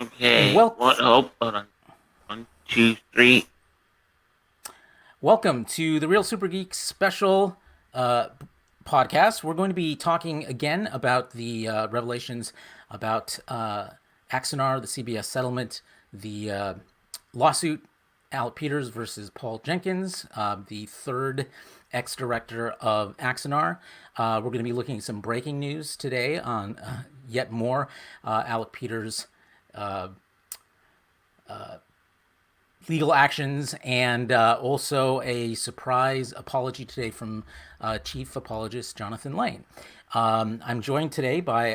Okay. Well, Hold on. 1, 2, 3. welcome to the Real Super Geeks special podcast. We're going to be talking again about the revelations about Axanar, the CBS settlement, the lawsuit, Alec Peters versus Paul Jenkins, the third ex-director of Axanar. We're going to be looking at some breaking news today on yet more Alec Peters legal actions, and also a surprise apology today from Chief Apologist Jonathan Lane. I'm joined today by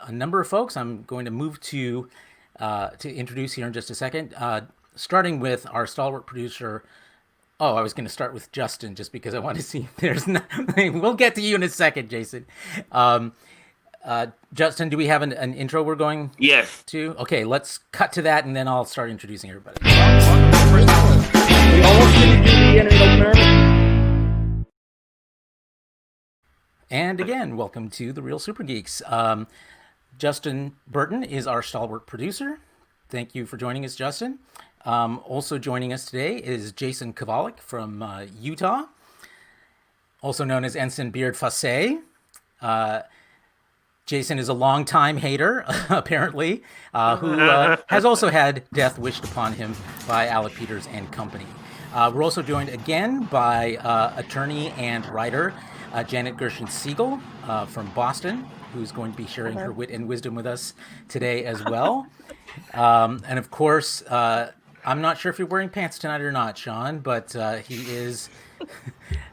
a number of folks. I'm going to move to introduce here in just a second, starting with our stalwart producer. Oh, I was going to start with Justin just because I want to see if there's nothing. We'll get to you in a second, Jason. Justin, do we have an intro we're going Yes. to? Okay, let's cut to that, and then I'll start introducing everybody. We almost didn't do the enemy open army. And again, welcome to the Real Super Geeks. Justin Burton is our stalwart producer. Thank you for joining us, Justin. Also joining us today is Jason Kovalik from Utah, also known as Ensign Beard Fasse. Jason is a longtime hater, apparently, who has also had death wished upon him by Alec Peters and company. We're also joined again by attorney and writer Janet Gershon-Siegel from Boston, who's going to be sharing her wit and wisdom with us today as well. And of course, I'm not sure if you're wearing pants tonight or not, Sean, but he is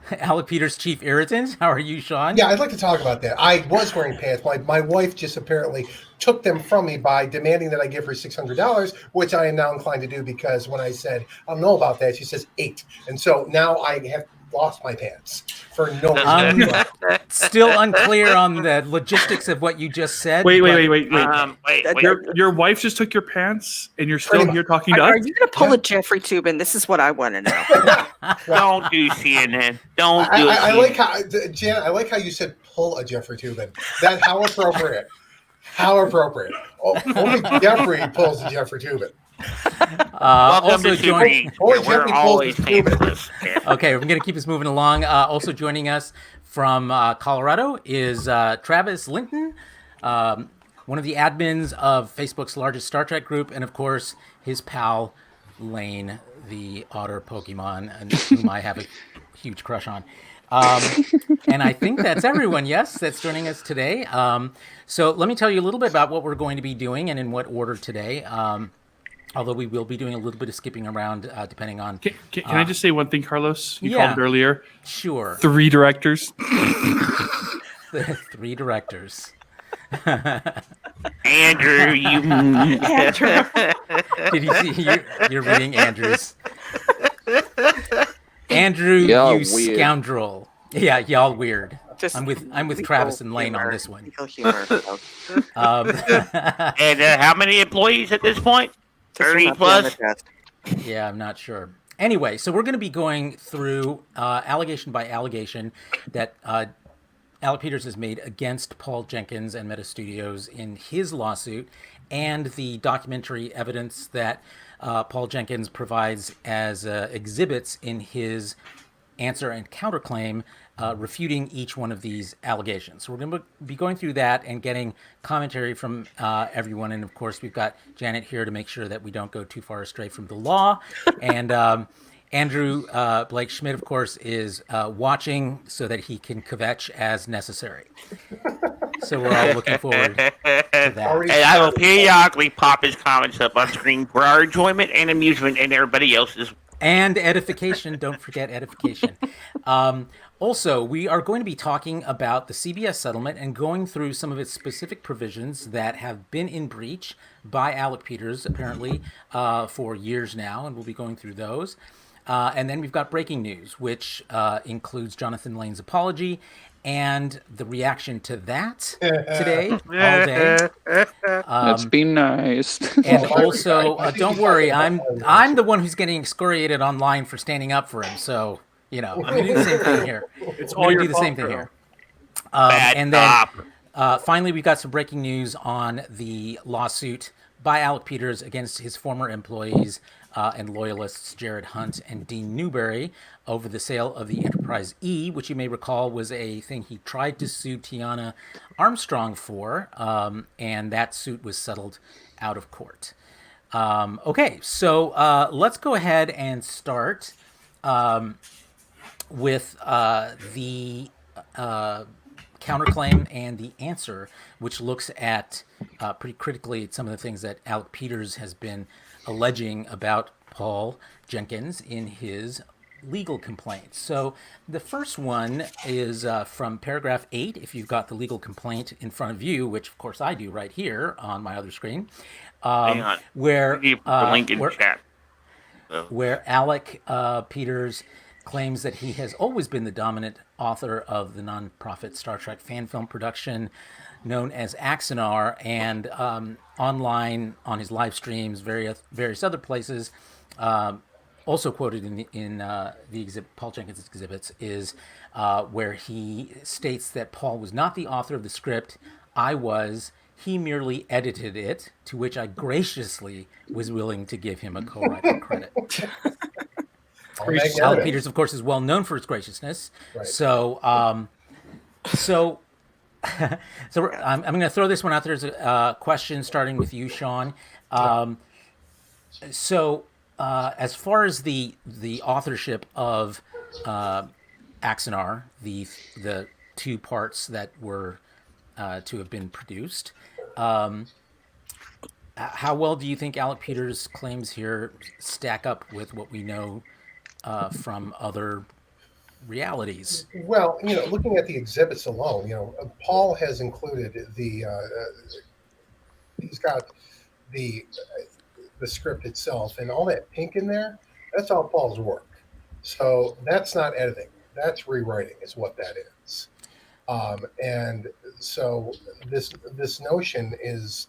Alec Peters' chief irritant. How are you, Sean? Yeah, I'd like to talk about that. I was wearing pants. My wife just apparently took them from me by demanding that I give her $600, which I am now inclined to do because when I said, I don't know about that, she says 8. And so now I have lost my pants for no reason. Still unclear on the logistics of what you just said. Wait. Wait. Your wife just took your pants, and you're still here talking to us? Are you going to pull a Jeffrey Toobin? This is what I want to know. Don't do CNN. Don't do I CNN. like how, Janet, I like how you said pull a Jeffrey Toobin. That how appropriate. How appropriate. Only Jeffrey pulls a Jeffrey Toobin. Welcome Also to joining. Super Geeks, where we're always paperless. Okay, we're going to keep this moving along. Also joining us from Colorado is Travis Linton, one of the admins of Facebook's largest Star Trek group, and of course his pal Lane, the otter Pokemon, and whom I have a huge crush on. And I think that's everyone, yes, that's joining us today. So let me tell you a little bit about what we're going to be doing and in what order today. Although we will be doing a little bit of skipping around depending on... Can I just say one thing, Carlos? You yeah. called earlier. Sure. 3 directors. The 3 directors. Andrew, you. Andrew. Did you see? You're reading Andrew's. Andrew, Y'all you weird. scoundrel. Yeah, y'all weird. Just I'm with legal Travis and Lane on humor. this one. Legal humor, folks. And how many employees at this point? This will 30 not be on the plus? test. Yeah, I'm not sure. Anyway, so we're going to be going through allegation by allegation that Alec Peters has made against Paul Jenkins and Meta Studios in his lawsuit, and the documentary evidence that Paul Jenkins provides as exhibits in his answer and counterclaim, refuting each one of these allegations. So we're going to be going through that and getting commentary from everyone. And of course, we've got Janet here to make sure that we don't go too far astray from the law. And Andrew Blake Schmidt, of course, is watching so that he can kvetch as necessary. So we're all looking forward to that. And I will periodically pop his comments up on screen for our enjoyment and amusement and everybody else's. And edification. Don't forget edification. Also, we are going to be talking about the CBS settlement and going through some of its specific provisions that have been in breach by Alec Peters, apparently, for years now, and we'll be going through those. And then we've got breaking news, which includes Jonathan Lane's apology and the reaction to that today, all day. Let's be nice. And also, don't worry, I'm the one who's getting excoriated online for standing up for him. So, you know, I'm going to do the same thing here. It's I'm all going to your do the fault, same thing bro. here. Bad And then Finally, we've got some breaking news on the lawsuit by Alec Peters against his former employees and loyalists Jared Hunt and Dean Newberry over the sale of the Enterprise E, which you may recall was a thing he tried to sue Tiana Armstrong for, and that suit was settled out of court. Okay, so let's go ahead and start with the counterclaim and the answer, which looks at pretty critically at some of the things that Alec Peters has been alleging about Paul Jenkins in his legal complaint. So the first one is from paragraph 8, if you've got the legal complaint in front of you, which of course I do right here on my other screen, Hang on. where The link in chat. where Alec Peters claims that he has always been the dominant author of the nonprofit Star Trek fan film production known as Axanar, and online on his live streams, various other places, also quoted in the exhibit, Paul Jenkins' exhibits, is where he states that Paul was not the author of the script. I was. He merely edited it, to which I graciously was willing to give him a co-writer credit. Alec Peters, of course, is well known for his graciousness. Right. So, so I'm going to throw this one out there as a question, starting with you, Sean. So, as far as the authorship of Axanar, the two parts that were to have been produced, how well do you think Alec Peters' claims here stack up with what we know from other realities? Well, looking at the exhibits alone, Paul has included he's got the script itself, and all that pink in there, that's all Paul's work. So that's not editing, that's rewriting is what that is. And so this notion is,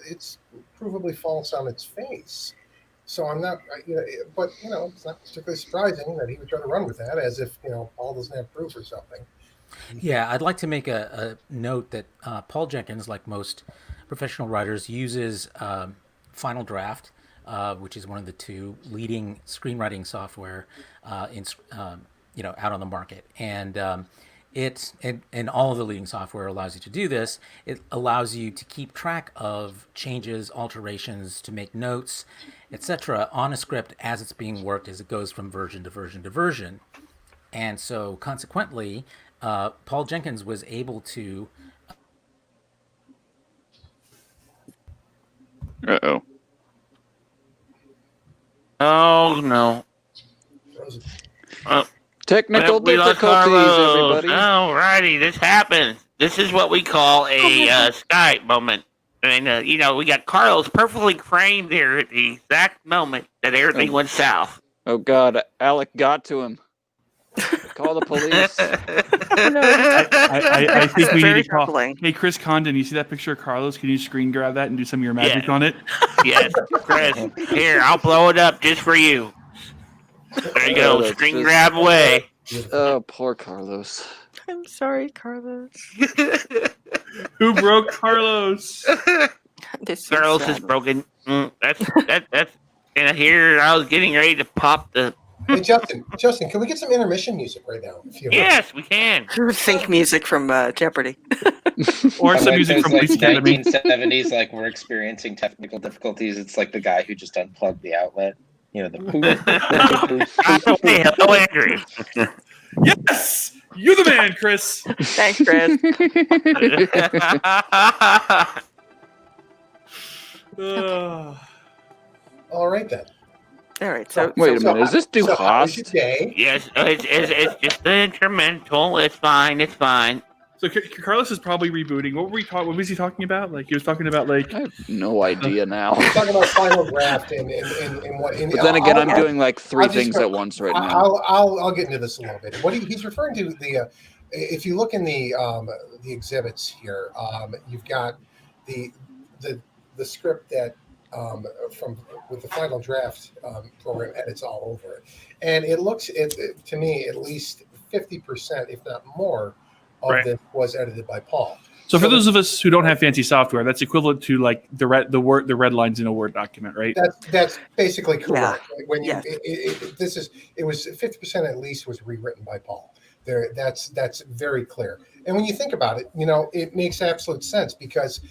it's provably false on its face. So I'm not, but it's not particularly surprising that he would try to run with that, as if Paul doesn't have proof or something. Yeah, I'd like to make a note that Paul Jenkins, like most professional writers, uses Final Draft, which is one of the two leading screenwriting software out on the market, and and all of the leading software allows you to do this. It allows you to keep track of changes, alterations, to make notes, etc. on a script as it's being worked, as it goes from version to version to version. And so consequently, Paul Jenkins was able to... Uh-oh. Oh, no. Technical difficulties, everybody. All righty, this happens. This is what we call a Skype moment. And, we got Carlos perfectly framed there at the exact moment that everything went south. Oh, God. Alec got to him. Call the police. I think we need to call. troubling. Hey, Chris Condon, you see that picture of Carlos? Can you screen grab that and do some of your magic on it? Yes, Chris. Here, I'll blow it up just for you. There you go. Screen grab away. Oh, poor Carlos. I'm sorry, Carlos. Who broke Carlos? Carlos is broken. That's. And here I was getting ready to pop the. Hey, Justin, can we get some intermission music right now? Yes, we can. Think music from Jeopardy. Or some music from Police Academy. 1970s, like we're experiencing technical difficulties. It's like the guy who just unplugged the outlet. The Hello, Andrew. Yes! You're the man, Chris. Thanks, Chris. All right, then. All right. So wait a minute. Is this too fast? Yes, it's just the instrumental. It's fine. It's fine. So Carlos is probably rebooting. What was he talking about? Like he was talking about like. I have no idea now. He's talking about Final Draft and what. But then again, I'm doing like three things at once right now. I'll get into this a little bit. What he's referring to if you look in the exhibits here, you've got the script that with the Final Draft program edits all over it, and it looks to me at least 50%, if not more, of this was edited by Paul. So for those of us who don't have fancy software, that's equivalent to like the red lines in a Word document, right? That's basically correct. When you Yes. it was 50% at least was rewritten by Paul. That's very clear. And when you think about it, it makes absolute sense because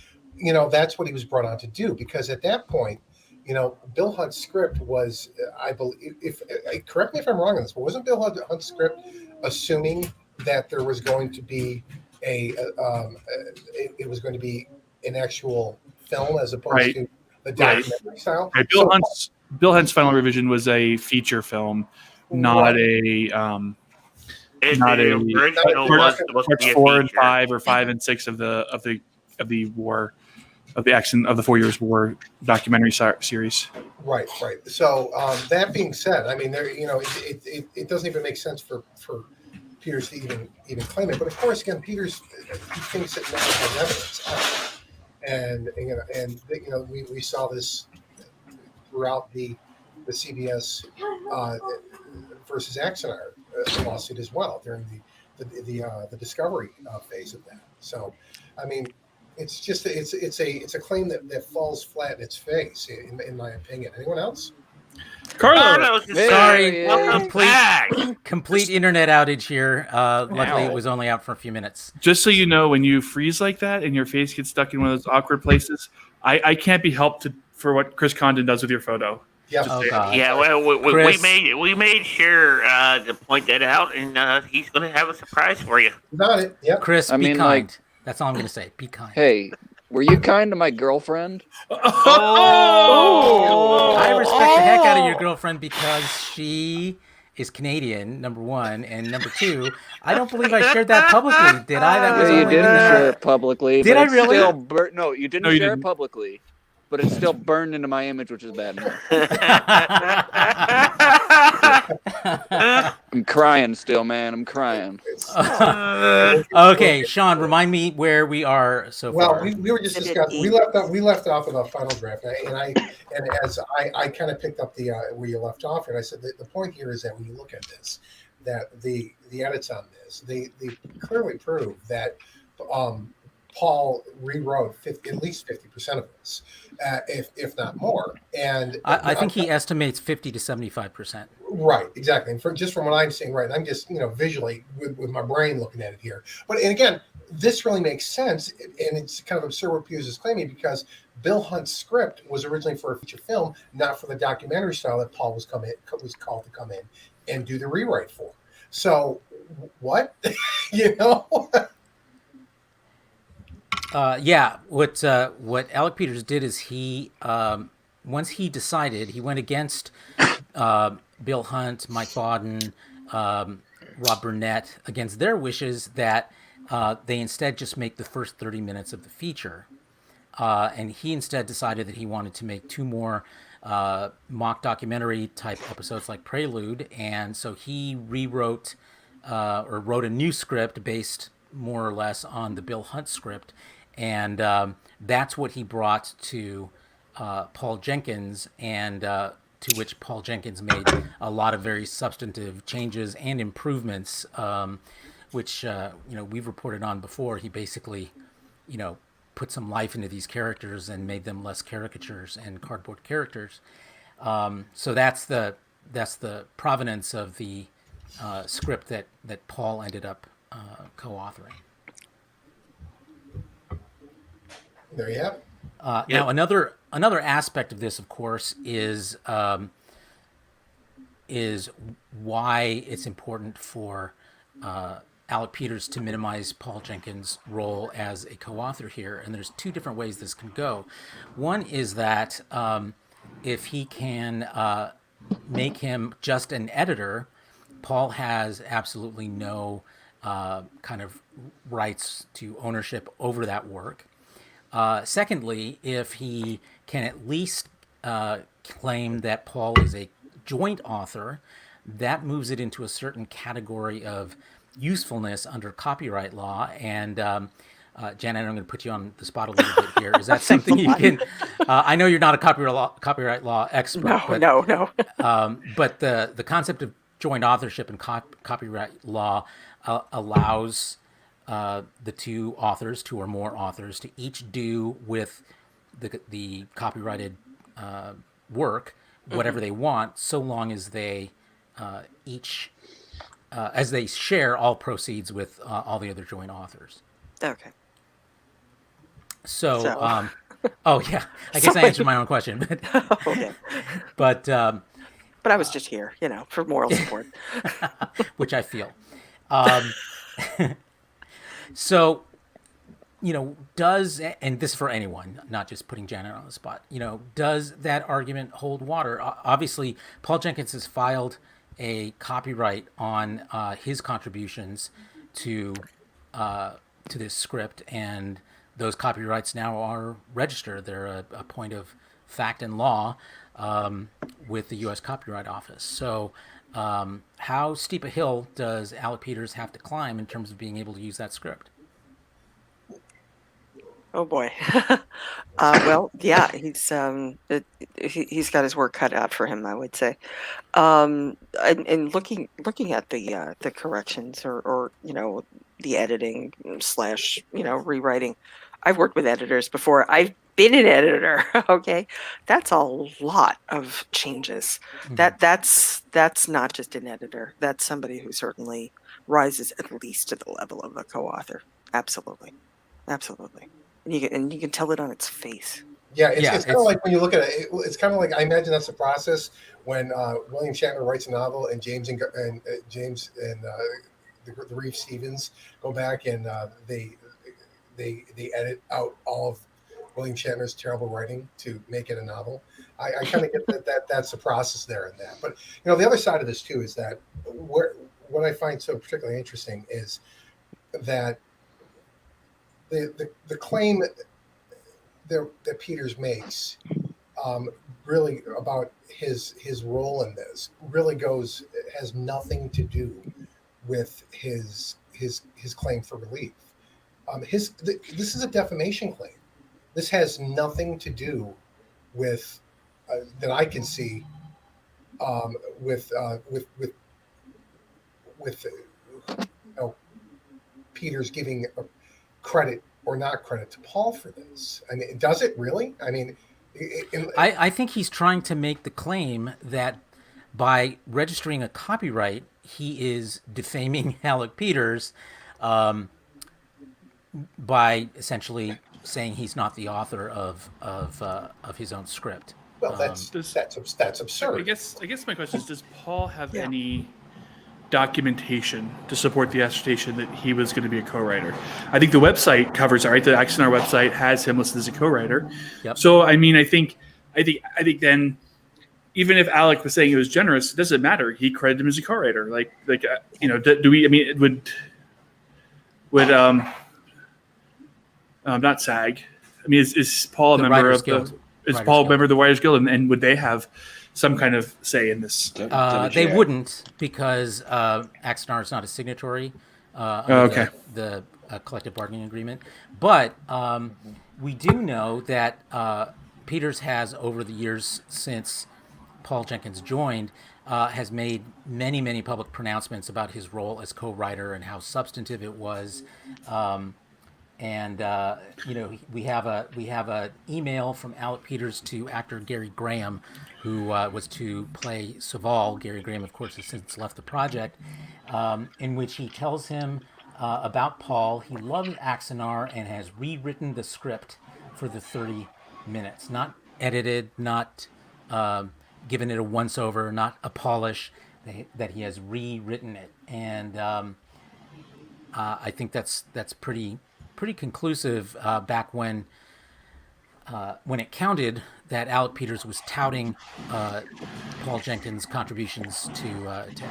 that's what he was brought on to do. Because at that point, Bill Hunt's script was, I believe, if correct me if I'm wrong on this, but wasn't Bill Hunt's script assuming that there was going to be it was going to be an actual film as opposed to the documentary style? Right. Bill Hunt's final revision was a feature film, not a not The a original was supposed to parts be a 4 and feature. 5 or 5 and 6 of the war of the action of the 4 Years' War documentary series. Right. So that being said, I mean, it doesn't even make sense for Peters to even claim it. But of course, again, Peters he thinks it now has evidence, and we saw this throughout the CBS versus Axanar lawsuit as well during the discovery phase of that. So, I mean, it's just it's a claim that falls flat in its face, in my opinion. Anyone else? Carlos, Sorry, welcome back. complete internet outage here. Luckily, it was only out for a few minutes. just so you know, when you freeze like that and your face gets stuck in one of those awkward places, I can't be helped for what Chris Condon does with your photo. Yeah. Oh, God. Yeah, well, we Chris. made sure to point that out, and he's going to have a surprise for you. Got it. Yep. Chris, I be mean, kind. like- That's all I'm going to say. Be kind. Hey, were you kind to my girlfriend? Oh! I respect the heck out of your girlfriend because she is Canadian, number one, and number two, I don't believe I shared that publicly. Did I? That was Yeah, you only didn't in the- share it publicly. Did but I it's really? Still no, you didn't No, you share didn't. it publicly, but it's still burned into my image, which is bad enough. I'm crying still, man. I'm crying. Okay, Sean, remind me where we are so Well, far. we were just It discussing. is. We left off with our final draft, and as I kind of picked up the where you left off, and I said that the point here is that when you look at this, that the edits on this, they clearly prove that Paul rewrote at least 50% of this, if not more. And I think he estimates 50 to 75%. Right, exactly. And just from what I'm seeing, right, I'm just visually with my brain looking at it here. But and again, this really makes sense, and it's kind of absurd what Peters is claiming because Bill Hunt's script was originally for a feature film, not for the documentary style that Paul was called to come in and do the rewrite for. So what, Yeah, what Alec Peters did is he once he decided, he went against Bill Hunt, Mike Bodden, Rob Burnett, against their wishes that they instead just make the first 30 minutes of the feature. And he instead decided that he wanted to make 2 more mock documentary type episodes like Prelude. And so he rewrote or wrote a new script based more or less on the Bill Hunt script. And that's what he brought to Paul Jenkins, and to which Paul Jenkins made a lot of very substantive changes and improvements, which we've reported on before. He basically, put some life into these characters and made them less caricatures and cardboard characters. So that's the provenance of the script that Paul ended up co-authoring. there you have it. Now, another aspect of this, of course, is why it's important for Alec Peters to minimize Paul Jenkins' role as a co-author here. And there's 2 different ways this can go. One is that if he can make him just an editor, Paul has absolutely no kind of rights to ownership over that work. Secondly, if he can at least claim that Paul is a joint author, that moves it into a certain category of usefulness under copyright law. And Janet, I'm going to put you on the spot a little bit here. Is that something you can? I know you're not a copyright law expert. No. But the concept of joint authorship and copyright law allows the two authors, two or more authors, to each do with the copyrighted work whatever they want, so long as they each as they share all proceeds with all the other joint authors. Okay. So, So- oh yeah, I guess I answered my own question, Okay. but But I was just here, for moral support. which I feel. So, does, and this for anyone, not just putting Janet on the spot, does that argument hold water? Obviously, Paul Jenkins has filed a copyright on his contributions to this script, and those copyrights now are registered. They're a point of fact and law with the U.S. Copyright Office. So, how steep a hill does Alec Peters have to climb in terms of being able to use that script? Oh boy. Well, yeah, he's got his work cut out for him, I would say. And looking at the corrections or the editing slash rewriting. I've worked with editors before. I've been an editor. Okay, that's a lot of changes. That's not just an editor. That's somebody who certainly rises at least to the level of a co-author. Absolutely. And you can tell it on its face. Yeah, it's kind of like when you look at it. It's kind of like, I imagine that's the process when William Shatner writes a novel and James and the Reeve Stevens go back and they edit out all of William Shatner's terrible writing to make it a novel. I kind of get that's the process there in that. But the other side of this too is that what I find so particularly interesting is that the claim that Peters makes really about his role in this really has nothing to do with his claim for relief. This is a defamation claim. This has nothing to do with that I can see with Peters giving credit or not credit to Paul for this. I mean, does it really? I mean, I think he's trying to make the claim that by registering a copyright, he is defaming Alec Peters by essentially saying he's not the author of his own script. Well, that's absurd. I guess my question is: does Paul have any documentation to support the assertion that he was going to be a co-writer? I think the website covers it, right? The Axanar website has him listed as a co-writer. Yep. So I mean, I think then, even if Alec was saying it was generous, it doesn't matter. He credited him as a co-writer. Do we? I mean, it would not SAG. I mean, is Paul a The member Writers of Guild. Is Writers Paul a Guild. member of the Writers Guild, and would they have some kind of say in this? They WGA. wouldn't, because Axanar is not a signatory under Okay. the collective bargaining agreement. But we do know that Peters has, over the years since Paul Jenkins joined, has made many, many public pronouncements about his role as co-writer and how substantive it was. We have a email from Alec Peters to actor Gary Graham, who was to play Saval. Gary Graham, of course, has since left the project, in which he tells him about Paul. He loves Axanar and has rewritten the script for the 30 minutes, not edited, not given it a once-over, not a polish. That he has rewritten it, and I think that's pretty conclusive back when it counted that Alec Peters was touting Paul Jenkins' contributions to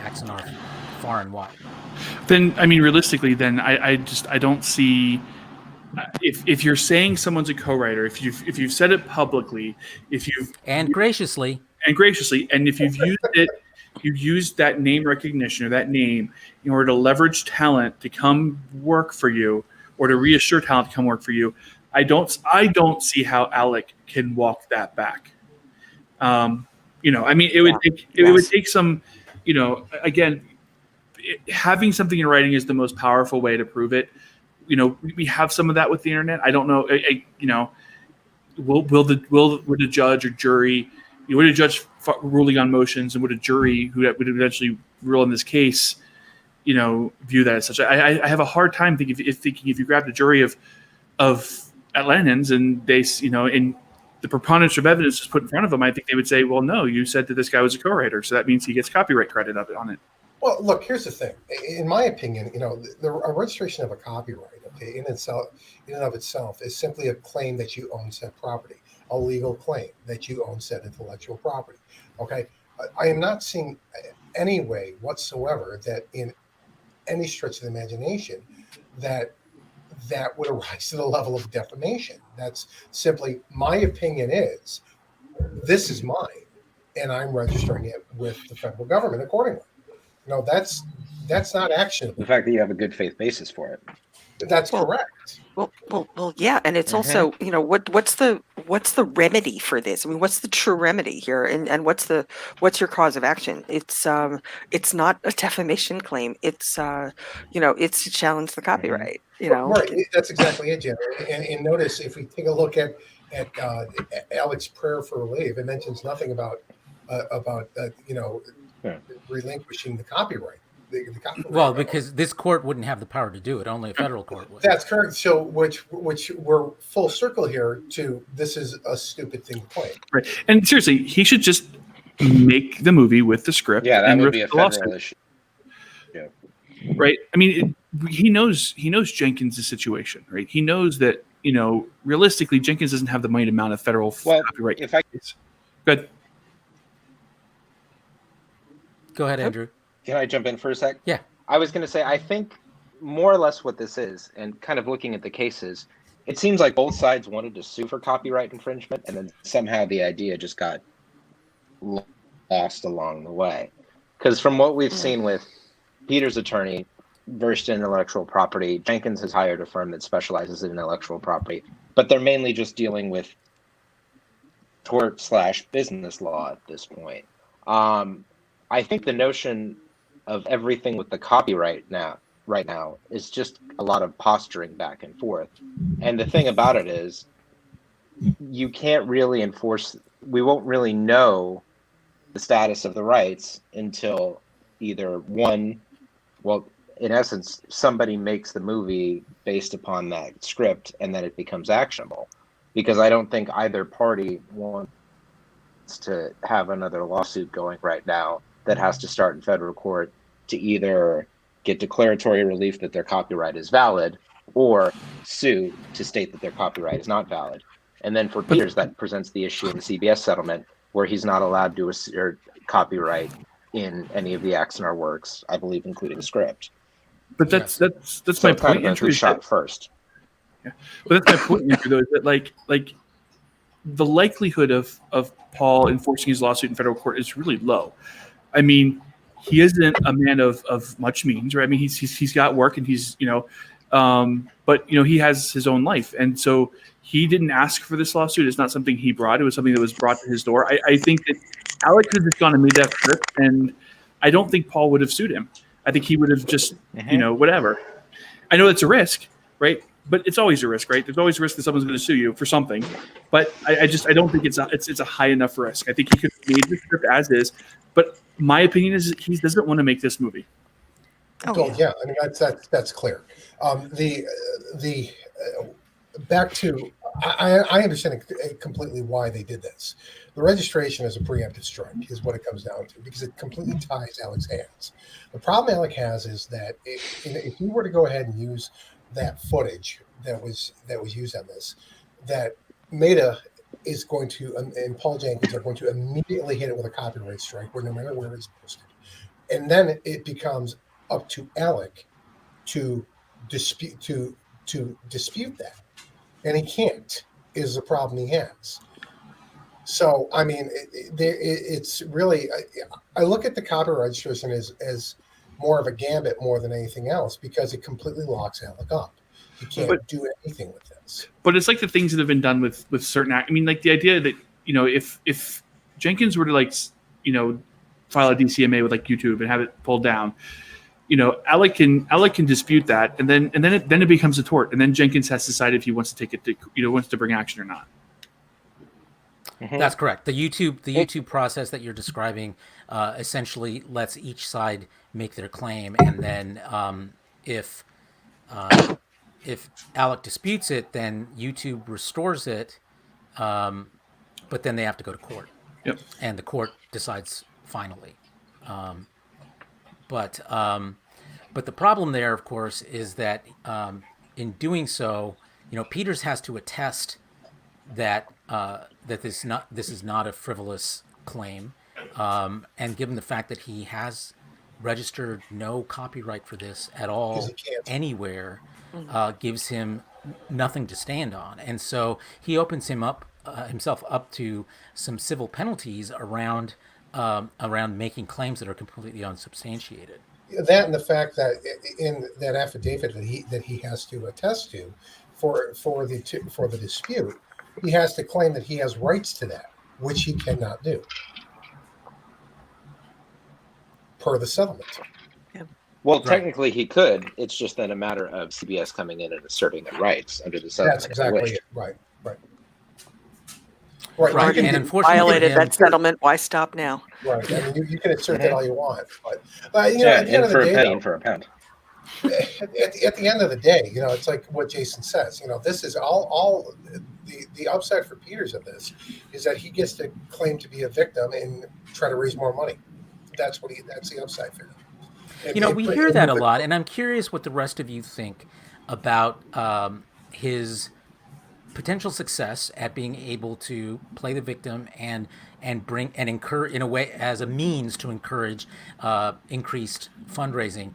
Axanar far and wide. Then, I mean, realistically, then I don't see if you're saying someone's a co-writer, if you've said it publicly, And graciously, and if you've used that name recognition or that name in order to leverage talent to come work for you, or to reassure talent to come work for you, I don't see how Alec can walk that back. I mean, it would take some, again, having something in writing is the most powerful way to prove it. we have some of that with the internet. I don't know. Would a judge or jury, would a judge ruling on motions, and would a jury who would eventually rule in this case, view that as such? I have a hard time thinking if you grabbed a jury of Atlantans and they, and the preponderance of evidence is put in front of them, I think they would say, well, no, you said that this guy was a co-writer, so that means he gets copyright credit on it. Well, look, here's the thing. In my opinion, a registration of a copyright, okay, in and of itself, is simply a claim that you own said property, a legal claim that you own said intellectual property. Okay, I am not seeing any way whatsoever that in any stretch of the imagination that would arise to the level of defamation. That's simply my opinion. Is this is mine, and I'm registering it with the federal government accordingly. That's not actionable. The fact that you have a good faith basis for it. That's correct. Well, yeah, and it's also, what's the remedy for this? I mean, what's the true remedy here, and what's your cause of action? It's not a defamation claim. It's it's to challenge the copyright. Right. That's exactly it, Jen. And notice if we take a look at Alec's prayer for relief, it mentions nothing about relinquishing the copyright. Well, because this court wouldn't have the power to do it; only a federal court would. That's correct. So, which we're full circle here to this is a stupid thing to claim. Right. And seriously, he should just make the movie with the script. Yeah, that and would be a federal issue. Yeah. Right. I mean, he knows Jenkins' situation. Right. He knows that realistically, Jenkins doesn't have the money to mount a federal copyright. If I Good. Go ahead, Andrew. Can I jump in for a sec? Yeah. I was going to say, I think more or less what this is, and kind of looking at the cases, it seems like both sides wanted to sue for copyright infringement, and then somehow the idea just got lost along the way. Because from what we've seen with Peter's attorney, versed in intellectual property, Jenkins has hired a firm that specializes in intellectual property, but they're mainly just dealing with tort/business law at this point. I think the notion of everything with the copyright right now is just a lot of posturing back and forth. And the thing about it is you can't really enforce, we won't really know the status of the rights until either one, well, in essence, somebody makes the movie based upon that script and then it becomes actionable. Because I don't think either party wants to have another lawsuit going right now that has to start in federal court to either get declaratory relief that their copyright is valid or sue to state that their copyright is not valid. And then for Peters, that presents the issue in the CBS settlement where he's not allowed to assert copyright in any of the Axanar works, I believe, including the script. But that's So my it's kind point. of who shot first. Yeah. But that's my point, Andrew, though, is that like the likelihood of Paul enforcing his lawsuit in federal court is really low. I mean, he isn't a man of much means, right? I mean, he's got work and he's, but he has his own life. And so he didn't ask for this lawsuit. It's not something he brought. It was something that was brought to his door. I think that Alec could have gone and made that trip, and I don't think Paul would have sued him. I think he would have just, whatever. I know it's a risk, right? But it's always a risk, right? There's always a risk that someone's going to sue you for something. But I don't think it's a high enough risk. I think he could have made the script as is. But my opinion is he doesn't want to make this movie. Yeah, I mean that's clear. Back to I understand completely why they did this. The registration is a preemptive strike, is what it comes down to, because it completely ties Alec's hands. The problem Alec has is that if he were to go ahead and use that footage that was used on this, that Meta is going to and Paul Jenkins are going to immediately hit it with a copyright strike, where no matter where it's posted, and then it becomes up to Alec to dispute that, and he can't. Is the problem he has. So I mean, it's really I look at the copyright registration as more of a gambit more than anything else, because it completely locks Alec up. You can't do anything with this. But it's like the things that have been done with certain. I mean, like the idea that if Jenkins were to file a DCMA with YouTube and have it pulled down, Alec can dispute that, and then it becomes a tort, and then Jenkins has to decide if he wants to take it to wants to bring action or not. That's correct. The YouTube process that you're describing essentially lets each side make their claim, and then if Alec disputes it, then YouTube restores it, but then they have to go to court. Yep. And the court decides finally. But the problem there, of course, is that in doing so, Peters has to attest that this is not a frivolous claim, and given the fact that he has registered no copyright for this at all anywhere, gives him nothing to stand on, and so he opens himself up to some civil penalties around making claims that are completely unsubstantiated. That and the fact that in that affidavit that he has to attest to for the dispute, he has to claim that he has rights to that, which he cannot do per the settlement. Well, technically he could. It's just then a matter of CBS coming in and asserting their rights under the settlement. That's exactly it. Right. Right. And unfortunately, violated that settlement. Why stop now? Right. I mean, you can assert that all you want, but at the end and of for the a day, penny and for a pound. at the end of the day, it's like what Jason says. This is all the upside for Peters of this is that he gets to claim to be a victim and try to raise more money. That's the upside for him. We hear that a lot, and I'm curious what the rest of you think about his potential success at being able to play the victim and encourage, in a way, as a means to encourage increased fundraising.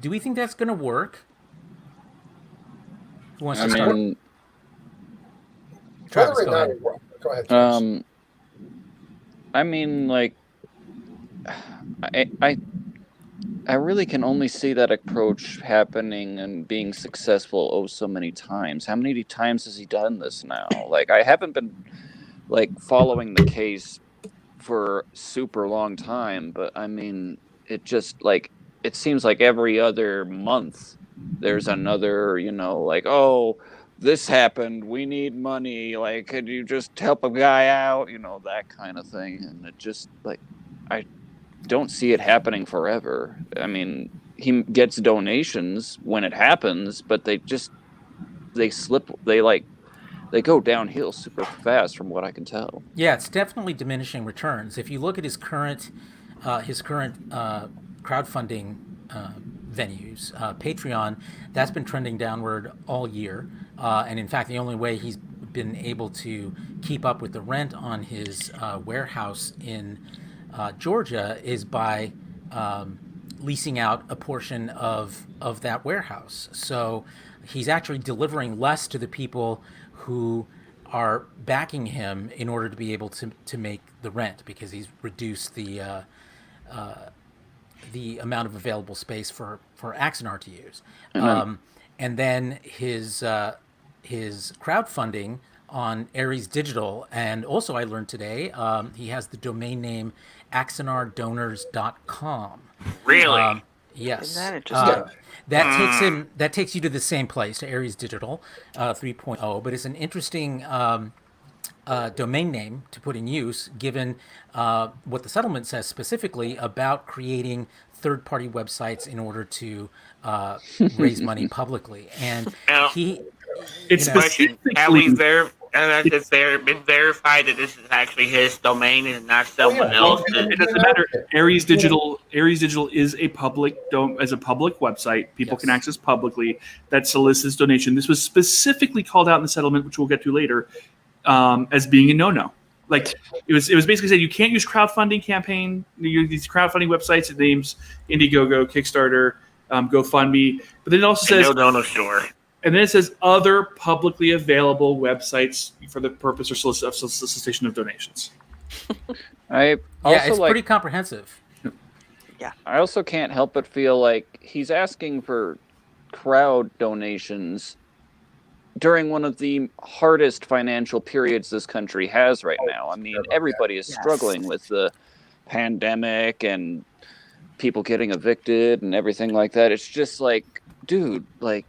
Do we think that's going to work? Who wants to start? Travis, go ahead. Go ahead, Travis. I mean, like, I really can only see that approach happening and being successful so many times. How many times has he done this now? Like, I haven't been following the case for super long time, but I mean, it just it seems like every other month there's another, oh, this happened, we need money, could you just help a guy out, that kind of thing. And it just I don't see it happening forever. I mean, he gets donations when it happens, but they go downhill super fast from what I can tell. Yeah, it's definitely diminishing returns. If you look at his current crowdfunding venues, Patreon, that's been trending downward all year. And in fact, the only way he's been able to keep up with the rent on his warehouse in Georgia is by leasing out a portion of that warehouse. So he's actually delivering less to the people who are backing him in order to be able to make the rent, because he's reduced the amount of available space for Axanar to use. And then his crowdfunding on Ares Digital, and also I learned today he has the domain name axanardonors.com. Really? Yes. Isn't that interesting? That takes you to the same place, to Ares Digital 3.0, but it's an interesting domain name to put in use, given what the settlement says specifically about creating third-party websites in order to raise money publicly. And Now, It's question: Have specifically it's been verified that this is actually his domain and not someone Well, else's? it doesn't matter. Ares Digital is a public website. People Yes. can access publicly that solicits donation. This was specifically called out in the settlement, which we'll get to later, as being a no-no. It was basically saying you can't use crowdfunding campaign. These crowdfunding websites, it names Indiegogo, Kickstarter, GoFundMe, but then it also says No donor store. And then it says other publicly available websites for the purpose or solicitation of donations. it's pretty comprehensive. I also can't help but feel like he's asking for crowd donations during one of the hardest financial periods this country has right now. I mean, everybody is struggling with the pandemic and people getting evicted and everything like that. It's just like, dude, like,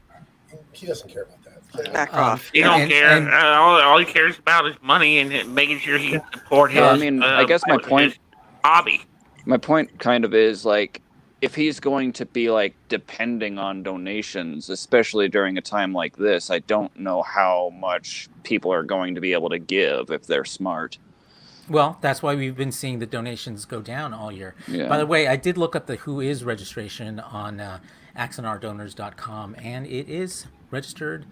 He doesn't care about that. Back off. He don't And- care. and- All he cares about is money and making sure he can support his. No, I mean, I guess my point- his hobby. my point kind of is like, if he's going to be like depending on donations, especially during a time like this, I don't know how much people are going to be able to give if they're smart. Well, that's why we've been seeing the donations go down all year. Yeah. By the way, I did look up the Who Is registration on axanardonors.com, and it is registered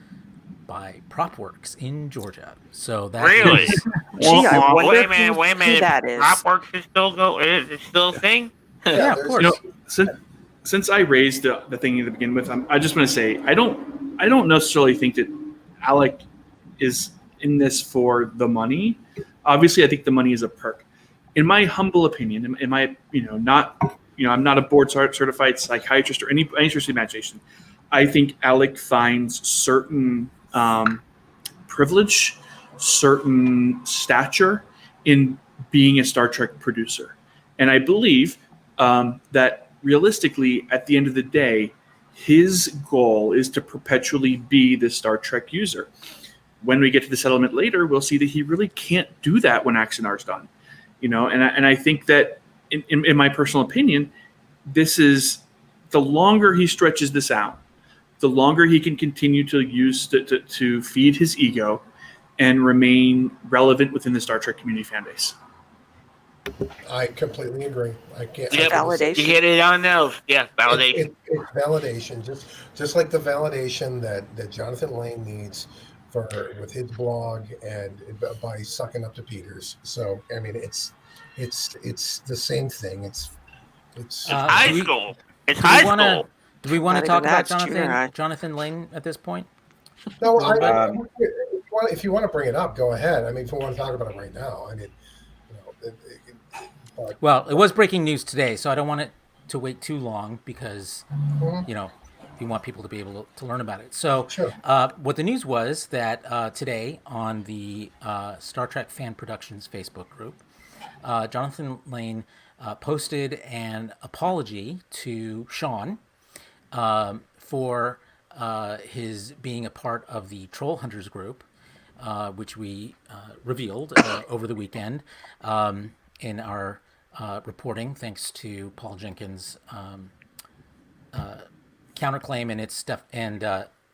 by PropWorks in Georgia. So that Really? is- Gee, I wonder wait a minute. who that is. PropWorks is still go. Is it still a thing? yeah, of there's- course. You know, since I raised the thing to begin with, I just want to say I don't necessarily think that Alec is in this for the money. Obviously, I think the money is a perk. In my humble opinion, in my I'm not a board certified psychiatrist or any interest in imagination. I think Alec finds certain privilege, certain stature in being a Star Trek producer, and I believe that realistically, at the end of the day, his goal is to perpetually be the Star Trek user. When we get to the settlement later, we'll see that he really can't do that when Axanar's done, and I think that in my personal opinion, this is the longer he stretches this out, the longer he can continue to use to feed his ego and remain relevant within the Star Trek community fan base. I completely agree. I can't. Yep. Validation. You hit it on the nose. Yeah, validation. It's validation, just like the validation that Jonathan Lane needs with his blog and by sucking up to Peters. So I mean, it's the same thing. It's High do we- school. It's do we high wanna- school. Do we want Not to even talk about that, it's junior high. Jonathan Lane at this point? no. If you want to bring it up, go ahead. I mean, if we want to talk about it right now, I mean, Well, it was breaking news today, so I don't want it to wait too long because, we want people to be able to learn about it. So, Sure. what the news was that today on the Star Trek Fan Productions Facebook group, Jonathan Lane posted an apology to Sean for his being a part of the Troll Hunters group, which we revealed over the weekend in our reporting, thanks to Paul Jenkins' counterclaim and its stuff and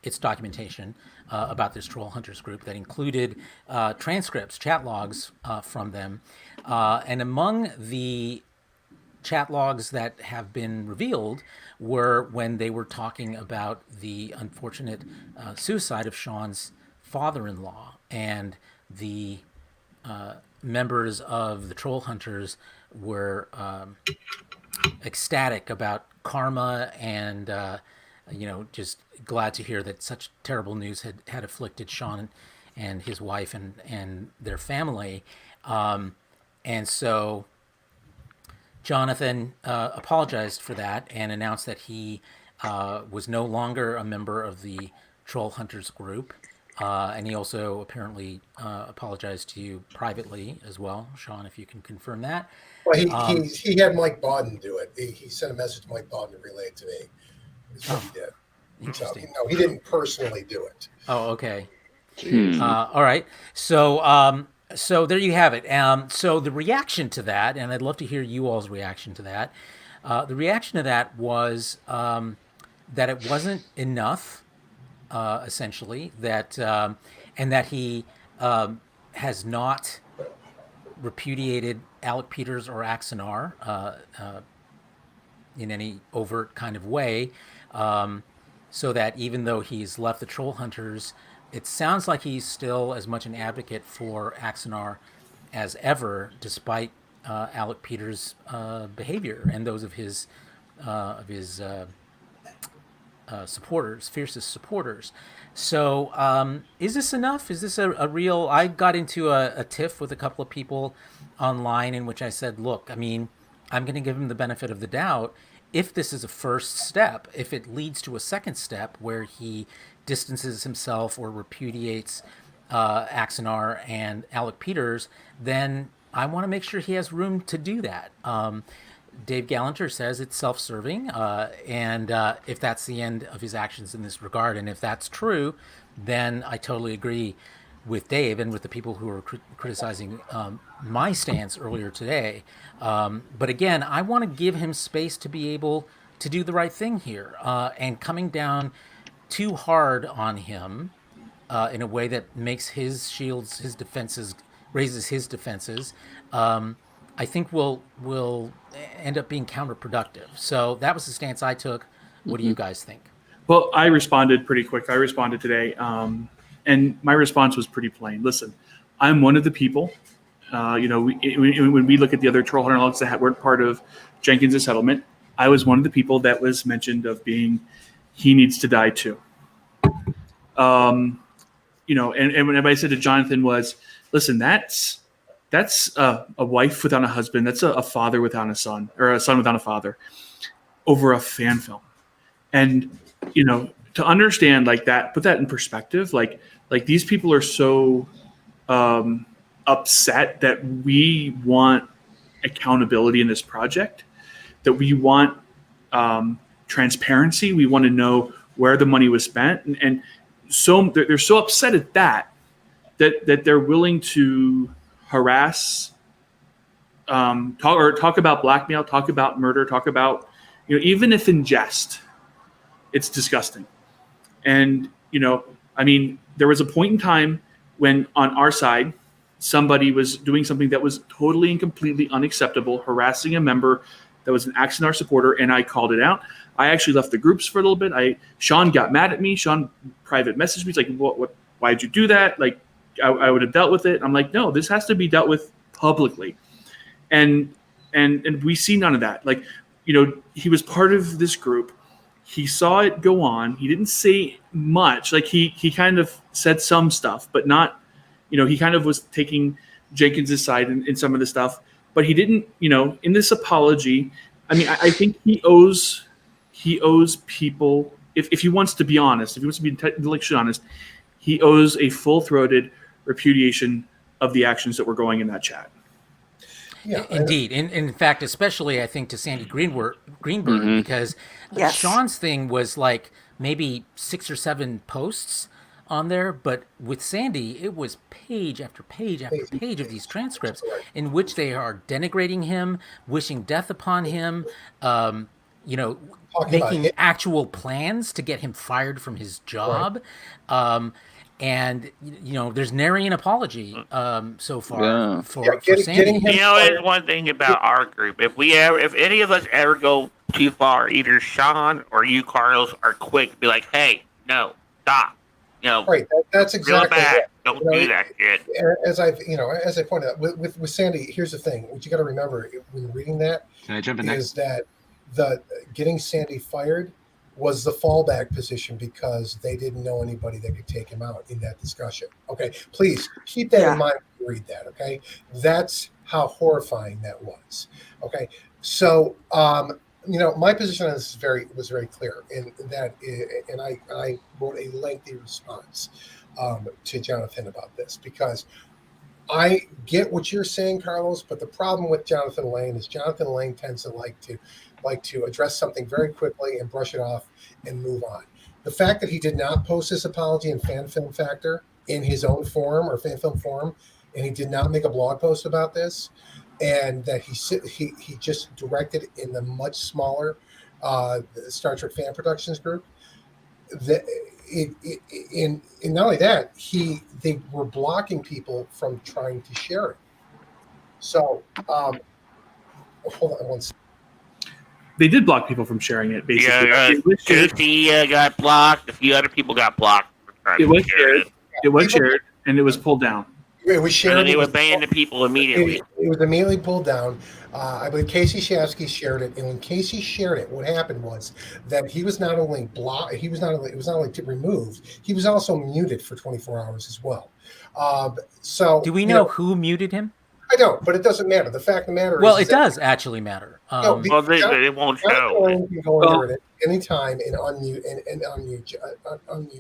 its documentation about this Troll Hunters group that included transcripts, chat logs from them, and among the chat logs that have been revealed were when they were talking about the unfortunate suicide of Sean's father-in-law, and the members of the Troll Hunters were ecstatic about karma and just glad to hear that such terrible news had afflicted Sean and his wife and their family, and so Jonathan apologized for that and announced that he was no longer a member of the Troll Hunters group. And he also apparently apologized to you privately as well, Sean, if you can confirm that. Well, he had Mike Bodden do it. He sent a message to Mike Bodden to relay it to me. That's what he did. Interesting. So, he didn't personally do it. Oh, okay. All right. So, so there you have it. So the reaction to that, and I'd love to hear you all's reaction to that. The reaction to that was that it wasn't enough, essentially, that and that he has not repudiated Alec Peters or Axanar in any overt kind of way, so that even though he's left the Troll Hunters, it sounds like he's still as much an advocate for Axanar as ever, despite Alec Peters' behavior and those of his supporters, fiercest supporters. So is this enough? Is this a real... I got into a tiff with a couple of people online in which I said, look, I mean, I'm going to give him the benefit of the doubt. If this is a first step, if it leads to a second step where he distances himself or repudiates Axanar and Alec Peters, then I want to make sure he has room to do that. Dave Gallanter says it's self-serving, and if that's the end of his actions in this regard, and if that's true, then I totally agree with Dave and with the people who are criticizing my stance earlier today. But again, I want to give him space to be able to do the right thing here, and coming down too hard on him in a way that makes his shields, his defenses, raises his defenses, I think will end up being counterproductive. So that was the stance I took. What do you guys think? Well, I responded pretty quick. I responded today, and my response was pretty plain. Listen, I'm one of the people. When we look at the other troll hunter logs that weren't part of Jenkins' settlement, I was one of the people that was mentioned of being, he needs to die too. And what I said to Jonathan was, listen, that's a wife without a husband. That's a father without a son, or a son without a father, over a fan film. And to understand like that, put that in perspective. Like these people are so upset that we want accountability in this project, that we want transparency. We want to know where the money was spent, and so they're so upset at that they're willing to harass, talk about blackmail, talk about murder, talk about, even if in jest, it's disgusting. And, there was a point in time when on our side, somebody was doing something that was totally and completely unacceptable, harassing a member that was an Axanar supporter, and I called it out. I actually left the groups for a little bit. Sean got mad at me. Sean private messaged me. He's like, what, why'd you do that? Like, I would have dealt with it. I'm like, no, this has to be dealt with publicly. And we see none of that. Like, he was part of this group. He saw it go on. He didn't say much. Like he kind of said some stuff, but not, he kind of was taking Jenkins' side in some of the stuff, but he didn't, in this apology. I mean, I think he owes people, if he wants to be honest, if he wants to be intellectually honest, he owes a full-throated repudiation of the actions that were going in that chat. Yeah, indeed. In fact, especially I think to Sandy Greenberg, because Yes. Sean's thing was like maybe 6 or 7 posts on there, but with Sandy, it was page after page after page of these transcripts in which they are denigrating him, wishing death upon him, making actual plans to get him fired from his job. Right. And there's nary an apology so far for Sandy. There's one thing about our group: if any of us ever go too far, either Sean or you, Carlos, are quick to be like, "Hey, no, stop." Right. That's exactly it. Don't do that shit. As I pointed out with Sandy, here's the thing: what you got to remember when reading that is that the getting Sandy fired was the fallback position because they didn't know anybody that could take him out in that discussion. Okay, please keep that in mind when you read that. Okay, that's how horrifying that was. Okay, so my position on this was very clear, and I wrote a lengthy response to Jonathan about this because I get what you're saying, Carlos, but the problem with Jonathan Lane is Jonathan Lane tends to like to address something very quickly and brush it off and move on. The fact that he did not post this apology in Fan Film Factor in his own forum or Fan Film Forum, and he did not make a blog post about this, and that he just directed in the much smaller Star Trek Fan Productions group. In not only that, they were blocking people from trying to share it. So hold on one second. They did block people from sharing it, basically. Casey got blocked. A few other people got blocked. It was shared. It was shared, and it was pulled down. It was shared. And they were banning the people immediately. It was immediately pulled down. I believe Casey Shafsky shared it, and when Casey shared it, what happened was that he was not only blocked. It was not only removed. He was also muted for 24 hours as well. So, do we know who muted him? I don't, but it doesn't matter. The fact of the matter is, well, it does actually matter. They won't show. You can go under it at any time and unmute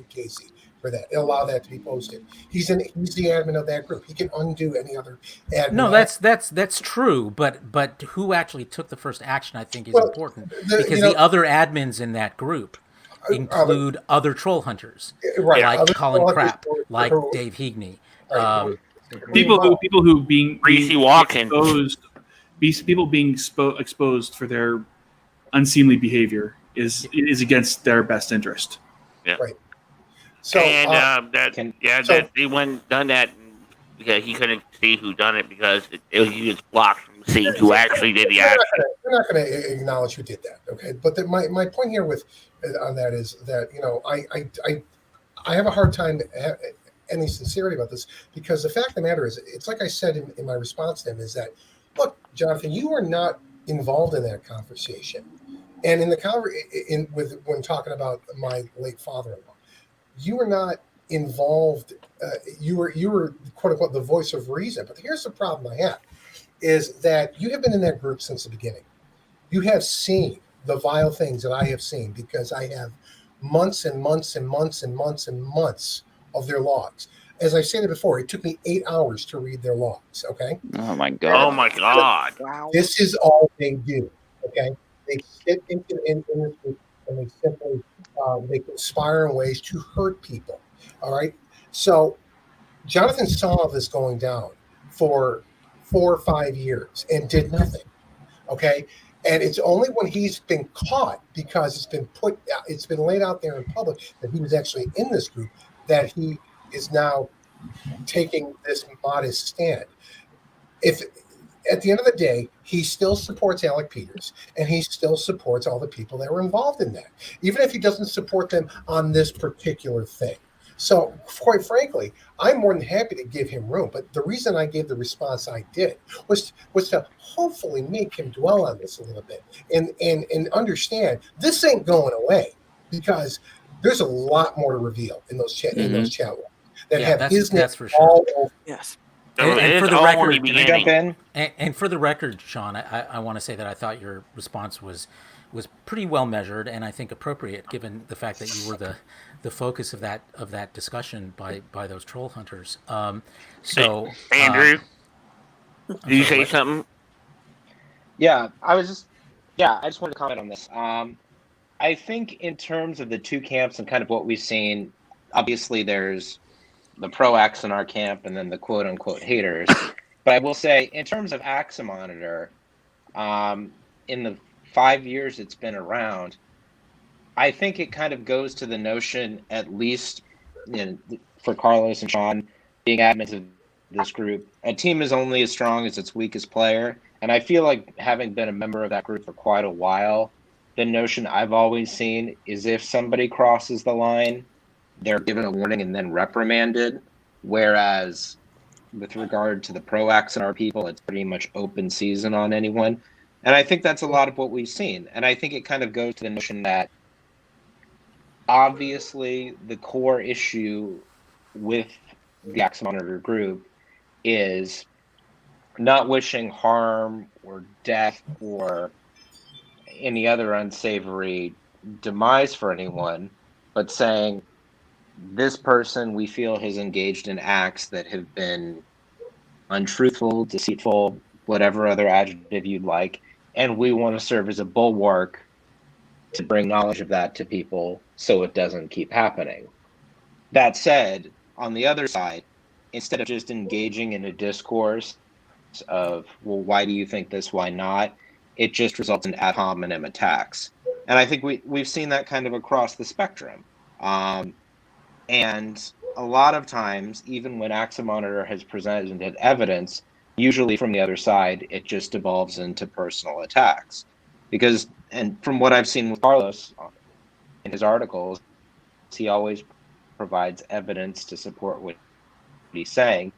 Casey. for that. Allow that to be posted. He's the admin of that group. He can undo any other admin. No, that's true, but who actually took the first action, I think, is important, because the other admins in that group include other troll hunters, right, like other Colin troll Krapp, hunters like who- Dave Heagney. right, People who being Reese Walken. exposed for their unseemly behavior is against their best interest. Yeah. Right. So And Can- that he wouldn't done that because he couldn't see who done it because he was blocked from seeing who actually did the action. we're not going to acknowledge who did that, okay? But my point here with on that is that I have a hard time any sincerity about this, because the fact of the matter is, it's like I said in my response to him, is that, look, Jonathan, you were not involved in that conversation, and in the when talking about my late father-in-law, you were not involved. You were quote unquote the voice of reason. But here's the problem I have, is that you have been in that group since the beginning. You have seen the vile things that I have seen, because I have months and months and months and months and months of their logs. As I stated before, it took me 8 hours to read their logs. Okay. Oh my god. Oh my God! Wow. This is all they do. Okay. They sit in this group, and they simply they conspire in ways to hurt people. All right. So Jonathan saw this going down for 4 or 5 years and did nothing. Okay. And it's only when he's been caught, because it's been laid out there in public that he was actually in this group, that he is now taking this modest stand. If at the end of the day, he still supports Alec Peters, and he still supports all the people that were involved in that, even if he doesn't support them on this particular thing. So, quite frankly, I'm more than happy to give him room. But the reason I gave the response I did was to hopefully make him dwell on this a little bit and understand this ain't going away, because there's a lot more to reveal in those chat logs that have his name that's for sure. all over. Yes. And for the It's record, only Can I jump beginning. in? And for the record, Sean, I want to say that I thought your response was pretty well measured, and I think appropriate, given the fact that you were the focus of that discussion by those troll hunters. So Andrew, did you sorry, say what? something? Yeah, I just wanted to comment on this. I think in terms of the two camps and kind of what we've seen, obviously there's the pro Axanar camp and then the quote unquote haters. But I will say, in terms of Axamonitor, in the 5 years it's been around, I think it kind of goes to the notion, at least for Carlos and Sean being admins of this group, a team is only as strong as its weakest player. And I feel like, having been a member of that group for quite a while, the notion I've always seen is if somebody crosses the line, they're given a warning and then reprimanded. Whereas with regard to the pro Axanar people, it's pretty much open season on anyone. And I think that's a lot of what we've seen. And I think it kind of goes to the notion that obviously the core issue with the Axamonitor group is not wishing harm or death or any other unsavory demise for anyone, but saying this person we feel has engaged in acts that have been untruthful, deceitful, whatever other adjective you'd like, and we want to serve as a bulwark to bring knowledge of that to people so it doesn't keep happening. That said, on the other side, instead of just engaging in a discourse of, well, why do you think this, why not, it just results in ad hominem attacks. And I think we've seen that kind of across the spectrum. And a lot of times, even when Axamonitor has presented evidence, usually from the other side, it just devolves into personal attacks. Because, and from what I've seen with Carlos in his articles, he always provides evidence to support what he's saying.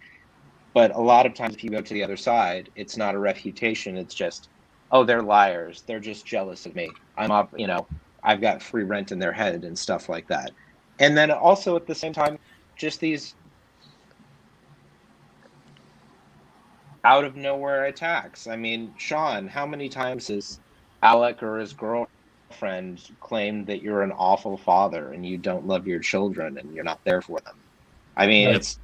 But a lot of times, if you go to the other side, it's not a refutation. It's just, oh, they're liars. They're just jealous of me. I'm up, I've got free rent in their head and stuff like that. And then also at the same time, just these out of nowhere attacks. I mean, Sean, how many times has Alec or his girlfriend girlfriend claim that you're an awful father and you don't love your children and you're not there for them. I mean, Right. it's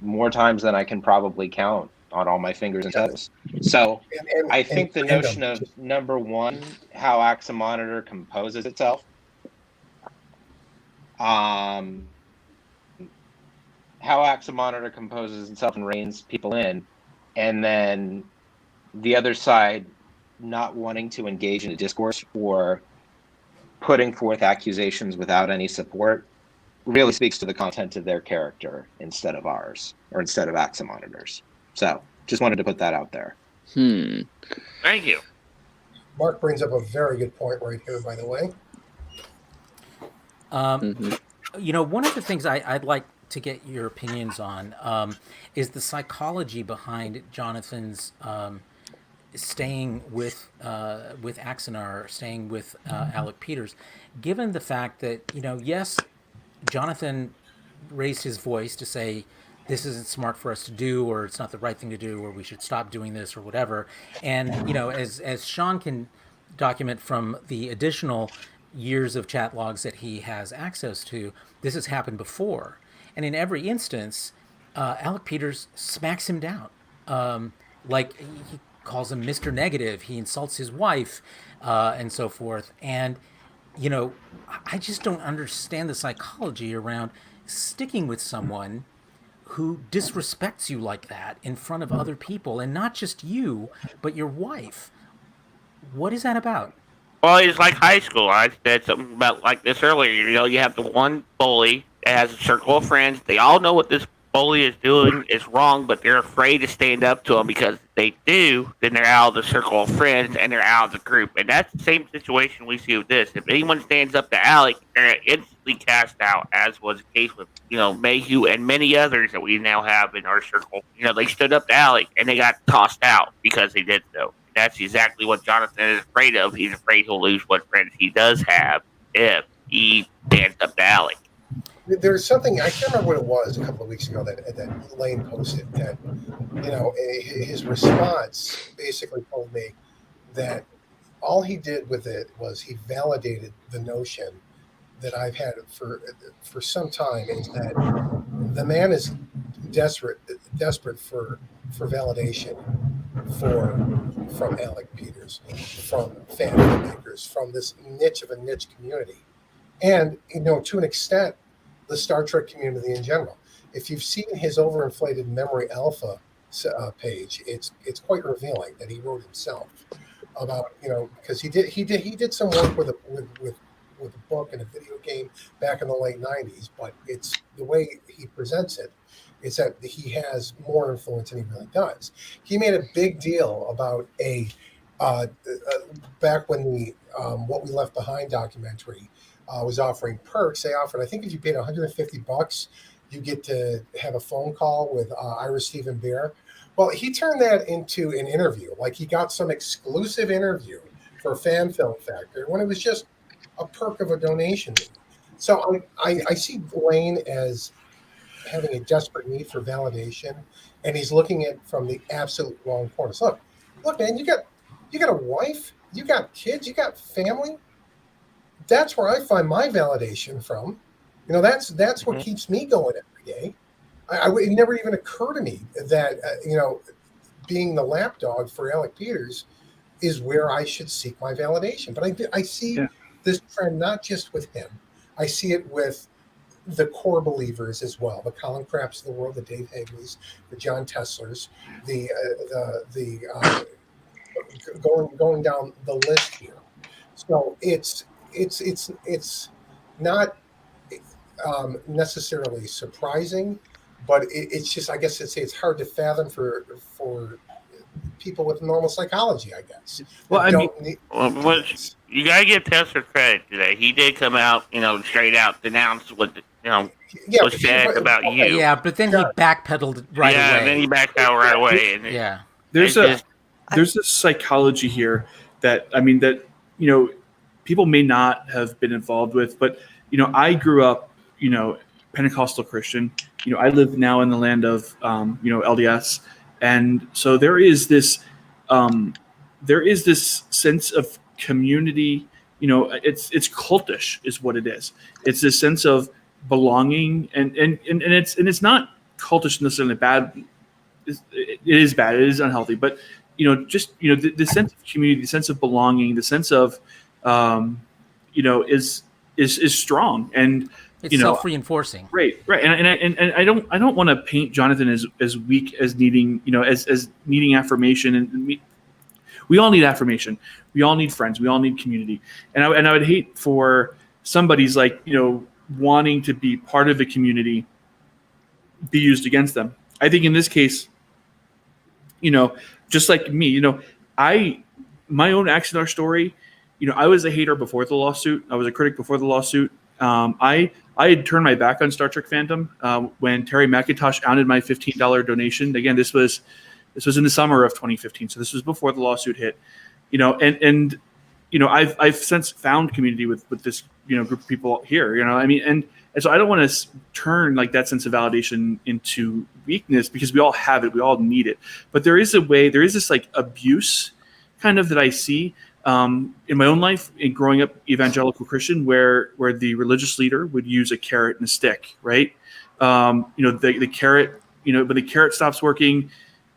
more times than I can probably count on all my fingers and toes. So I think the notion of number one, how Axamonitor composes itself, how Axamonitor composes itself and reins people in, and then the other side not wanting to engage in a discourse or putting forth accusations without any support really speaks to the content of their character instead of ours, or instead of Axamonitor's. So just wanted to put that out there. Thank you. Mark brings up a very good point right here, by the way. You know, one of the things I'd like to get your opinions on is the psychology behind Jonathan's staying with Axanar, staying with Alec Peters, given the fact that, you know, yes, Jonathan raised his voice to say this isn't smart for us to do, or it's not the right thing to do, or we should stop doing this, or whatever. And, you know, as Sean can document from the additional years of chat logs that he has access to, this has happened before. And in every instance, Alec Peters smacks him down. Like, he calls him Mr. Negative, he insults his wife, and so forth. And, you know, I just don't understand the psychology around sticking with someone who disrespects you like that in front of other people, and not just you, but your wife. What is that about? Well, it's like high school. I said something about like this earlier. You know, you have the one bully that has a circle of friends. They all know what this bully is doing is wrong, but they're afraid to stand up to him, because if they do, then they're out of the circle of friends and they're out of the group. And that's the same situation we see with this. If anyone stands up to Alec, they're instantly cast out, as was the case with, you know, Mayhew and many others that we now have in our circle. You know, they stood up to Alec and they got tossed out because they did so. That's exactly what Jonathan is afraid of. He's afraid he'll lose what friends he does have if he stands up to Alec. There's something, I can't remember what it was a couple of weeks ago that Lane posted that, you know, his response basically told me that all he did with it was he validated the notion that I've had for some time, is that the man is desperate for validation from Alec Peters, from fan filmmakers, from this niche of a niche community, and, you know, to an extent, the Star Trek community in general. If you've seen his overinflated Memory Alpha page, it's quite revealing that he wrote himself about, you know, because he did some work with a book and a video game back in the late 90s, but it's the way he presents it. It's that he has more influence than he really does. He made a big deal about back when the What We Left Behind documentary was offering perks. They offered, I think, if you paid $150, you get to have a phone call with Ira Stephen Bear. Well, he turned that into an interview. Like, he got some exclusive interview for Fan Film Factor when it was just a perk of a donation. So I see Lane as having a desperate need for validation, and he's looking at it from the absolute wrong corners. Look, man, you got a wife, you got kids, you got family. That's where I find my validation from. You know, that's what keeps me going every day. It never even occurred to me that you know, being the lapdog for Alec Peters is where I should seek my validation. But I see this trend not just with him. I see it with the core believers as well, the Colin Crapps of the world, the Dave Hagleys, the John Teslers, the going down the list here. So it's not necessarily surprising, but it's just, I guess it's hard to fathom for people with normal psychology, I guess. Well, I mean, you gotta give Tesla credit today. He did come out, you know, straight out denounce what was said about you. Yeah, but then he backpedaled right away. Yeah, and then he backed out right away. And yeah, there's a psychology here that, I mean, that, you know, people may not have been involved with, but, you know, I grew up, you know, Pentecostal Christian. You know, I live now in the land of, you know, LDS. And so there is this sense of community it's cultish is what it is. It's this sense of belonging, and it's not cultish necessarily bad. It is bad. It is unhealthy, but the sense of community, the sense of belonging, the sense of is strong, and it's self-reinforcing. Right. And I don't want to paint Jonathan as weak, as needing as needing affirmation, and we all need affirmation. We all need friends. We all need community. And I would hate for somebody's wanting to be part of a community be used against them. I think in this case, just like me, my own Axanar story, I was a hater before the lawsuit. I was a critic before the lawsuit. I had turned my back on Star Trek fandom when Terry McIntosh outed my $15 donation. Again, this was in the summer of 2015, so this was before the lawsuit hit. I've since found community with this group of people here. And so I don't want to turn that sense of validation into weakness, because we all have it, we all need it. But there is this abuse kind of that I see in my own life in growing up evangelical Christian, where the religious leader would use a carrot and a stick, right? The carrot, but the carrot stops working,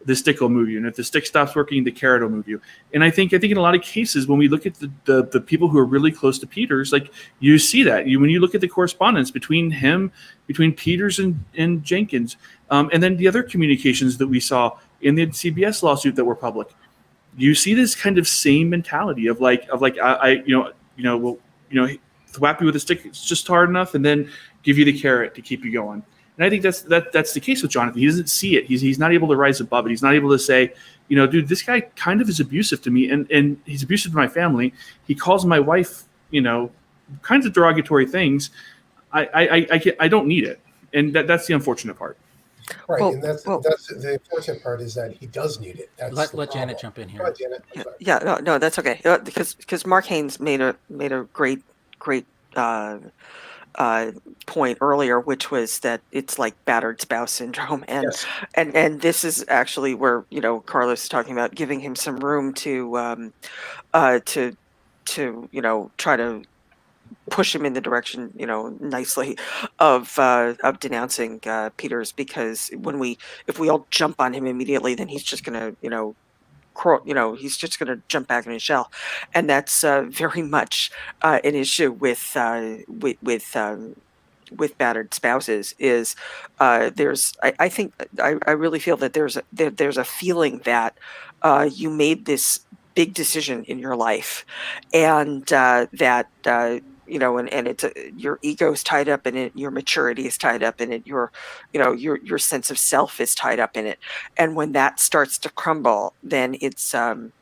the stick will move you, and if the stick stops working, the carrot will move you. And I think in a lot of cases, when we look at the people who are really close to Peters, you see that when you look at the correspondence between Peters and Jenkins, and then the other communications that we saw in the CBS lawsuit that were public, you see this kind of same mentality of thwap you with a stick, it's just hard enough, and then give you the carrot to keep you going. And I think that's the case with Jonathan. He doesn't see it. He's not able to rise above it. He's not able to say, dude, this guy kind of is abusive to me, and he's abusive to my family. He calls my wife, kinds of derogatory things. I don't need it, and that's the unfortunate part. Right, and that's the unfortunate part, is that he does need it. Let Janet jump in here. Go ahead, Janet. No, that's okay. Because Mark Haynes made a great point earlier, which was that it's like battered spouse syndrome, and Yes. and this is actually where Carlos is talking about giving him some room to try to push him in the direction nicely of denouncing Peters, because if we all jump on him immediately, then he's just gonna he's just going to jump back in his shell, and that's very much an issue with battered spouses. Is I think I really feel that there's a feeling that you made this big decision in your life, and that and it's your ego is tied up in it, your maturity is tied up in it, your sense of self is tied up in it, and when that starts to crumble, then it's you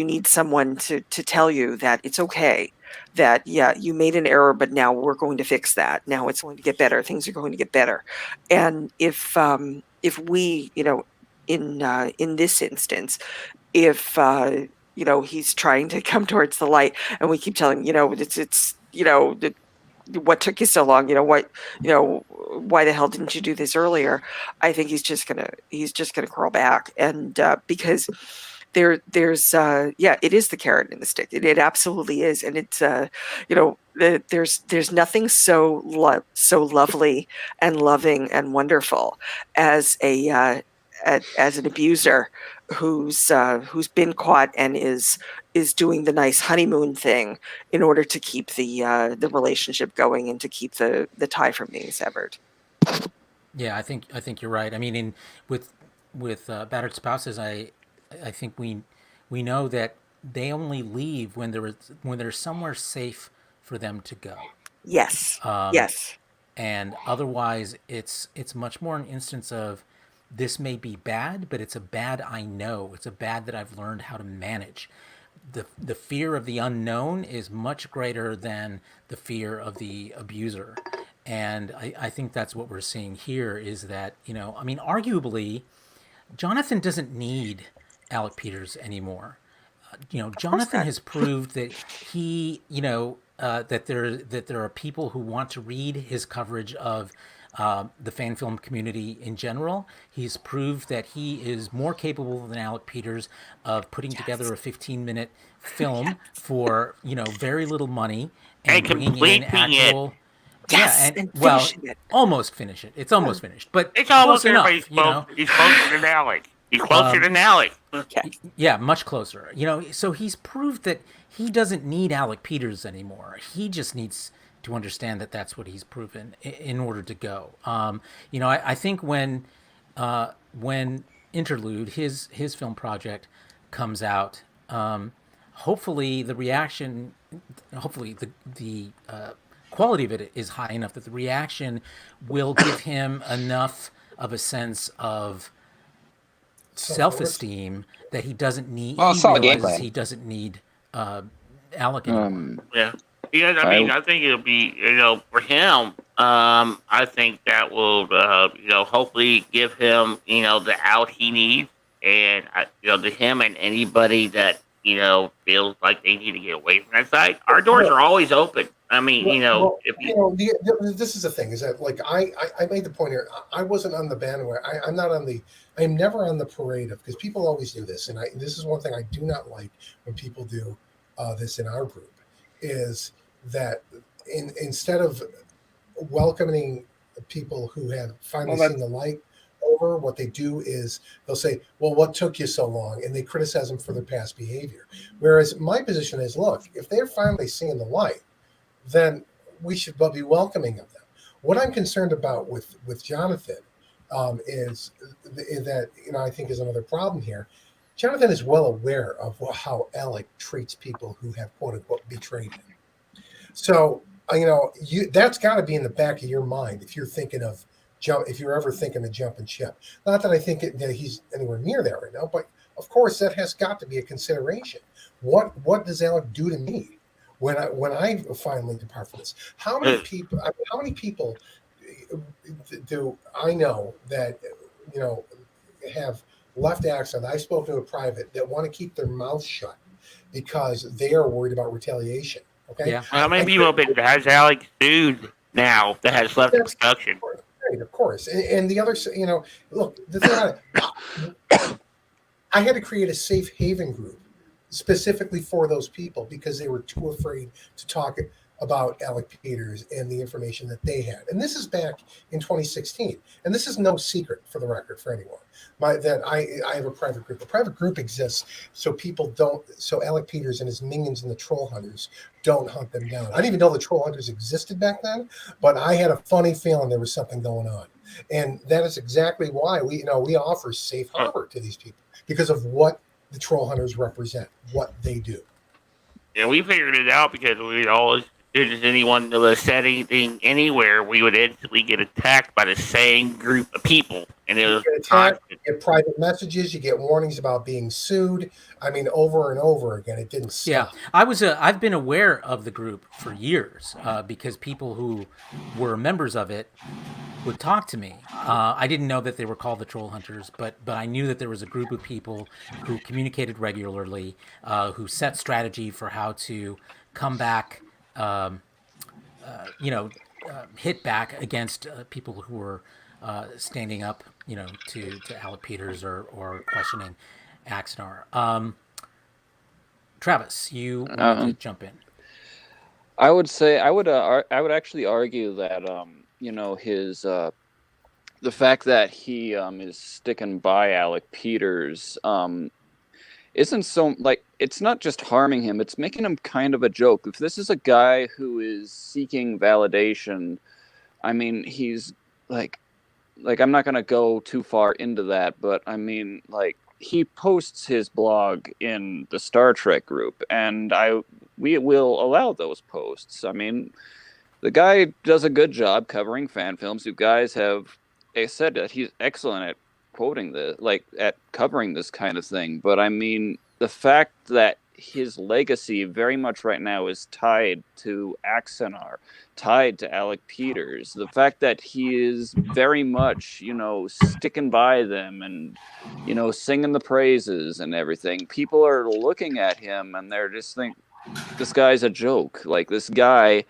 need someone to tell you that it's okay, that you made an error, but now we're going to fix that. Now it's going to get better. Things are going to get better. And if we in this instance, if he's trying to come towards the light, and we keep telling it's what took you so long, why the hell didn't you do this earlier? I think he's just gonna crawl back, and because there's it is the carrot and the stick. It absolutely is, and it's there's nothing so lovely and loving and wonderful as an abuser who's been caught and is doing the nice honeymoon thing in order to keep the relationship going and to keep the tie from being severed. Yeah, I think you're right. I mean, with battered spouses, I think we know that they only leave when there's somewhere safe for them to go. Yes. Yes. And otherwise, it's much more an instance of, this may be bad, but it's a bad I know. It's a bad that I've learned how to manage. The fear of the unknown is much greater than the fear of the abuser. And I think that's what we're seeing here, is that, arguably, Jonathan doesn't need Alec Peters anymore. Jonathan has proved that he, that there are people who want to read his coverage of the fan film community in general. He's proved that he is more capable than Alec Peters of putting together a 15-minute film for very little money and And bringing in completing it. actual. Yes, Yeah, and and well, finishing it. almost finish it. It's almost finished, but It's almost close there, but enough. he's closer than Alec. He's closer than Alec. Yeah, much closer. So he's proved that he doesn't need Alec Peters anymore. He just needs to understand that that's what he's proven in order to go. I think when Interlude, his film project, comes out, hopefully the reaction, hopefully the quality of it is high enough that the reaction will give him enough of a sense of self-esteem that he doesn't need. Well, He solid game realizes plan. he doesn't need Alec anymore. Yeah. Yeah, I think it'll be, for him, I think that will, hopefully give him, the out he needs. And, to him and anybody that, feels like they need to get away from that side, our doors are always open. I mean, this is the thing, is that, like, I made the point here. I wasn't on the bandwagon. I am never on the parade of, because people always do this. And this is one thing I do not like when people do this in our group, is that instead of welcoming people who have finally seen the light over, what they do is they'll say, well, what took you so long? And they criticize them for their past behavior. Whereas my position is, look, if they're finally seeing the light, then we should be welcoming of them. What I'm concerned about with Jonathan is that, I think is another problem here. Jonathan is well aware of how Alec treats people who have, quote unquote, betrayed him. So, that's got to be in the back of your mind if you're thinking of if you're ever thinking of jumping ship. Not that I think that he's anywhere near that right now, but of course that has got to be a consideration. What does Alec do to me when I finally depart from this? How many people do I know that have left Axanar that I spoke to a private that want to keep their mouth shut because they are worried about retaliation? Okay. Yeah. How many people has Alec sued now that has left the production? Of course. And the other, look, the thing about it, I had to create a safe haven group specifically for those people because they were too afraid to talk about Alec Peters and the information that they had. And this is back in 2016. And this is no secret, for the record, for anyone. I have a private group. The private group exists so Alec Peters and his minions and the troll hunters don't hunt them down. I didn't even know the troll hunters existed back then, but I had a funny feeling there was something going on. And that is exactly why we offer safe harbor to these people, because of what the troll hunters represent, what they do. Yeah, we figured it out because we always, if anyone that said anything anywhere, we would instantly get attacked by the same group of people. And it was attacked, you get private messages, you get warnings about being sued. I mean, over and over again. It didn't stop. Yeah, I've been aware of the group for years because people who were members of it would talk to me. I didn't know that they were called the Troll Hunters, but I knew that there was a group of people who communicated regularly, who set strategy for how to come back, hit back against people who were standing up, to Alec Peters or questioning Axanar. Travis, you wanted to jump in. I would say I would actually argue that his the fact that he is sticking by Alec Peters isn't so, like, it's not just harming him, it's making him kind of a joke. If this is a guy who is seeking validation, I mean, he's like I'm not going to go too far into that, but I mean, like, he posts his blog in the Star Trek group, and we will allow those posts. I mean, the guy does a good job covering fan films. You guys have said that he's excellent at quoting at covering this kind of thing. But I mean, the fact that his legacy very much right now is tied to Axanar, tied to Alec Peters, the fact that he is very much, sticking by them and, singing the praises and everything, people are looking at him and they're just this guy's a joke. Like, this guy,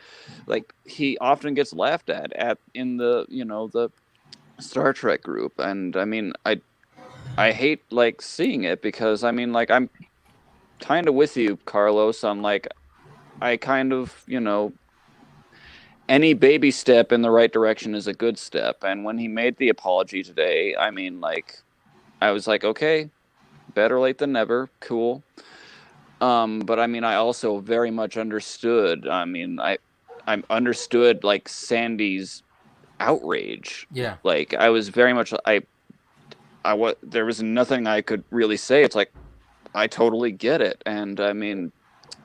like, he often gets laughed at in the, the Star Trek group. And I mean, I hate, like, seeing it, because I mean, like, I'm kind of with you, Carlos, on, like, I kind of, any baby step in the right direction is a good step. And when he made the apology today, I mean, like, I was like, okay, better late than never. Cool. But I mean, I also very much understood. I mean, I understood, like, Sandy's outrage. Yeah. Like, I was very much, there was nothing I could really say. It's like, I totally get it. And I mean,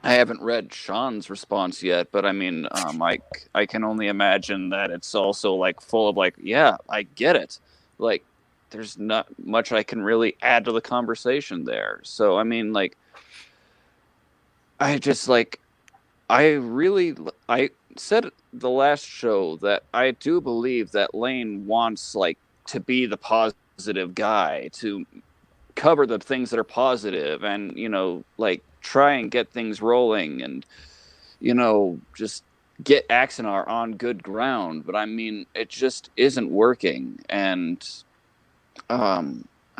I haven't read Sean's response yet, but I mean, I can only imagine that it's also, like, full of, like, yeah, I get it. Like, there's not much I can really add to the conversation there. So, I mean, like, I just, like, I said the last show that I do believe that Lane wants, like, to be the positive guy, to cover the things that are positive, and, like, try and get things rolling, and, just get Axanar on good ground. But I mean, it just isn't working. And I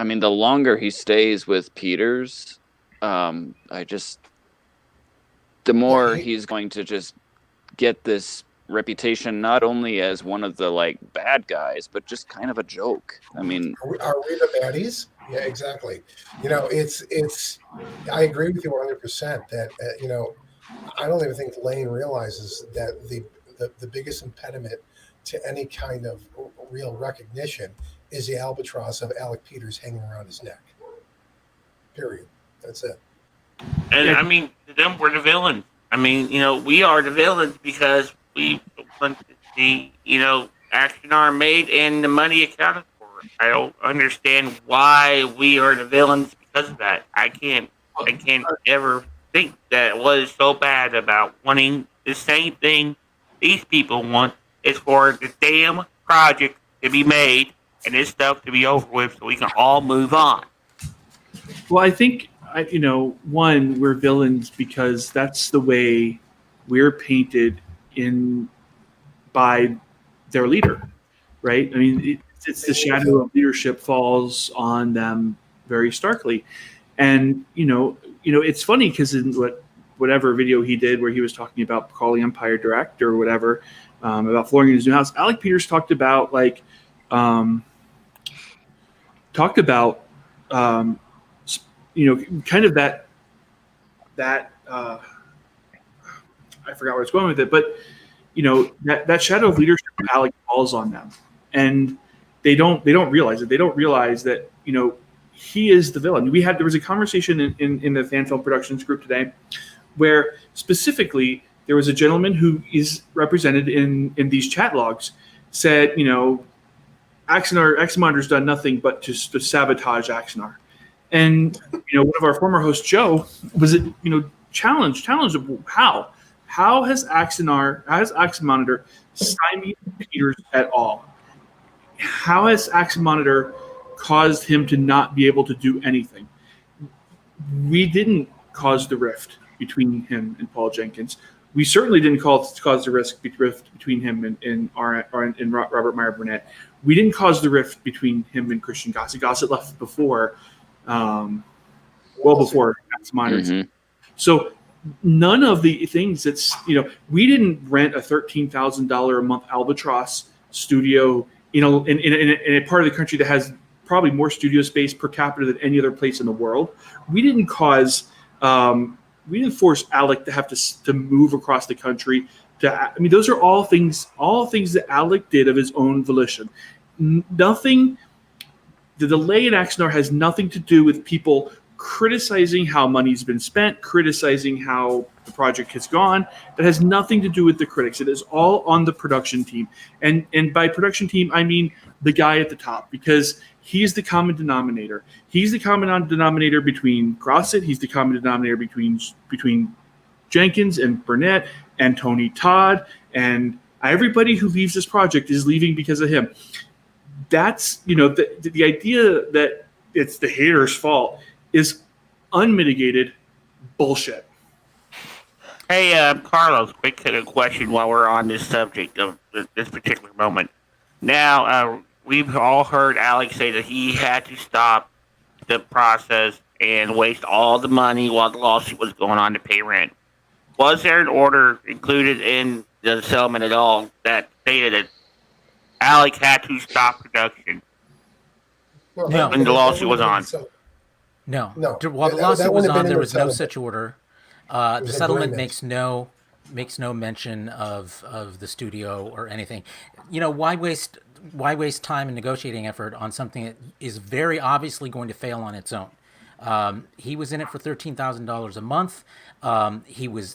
mean, the longer he stays with Peters, the more he's going to just get this reputation, not only as one of the, like, bad guys, but just kind of a joke. I mean, are we the baddies? Yeah, exactly. It's. I agree with you 100% that I don't even think Lane realizes that the biggest impediment to any kind of real recognition is the albatross of Alec Peters hanging around his neck. Period. That's it. And I mean, to them, we're the villains. I mean, we are the villains because we want the, Axanar made and the money accounted for. I don't understand why we are the villains because of that. I can't ever think that it was so bad about wanting the same thing these people want is for the damn project to be made and this stuff to be over with so we can all move on. Well, I think, one, we're villains because that's the way we're painted in by their leader, right? I mean, it's the shadow of leadership falls on them very starkly. And, it's funny because in whatever video he did where he was talking about calling Empire Direct or whatever, about flooring in his new house, Alec Peters talked about, like, kind of that I forgot where I was going with it, but that shadow of leadership Alec falls on them, and they don't realize it. They don't realize that he is the villain. There was a conversation in the fan film productions group today, where specifically there was a gentleman who is represented in these chat logs said, Axamar's done nothing but to sabotage Axanar. And one of our former hosts, Joe, was challenged how has Axamonitor stymied Peters at all? How has Axamonitor caused him to not be able to do anything? We didn't cause the rift between him and Paul Jenkins. We certainly didn't cause the rift between him and Robert Meyer Burnett. We didn't cause the rift between him and Christian Gossett. Gossett left before, before Axamonitor. Mm-hmm. So none of the things we didn't rent a $13,000 a month Albatross studio, in a part of the country that has probably more studio space per capita than any other place in the world. We didn't force Alec to have to move across the country. Those are all things that Alec did of his own volition. Nothing. The delay in Axanar has nothing to do with people criticizing how money's been spent, criticizing how the project has gone. That has nothing to do with the critics. It is all on the production team. And by production team, I mean the guy at the top, because he's the common denominator. He's the common denominator between Gossett. He's the common denominator between Jenkins and Burnett and Tony Todd. And everybody who leaves this project is leaving because of him. That's, the idea that it's the haters' fault is unmitigated bullshit. Hey, Carlos, quick question while we're on this subject of this particular moment. Now, we've all heard Alex say that he had to stop the process and waste all the money while the lawsuit was going on to pay rent. Was there an order included in the settlement at all that stated that Alec had to stop production Well, No. when the lawsuit was on? No. No. While the That lawsuit was wouldn't have on, been in there the was no settlement. such order. It The was settlement agreement. makes no mention of the studio or anything. You know, why waste time and negotiating effort on something that is very obviously going to fail on its own? He was in it for $13,000 a month.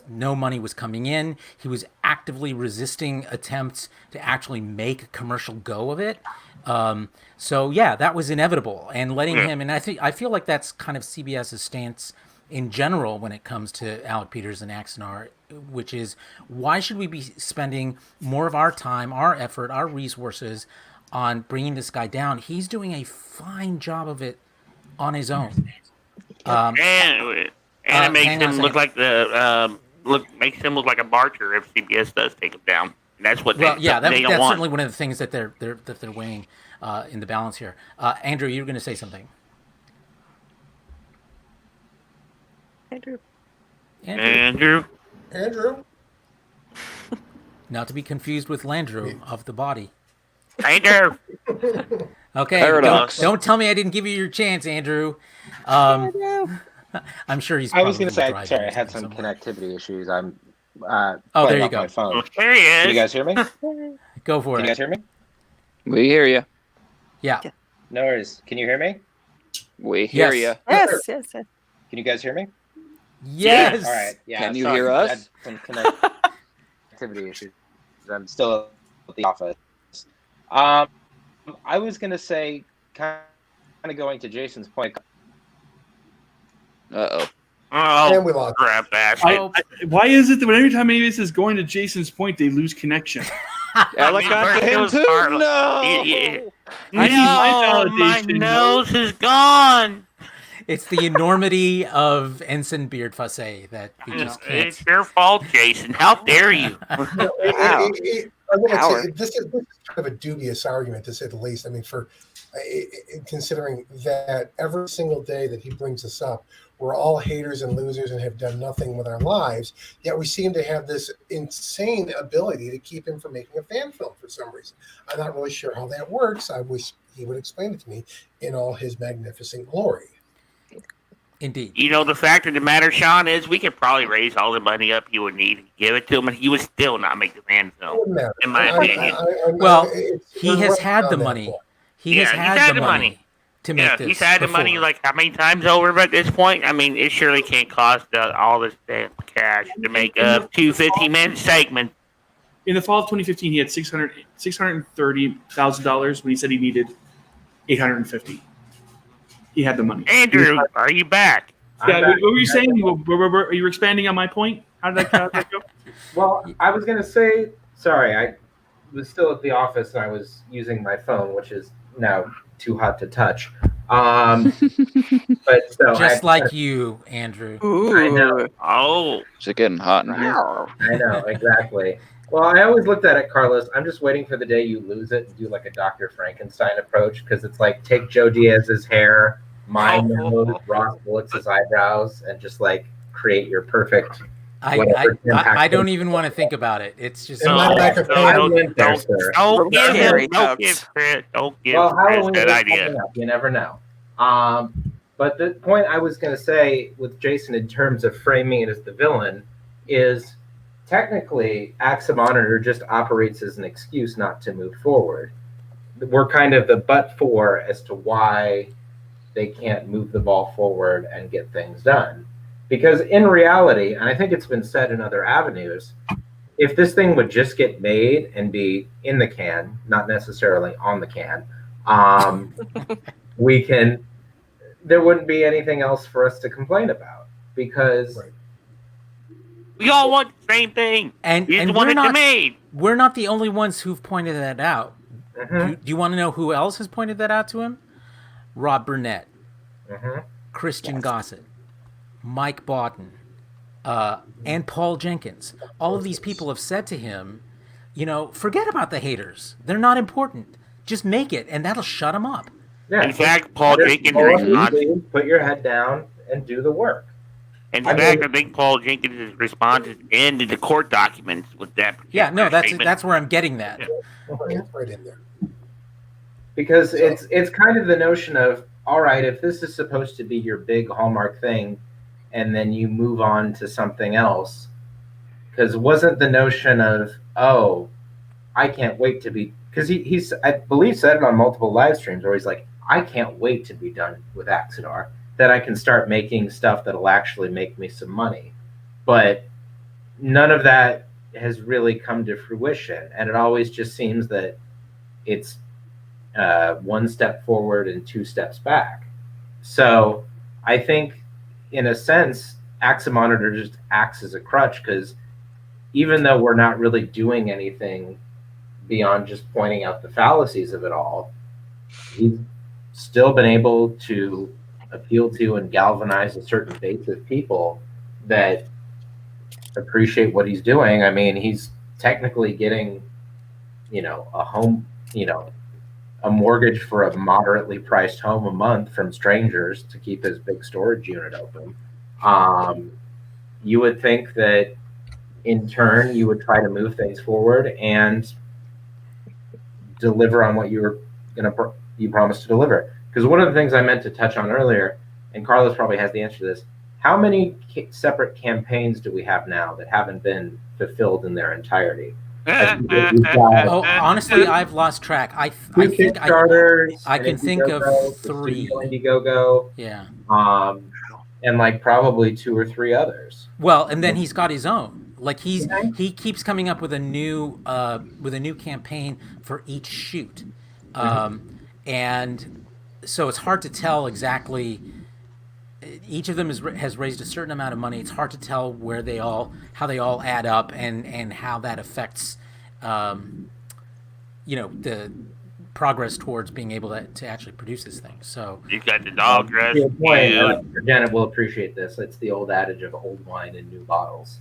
No money was coming in. He was actively resisting attempts to actually make a commercial go of it. So yeah, that was inevitable, and letting Yeah. him. And I feel like that's kind of CBS's stance in general when it comes to Alec Peters and Axanar, which is why should we be spending more of our time, our effort, our resources on bringing this guy down? He's doing a fine job of it on his own. And it makes Hang on a him look second. like makes him look like a martyr if CBS does take him down. And that's what Well, they yeah, don't that's want. certainly one of the things that they're weighing in the balance here. Andrew, you were going to say something. Andrew. Andrew, Andrew, Not to be confused with Landrew of the body. Andrew. Okay, Paradox. don't tell me I didn't give you your chance, Andrew. I'm sure he's. I was going to say, sorry, I had some connectivity issues. I'm Oh, playing there you off go. my phone. There he is. Can you guys hear me? Go for Can it. you guys hear me? We hear you. Yeah. No worries. Can you hear me? We hear Yes. you. Yes, yes, yes. Can you guys hear me? Yes. All right. Yeah. Can you sorry, hear I us? had some connectivity issues. I'm still at the office. I was gonna say, kind of going to Jason's point. Uh-oh. and Oh, we lost. crap, bastard. Oh, Why is it that every time any of this is going to Jason's point, they lose connection? Alec mean, got to first it him was too? Carlos. No! Yeah. I need my No, my validation, nose is gone. it's the enormity of Ensign Beard Fussé that we just can't. It's your fault, Jason. How dare you? I'm Wow. gonna Power. say, this is kind of a dubious argument, to say the least. I mean, considering that every single day that he brings us up, we're all haters and losers and have done nothing with our lives, yet we seem to have this insane ability to keep him from making a fan film for some reason. I'm not really sure how that works. I wish he would explain it to me in all his magnificent glory. Indeed. You know, the fact of the matter, Sean, is we could probably raise all the money up he would need and give it to him, and he would still not make the fan It film. wouldn't matter. In my opinion. Well, it's- he we're has right had the on that money. point. He has had the money to make Yeah, this. he's had the before. money like how many times over at this point? I mean, it surely can't cost all this damn cash to make a 2 50-minute segment. In the fall of 2015, he had $630,000 when he said he needed $850,000. He had the money. Andrew, are you back? Yeah, what were you saying? Are you expanding on my point? How did that go? Well, I was going to say, sorry, I was still at the office and I was using my phone, which is now too hot to touch. But so Just like you, Andrew. I know, Oh, Is it getting hot in here? I know, exactly. Well, I always looked at it, Carlos. I'm just waiting for the day you lose it and do like a Dr. Frankenstein approach, because it's like take Joe Diaz's hair, my nose, Ross Bullock's eyebrows, and just like create your perfect. I don't even want to think about it. It's just. And my lack of pain. don't give Scary him, don't folks. give Chris, don't give Well, Chris Halloween that is idea. coming up. You never know. But the point I was going to say with Jason in terms of framing it as the villain is technically Axanar just operates as an excuse not to move forward. We're kind of the but for as to why they can't move the ball forward and get things done. Because in reality, and I think it's been said in other avenues, if this thing would just get made and be in the can, not necessarily on the can, there wouldn't be anything else for us to complain about, because Right. We all want the same thing. And We just we're want it not made. we're not the only ones who've pointed that out. Mhm, Do you want to know who else has pointed that out to him? Rob Burnett, mhm. Christian Gossett, Mike Boughton, and Paul Jenkins. All of these people have said to him, forget about the haters. They're not important. Just make it, and that'll shut them up. Yeah, In fact, Paul just Jenkins' roll up your response. sleeves, put your head down and do the work. In I fact, mean- I think Paul Jenkins' response is in the court documents with that. Yeah, no, statement. that's where I'm getting that. Yeah. It's right in there. Because it's kind of the notion of, all right, if this is supposed to be your big hallmark thing, and then you move on to something else, because wasn't the notion of, oh, I can't wait to be, because he's I believe said it on multiple live streams where he's like, I can't wait to be done with Axanar, that I can start making stuff that'll actually make me some money. But none of that has really come to fruition, and it always just seems that it's one step forward and two steps back. So I think, in a sense, Axamonitor just acts as a crutch, because even though we're not really doing anything beyond just pointing out the fallacies of it all, he's still been able to appeal to and galvanize a certain base of people that appreciate what he's doing. I mean, he's technically getting, a home, a mortgage for a moderately priced home a month from strangers to keep his big storage unit open. You would think that in turn you would try to move things forward and deliver on what you promised to deliver. Because one of the things I meant to touch on earlier, and Carlos probably has the answer to this, how many separate campaigns do we have now that haven't been fulfilled in their entirety? Oh, honestly, I've lost track. I think Kickstarters, I an can think of Indiegogo, the 3. Studio Indiegogo, Yeah. and like probably 2 or 3 others. Well, and then he's got his own. Like he keeps coming up with a new campaign for each shoot, and so it's hard to tell exactly. Each of them has raised a certain amount of money. It's hard to tell how they all add up and how that affects, the progress towards being able to actually produce this thing. So You got the dog dress. To your point, Janet will appreciate this. It's the old adage of old wine in new bottles.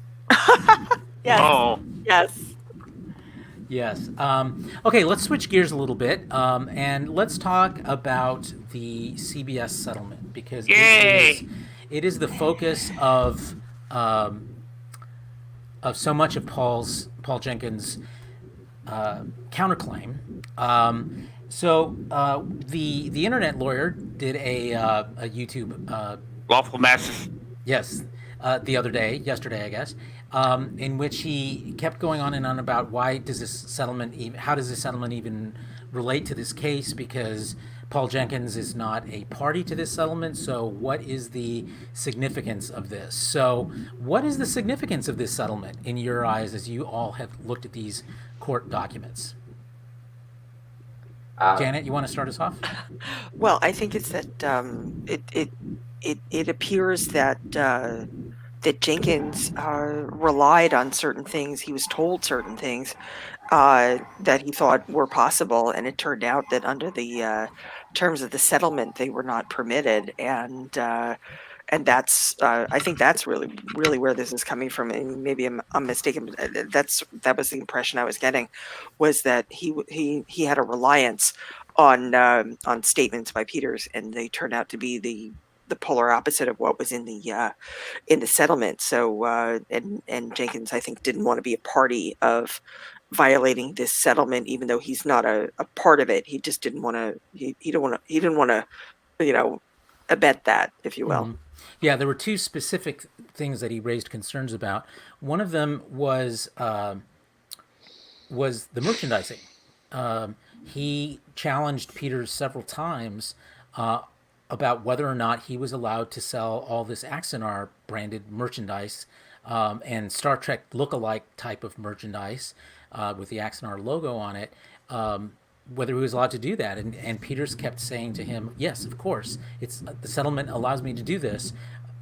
Yes. Oh, Yes. yes. Okay, let's switch gears a little bit, and let's talk about the CBS settlement, because Yay! it is the focus of so much of Paul Jenkins' counterclaim. So the internet lawyer did a YouTube lawful masses. yes yesterday I guess, in which he kept going on and on about how does this settlement even relate to this case, because Paul Jenkins is not a party to this settlement. So what is the significance of this? So what is the significance of this settlement in your eyes, as you all have looked at these court documents? Janet, you want to start us off? Well, I think it's that it appears that that Jenkins relied on certain things. He was told certain things that he thought were possible, and it turned out that under the terms of the settlement, they were not permitted. And that's I think that's really where this is coming from. And maybe I'm mistaken, but that was the impression I was getting, was that he had a reliance on statements by Peters, and they turned out to be the polar opposite of what was in the settlement. So and Jenkins, I think, didn't want to be a party of violating this settlement, even though he's not a part of it. He just didn't want to. He didn't want to, abet that, if you will. Mm-hmm. Yeah, there were 2 specific things that he raised concerns about. One of them was the merchandising. He challenged Peters several times about whether or not he was allowed to sell all this Axanar branded merchandise and Star Trek look-alike type of merchandise with the Axanar logo on it. Whether he was allowed to do that, and Peters kept saying to him, "Yes, of course. It's the settlement allows me to do this,"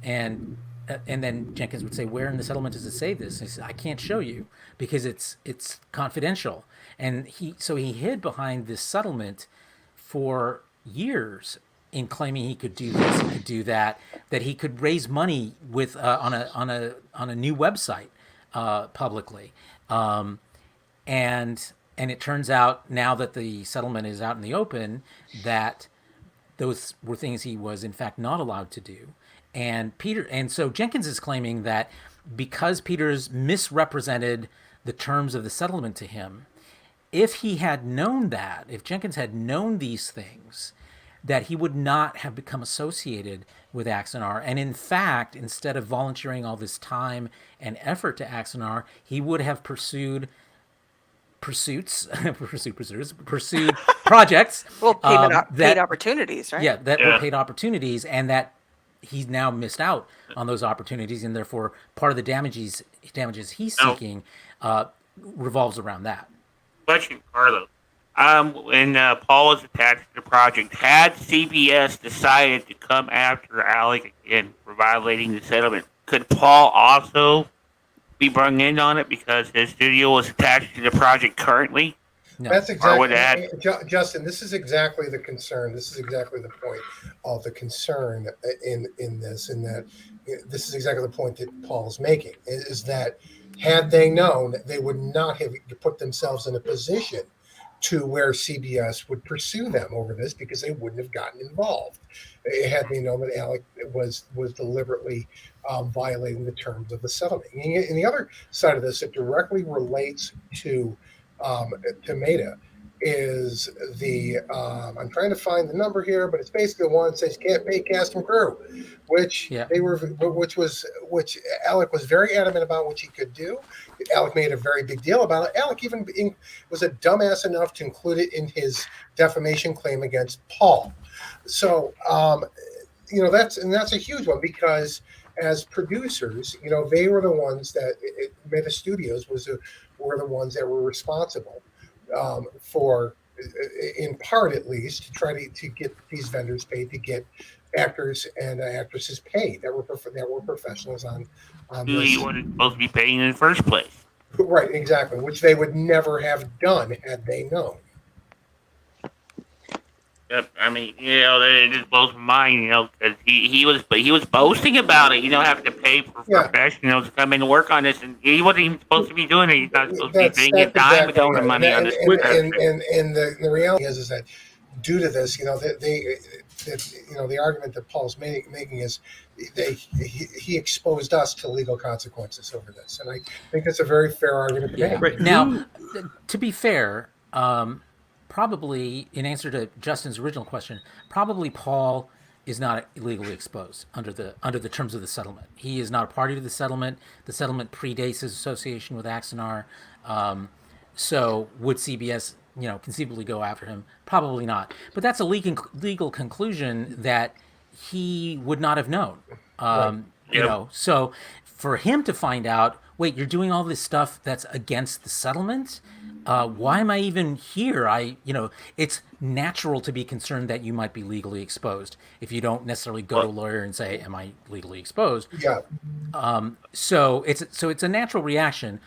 and then Jenkins would say, "Where in the settlement does it say this?" And he said, "I can't show you because it's confidential." And he hid behind this settlement for years, in claiming he could do this, he could do that, that he could raise money with on a new website publicly, and it turns out now that the settlement is out in the open that those were things he was in fact not allowed to do. And so Jenkins is claiming that because Peters misrepresented the terms of the settlement to him, if he had known that, if Jenkins had known these things, that he would not have become associated with Axanar. And in fact, instead of volunteering all this time and effort to Axanar, he would have pursued projects. Well, paid opportunities, right? Yeah, that were paid opportunities, and that he's now missed out on those opportunities, and therefore part of the damages he's seeking revolves around that. Question, Carlos. When Paul was attached to the project, had CBS decided to come after Alec again for violating the settlement, could Paul also be brought in on it because his studio was attached to the project currently? No. That's exactly, Justin, this is exactly the concern. This is exactly the point of the concern in this, in that this is exactly the point that Paul's making, is that had they known, they would not have put themselves in a position to where CBS would pursue them over this, because they wouldn't have gotten involved had they known that Alec was deliberately violating the terms of the settlement. And the other side of this that directly relates to Meta is the I'm trying to find the number here, but it's basically the one that says can't pay cast and crew, which which Alec was very adamant about, which he could do. Alec made a very big deal about it. Alec even was a dumbass enough to include it in his defamation claim against Paul. So that's a huge one, because as producers, they were the ones that Meta Studios were the ones that were responsible for, in part at least, to try to get these vendors paid, to get actors and actresses paid that were professionals on Who this. you weren't supposed to be paying in the first place. Right, exactly, which they would never have done had they known. Yep, I mean, it just blows my mind, because he was boasting about it, having to pay for professionals to come in and work on this, and he wasn't even supposed to be doing it. He's not supposed to be paying a dime of donor money on this. And the reality is that due to this, the argument that Paul's making is he exposed us to legal consequences over this, and I think that's a very fair argument to make. Right. Now, to be fair, probably in answer to Justin's original question, probably Paul is not illegally exposed under the terms of the settlement. He is not a party to the settlement. The settlement predates his association with Axanar. So would CBS, conceivably go after him? Probably not. But that's a legal conclusion that he would not have known. So for him to find out, wait, you're doing all this stuff that's against the settlement? Why am I even here? It's natural to be concerned that you might be legally exposed if you don't necessarily go to a lawyer and say, am I legally exposed? Yeah. So it's a natural reaction.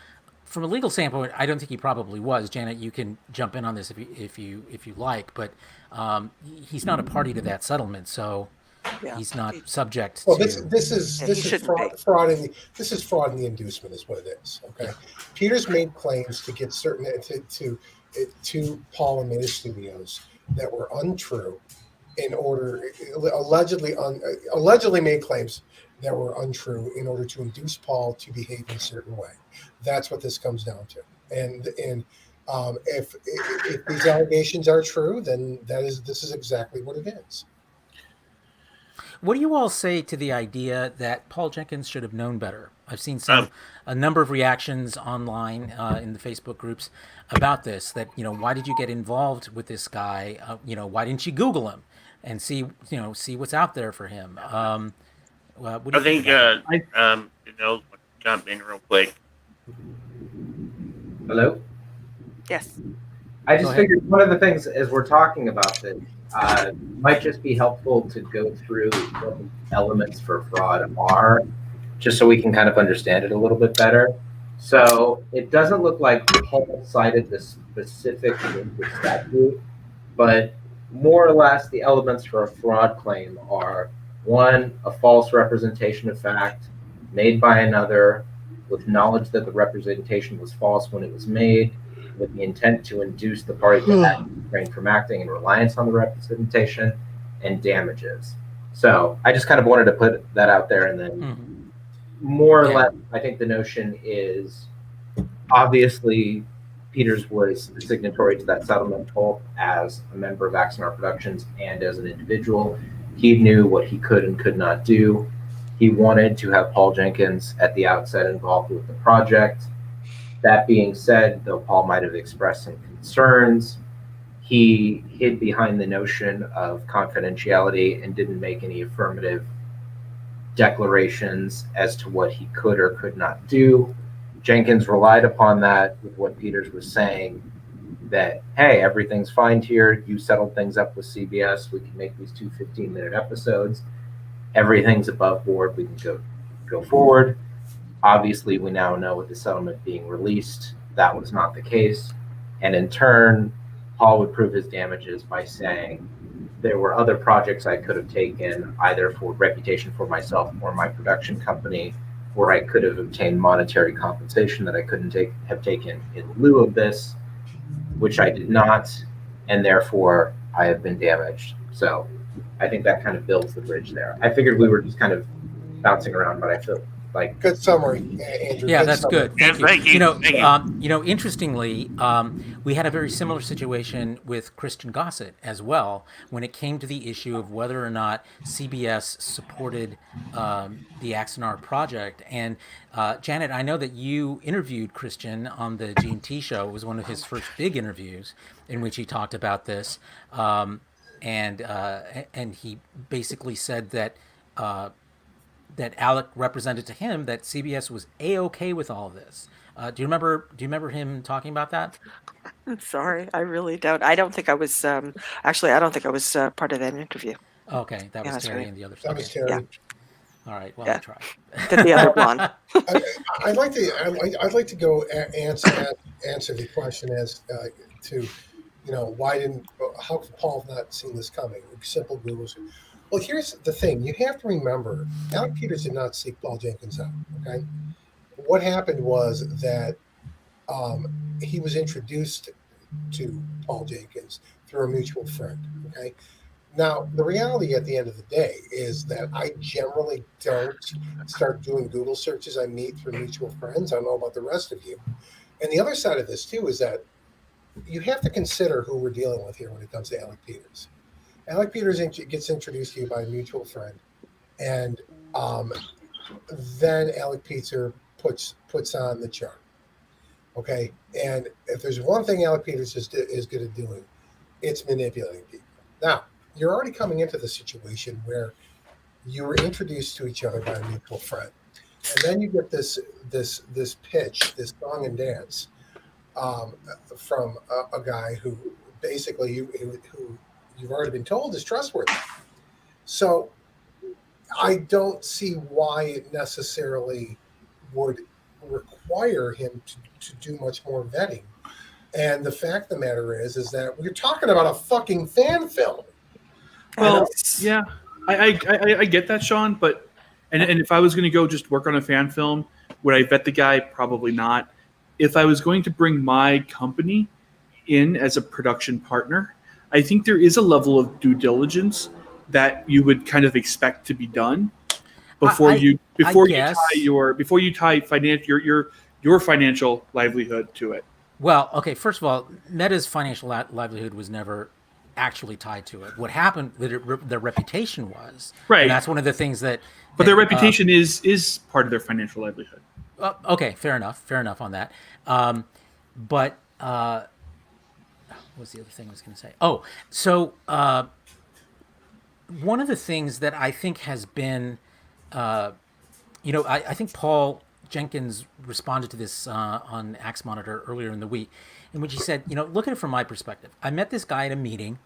From a legal standpoint, I don't think he probably was. Janet, you can jump in on this if you like, but he's not a party to that settlement, so he's not subject to. This is fraud in the inducement, is what it is. Okay, Peters made claims to get certain to Paul and Meta Studios that were untrue, in order allegedly made claims that were untrue in order to induce Paul to behave in a certain way. That's what this comes down to. And if these allegations are true, then this is exactly what it is. What do you all say to the idea that Paul Jenkins should have known better? I've seen a number of reactions online in the Facebook groups about this. That why did you get involved with this guy? Why didn't you Google him and see what's out there for him? I think jump in real quick. Hello? Yes. I just figured one of the things as we're talking about this might just be helpful to go through what the elements for fraud are, just so we can kind of understand it a little bit better. So it doesn't look like Paul cited the specific statute, but more or less the elements for a fraud claim are: one, a false representation of fact made by another with knowledge that the representation was false when it was made, with the intent to induce the party to act, refrain from acting in reliance on the representation, and damages. So I just kind of wanted to put that out there, and then more or less, I think the notion is obviously Peters was the signatory to that settlement, both as a member of Axanar Productions and as an individual. He knew what he could and could not do. He wanted to have Paul Jenkins at the outset involved with the project. That being said, though Paul might have expressed some concerns, he hid behind the notion of confidentiality and didn't make any affirmative declarations as to what he could or could not do. Jenkins relied upon that with what Peters was saying, that, hey, everything's fine here. You settled things up with CBS. We can make these 2 15-minute episodes. Everything's above board. We can go forward. Obviously, we now know with the settlement being released, that was not the case. And in turn, Paul would prove his damages by saying, there were other projects I could have taken, either for reputation for myself or my production company, where I could have obtained monetary compensation that I couldn't have taken in lieu of this, which I did not, and therefore I have been damaged. So I think that kind of builds the bridge there. I figured we were just kind of bouncing around, but I feel like Good summary, Andrew. Yeah, Good that's summary. good. Yeah, thank you. You know, interestingly, we had a very similar situation with Christian Gossett as well when it came to the issue of whether or not CBS supported the Axanar project. And Janet, I know that you interviewed Christian on the G&T show. It was one of his first big interviews in which he talked about this, and he basically said that. That Alec represented to him that CBS was A-OK with all of this. Do you remember him talking about that? I'm sorry, I really don't. I don't think I was. Actually, I don't think I was part of that interview. Okay, that was that's Terry right. and the others. That was Terry. Yeah. All right, well, Yeah. I tried. The other blonde. I'd like to go answer the question as to, how could Paul have not seen this coming? Simple Google search. Well, here's the thing. You have to remember, Alec Peters did not seek Paul Jenkins out. Okay, what happened was that he was introduced to Paul Jenkins through a mutual friend. Okay. Now, the reality at the end of the day is that I generally don't start doing Google searches I meet through mutual friends. I don't know about the rest of you. And the other side of this, too, is that you have to consider who we're dealing with here when it comes to Alec Peters. Alec Peters gets introduced to you by a mutual friend, and then Alec Peters puts on the charm. Okay? And if there's one thing Alec Peters is good at doing, it's manipulating people. Now, you're already coming into the situation where you were introduced to each other by a mutual friend, and then you get this pitch, this song and dance from a guy who basically who you've already been told is trustworthy. So I don't see why it necessarily would require him to do much more vetting. And the fact of the matter is that we're talking about a fucking fan film. Well, yeah, I get that, Sean, but and if I was going to go just work on a fan film, would I vet the guy? Probably not. If I was going to bring my company in as a production partner, I think there is a level of due diligence that you would kind of expect to be done before you tie your financial livelihood to it. Well, okay, first of all, Meta's financial livelihood was never actually tied to it. What happened, their reputation was. Right. And that's one of the things that... But their reputation is part of their financial livelihood. Okay, fair enough on that. But what was the other thing I was going to say? Oh, so one of the things that I think has been, I think Paul Jenkins responded to this on Axe Monitor earlier in the week, in which he said, look at it from my perspective. I met this guy at a meeting,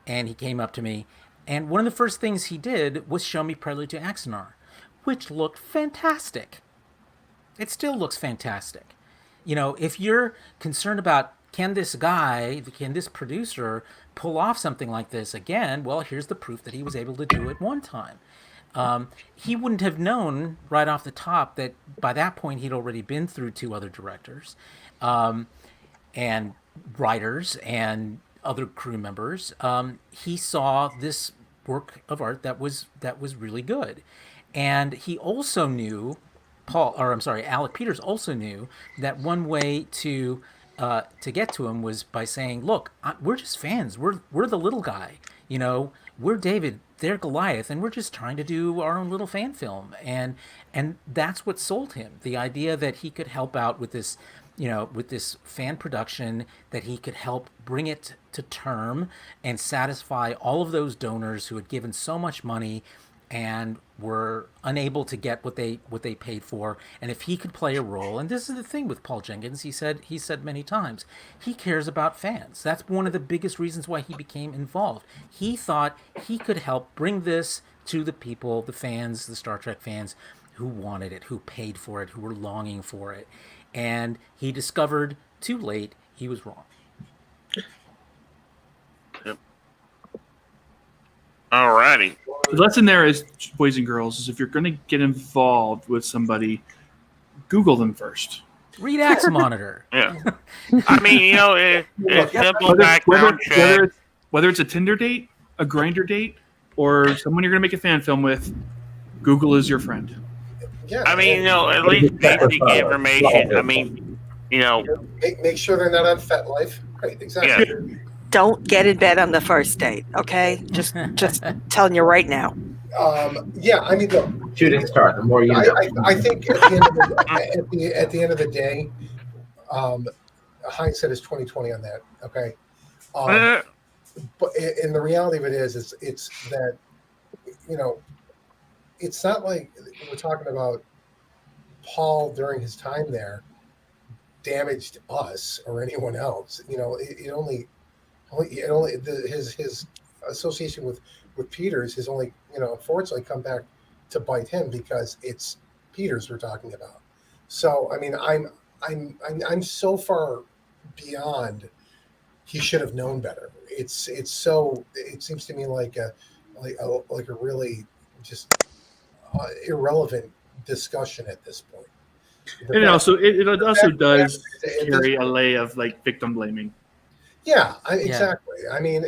and he came up to me, and one of the first things he did was show me Prelude to Axanar, which looked fantastic. It still looks fantastic. If you're concerned about can this producer pull off something like this again, well, here's the proof that he was able to do it one time. He wouldn't have known right off the top that by that point he'd already been through 2 other directors and writers and other crew members. He saw this work of art that was really good, and he also knew Alec Peters also knew that one way to get to him was by saying, "Look, we're just fans. We're the little guy. You know, we're David, they're Goliath, and we're just trying to do our own little fan film." And that's what sold him, the idea that he could help out with this, with this fan production, that he could help bring it to term and satisfy all of those donors who had given so much money and were unable to get what they paid for. And if he could play a role, and this is the thing with Paul Jenkins, he said many times, he cares about fans. That's one of the biggest reasons why he became involved. He thought he could help bring this to the people, the fans, the Star Trek fans who wanted it, who paid for it, who were longing for it. And he discovered too late he was wrong. Alrighty. The lesson there is, boys and girls, is if you're going to get involved with somebody, Google them first. Read Axanar. Yeah. I mean, it's simple background check. Whether it's a Tinder date, a Grinder date, or someone you're going to make a fan film with, Google is your friend. Yeah, I mean, at least basic information. I mean, make sure they're not on FetLife. Right, exactly. Yeah. Don't get in bed on the first date, okay? Just telling you right now. Yeah, I mean, look, Shooting star. The more you know. I think at the end of the day, hindsight is 20/20 on that. Okay, but and the reality of it is it's that it's not like we're talking about Paul during his time there damaged us or anyone else. His association with Peters has only unfortunately come back to bite him, because it's Peters we're talking about. So I mean, I'm so far beyond. He should have known better. It seems to me like a really just irrelevant discussion at this point. And it also does carry a layer of victim blaming. Yeah, exactly. I mean,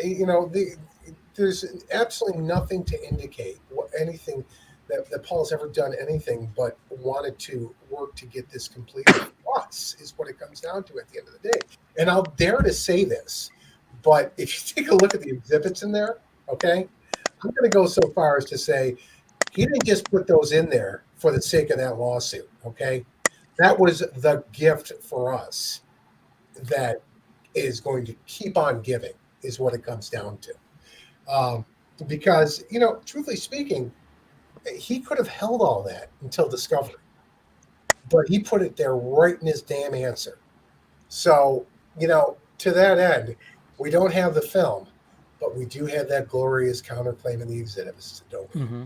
there's absolutely nothing to indicate anything that Paul's ever done anything but wanted to work to get this completed for us, is what it comes down to at the end of the day. And I'll dare to say this, but if you take a look at the exhibits in there, okay, I'm going to go so far as to say he didn't just put those in there for the sake of that lawsuit, okay? That was the gift for us that is going to keep on giving, is what it comes down to. Because, truthfully speaking, he could have held all that until Discovery, but he put it there right in his damn answer. So, to that end, we don't have the film, but we do have that glorious counterclaim in the exhibits. Mm-hmm.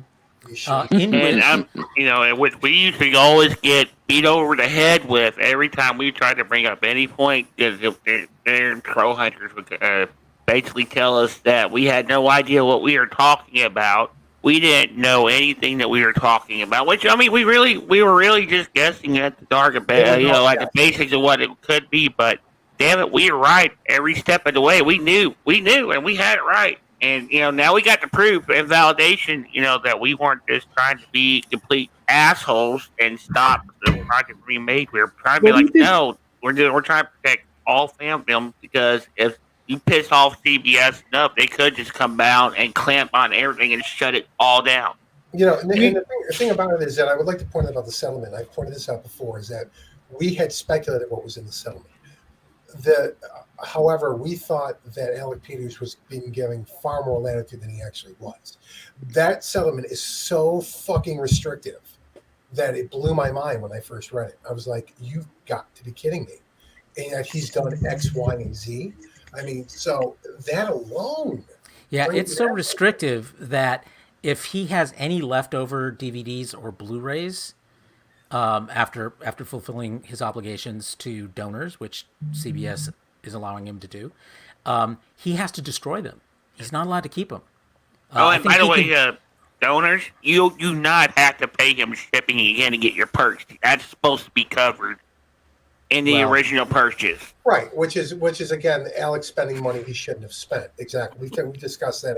And which we usually always get beat over the head with every time we try to bring up any point, because their troll hunters would basically tell us that we had no idea what we were talking about. We didn't know anything that we were talking about. Which, I mean, we were really just guessing at the dark, the basics of what it could be. But damn it, we were right every step of the way. We knew, and we had it right. And, now we got the proof and validation, that we weren't just trying to be complete assholes and stop the project being made. We were trying to be no, we're trying to protect all fan films, because if you piss off CBS enough, they could just come down and clamp on everything and shut it all down. And the thing about it is that I would like to point out about the settlement. I've pointed this out before, is that we had speculated what was in the settlement. However, we thought that Alec Peters was being given far more latitude than he actually was. That settlement is so fucking restrictive that it blew my mind when I first read it. I was like, you've got to be kidding me. And he's done X, Y, and Z. I mean, so that alone. Yeah, it's so restrictive that if he has any leftover DVDs or Blu-rays, after fulfilling his obligations to donors, which CBS is allowing him to do, he has to destroy them. He's not allowed to keep them. Oh, I and think by the he way, can- donors, you do not have to pay him shipping again to get your perks. That's supposed to be covered in the Well- original purchase. Right, which is again Alex spending money he shouldn't have spent. Exactly, we discussed that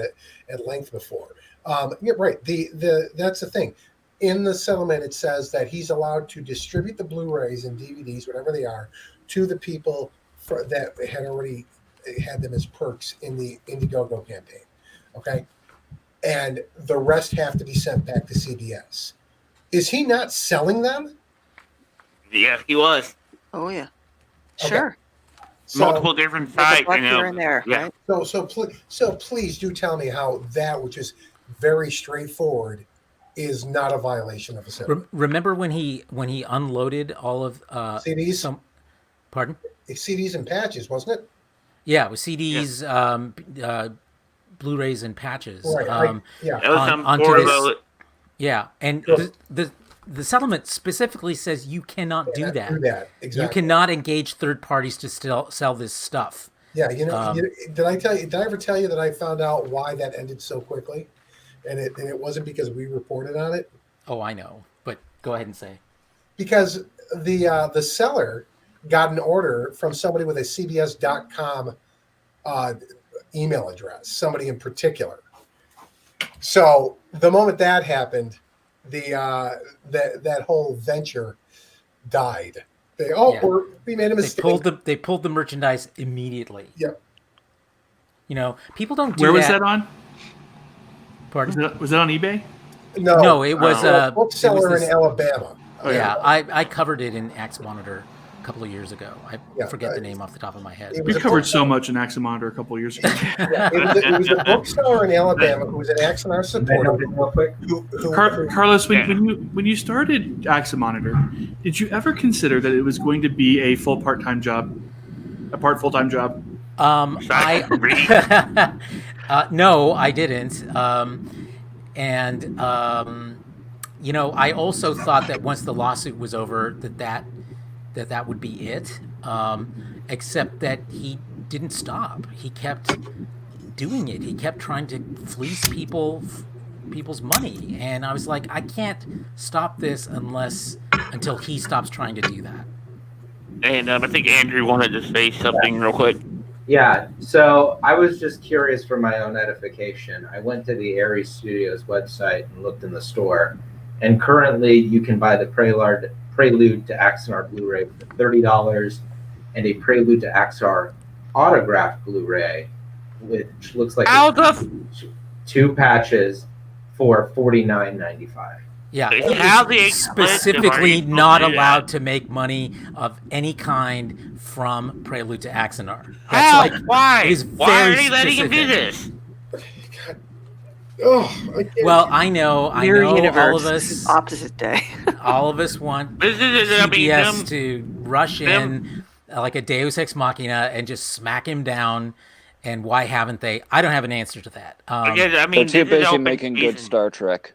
at length before. Yeah, right. That's the thing. In the settlement, it says that he's allowed to distribute the Blu-rays and DVDs, whatever they are, to the people that had already had them as perks in the Indiegogo campaign. Okay, and the rest have to be sent back to CBS. Is he not selling them? Yeah, he was. Oh yeah, Okay. sure. So, Multiple different There's a sites. buck You here know. and there, Yeah. right? So please do tell me how that, which is very straightforward, is not a violation of the settlement. Remember when he unloaded all of CDs? Pardon? CDs and patches, wasn't it? Yeah, it was CDs, Blu-rays, and patches. Right. Yeah. That was On- some onto sort this- of a, Yeah, and Yeah. the settlement specifically says you cannot do that. Do that. Exactly. You cannot engage third parties to sell this stuff. Yeah. Um, Did I tell you? Did I ever tell you that I found out why that ended so quickly? And it wasn't because we reported on it. Oh, I know, but go ahead and say. Because the seller got an order from somebody with a CBS.com email address, somebody in particular. So the moment that happened, that whole venture died. Yeah. We made a mistake. They pulled the merchandise immediately. Yep. You know, people don't do Where that. was that on? Pardon? Was that on eBay? No, it was a bookseller this- in Alabama. Oh, yeah, I covered it in Axe Monitor a couple of years ago. I Yeah, forget the name off the top of my head. it We was a covered book- so much in Axanar a couple of years ago. Yeah, it was a bookseller in Alabama who was an Axanar Can I supporter. jump in real quick? Carlos, Yeah. when you started Axamonitor, did you ever consider that it was going to be a full part-time job, a full-time job? No, I didn't. You know, I also thought that once the lawsuit was over, that would be it. Except that he didn't stop. He kept doing it. He kept trying to fleece people's money, and I was like, I can't stop this until he stops trying to do that. and I think Andrew wanted to say something real quick. Yeah, so I was just curious for my own edification. I went to the Aries Studios website and looked in the store, and currently you can buy the Prelude to Axanar Blu-ray for $30 and a Prelude to Axanar autographed Blu-ray, which looks like How it's the two patches for $49.95. Yeah, How the specifically expensive are you not supposed to do allowed to make money of any kind from Prelude to Axanar. How? That's Why? it is Why very are they letting him do specific. this? I can't- Well, I know Mirror all universe, of us, opposite day. all of us want This is, I mean, CBS them, to rush in like a Deus Ex Machina and just smack him down. And why haven't they? I don't have an answer to that. again, I mean, They're too this is busy open making good season. Star Trek.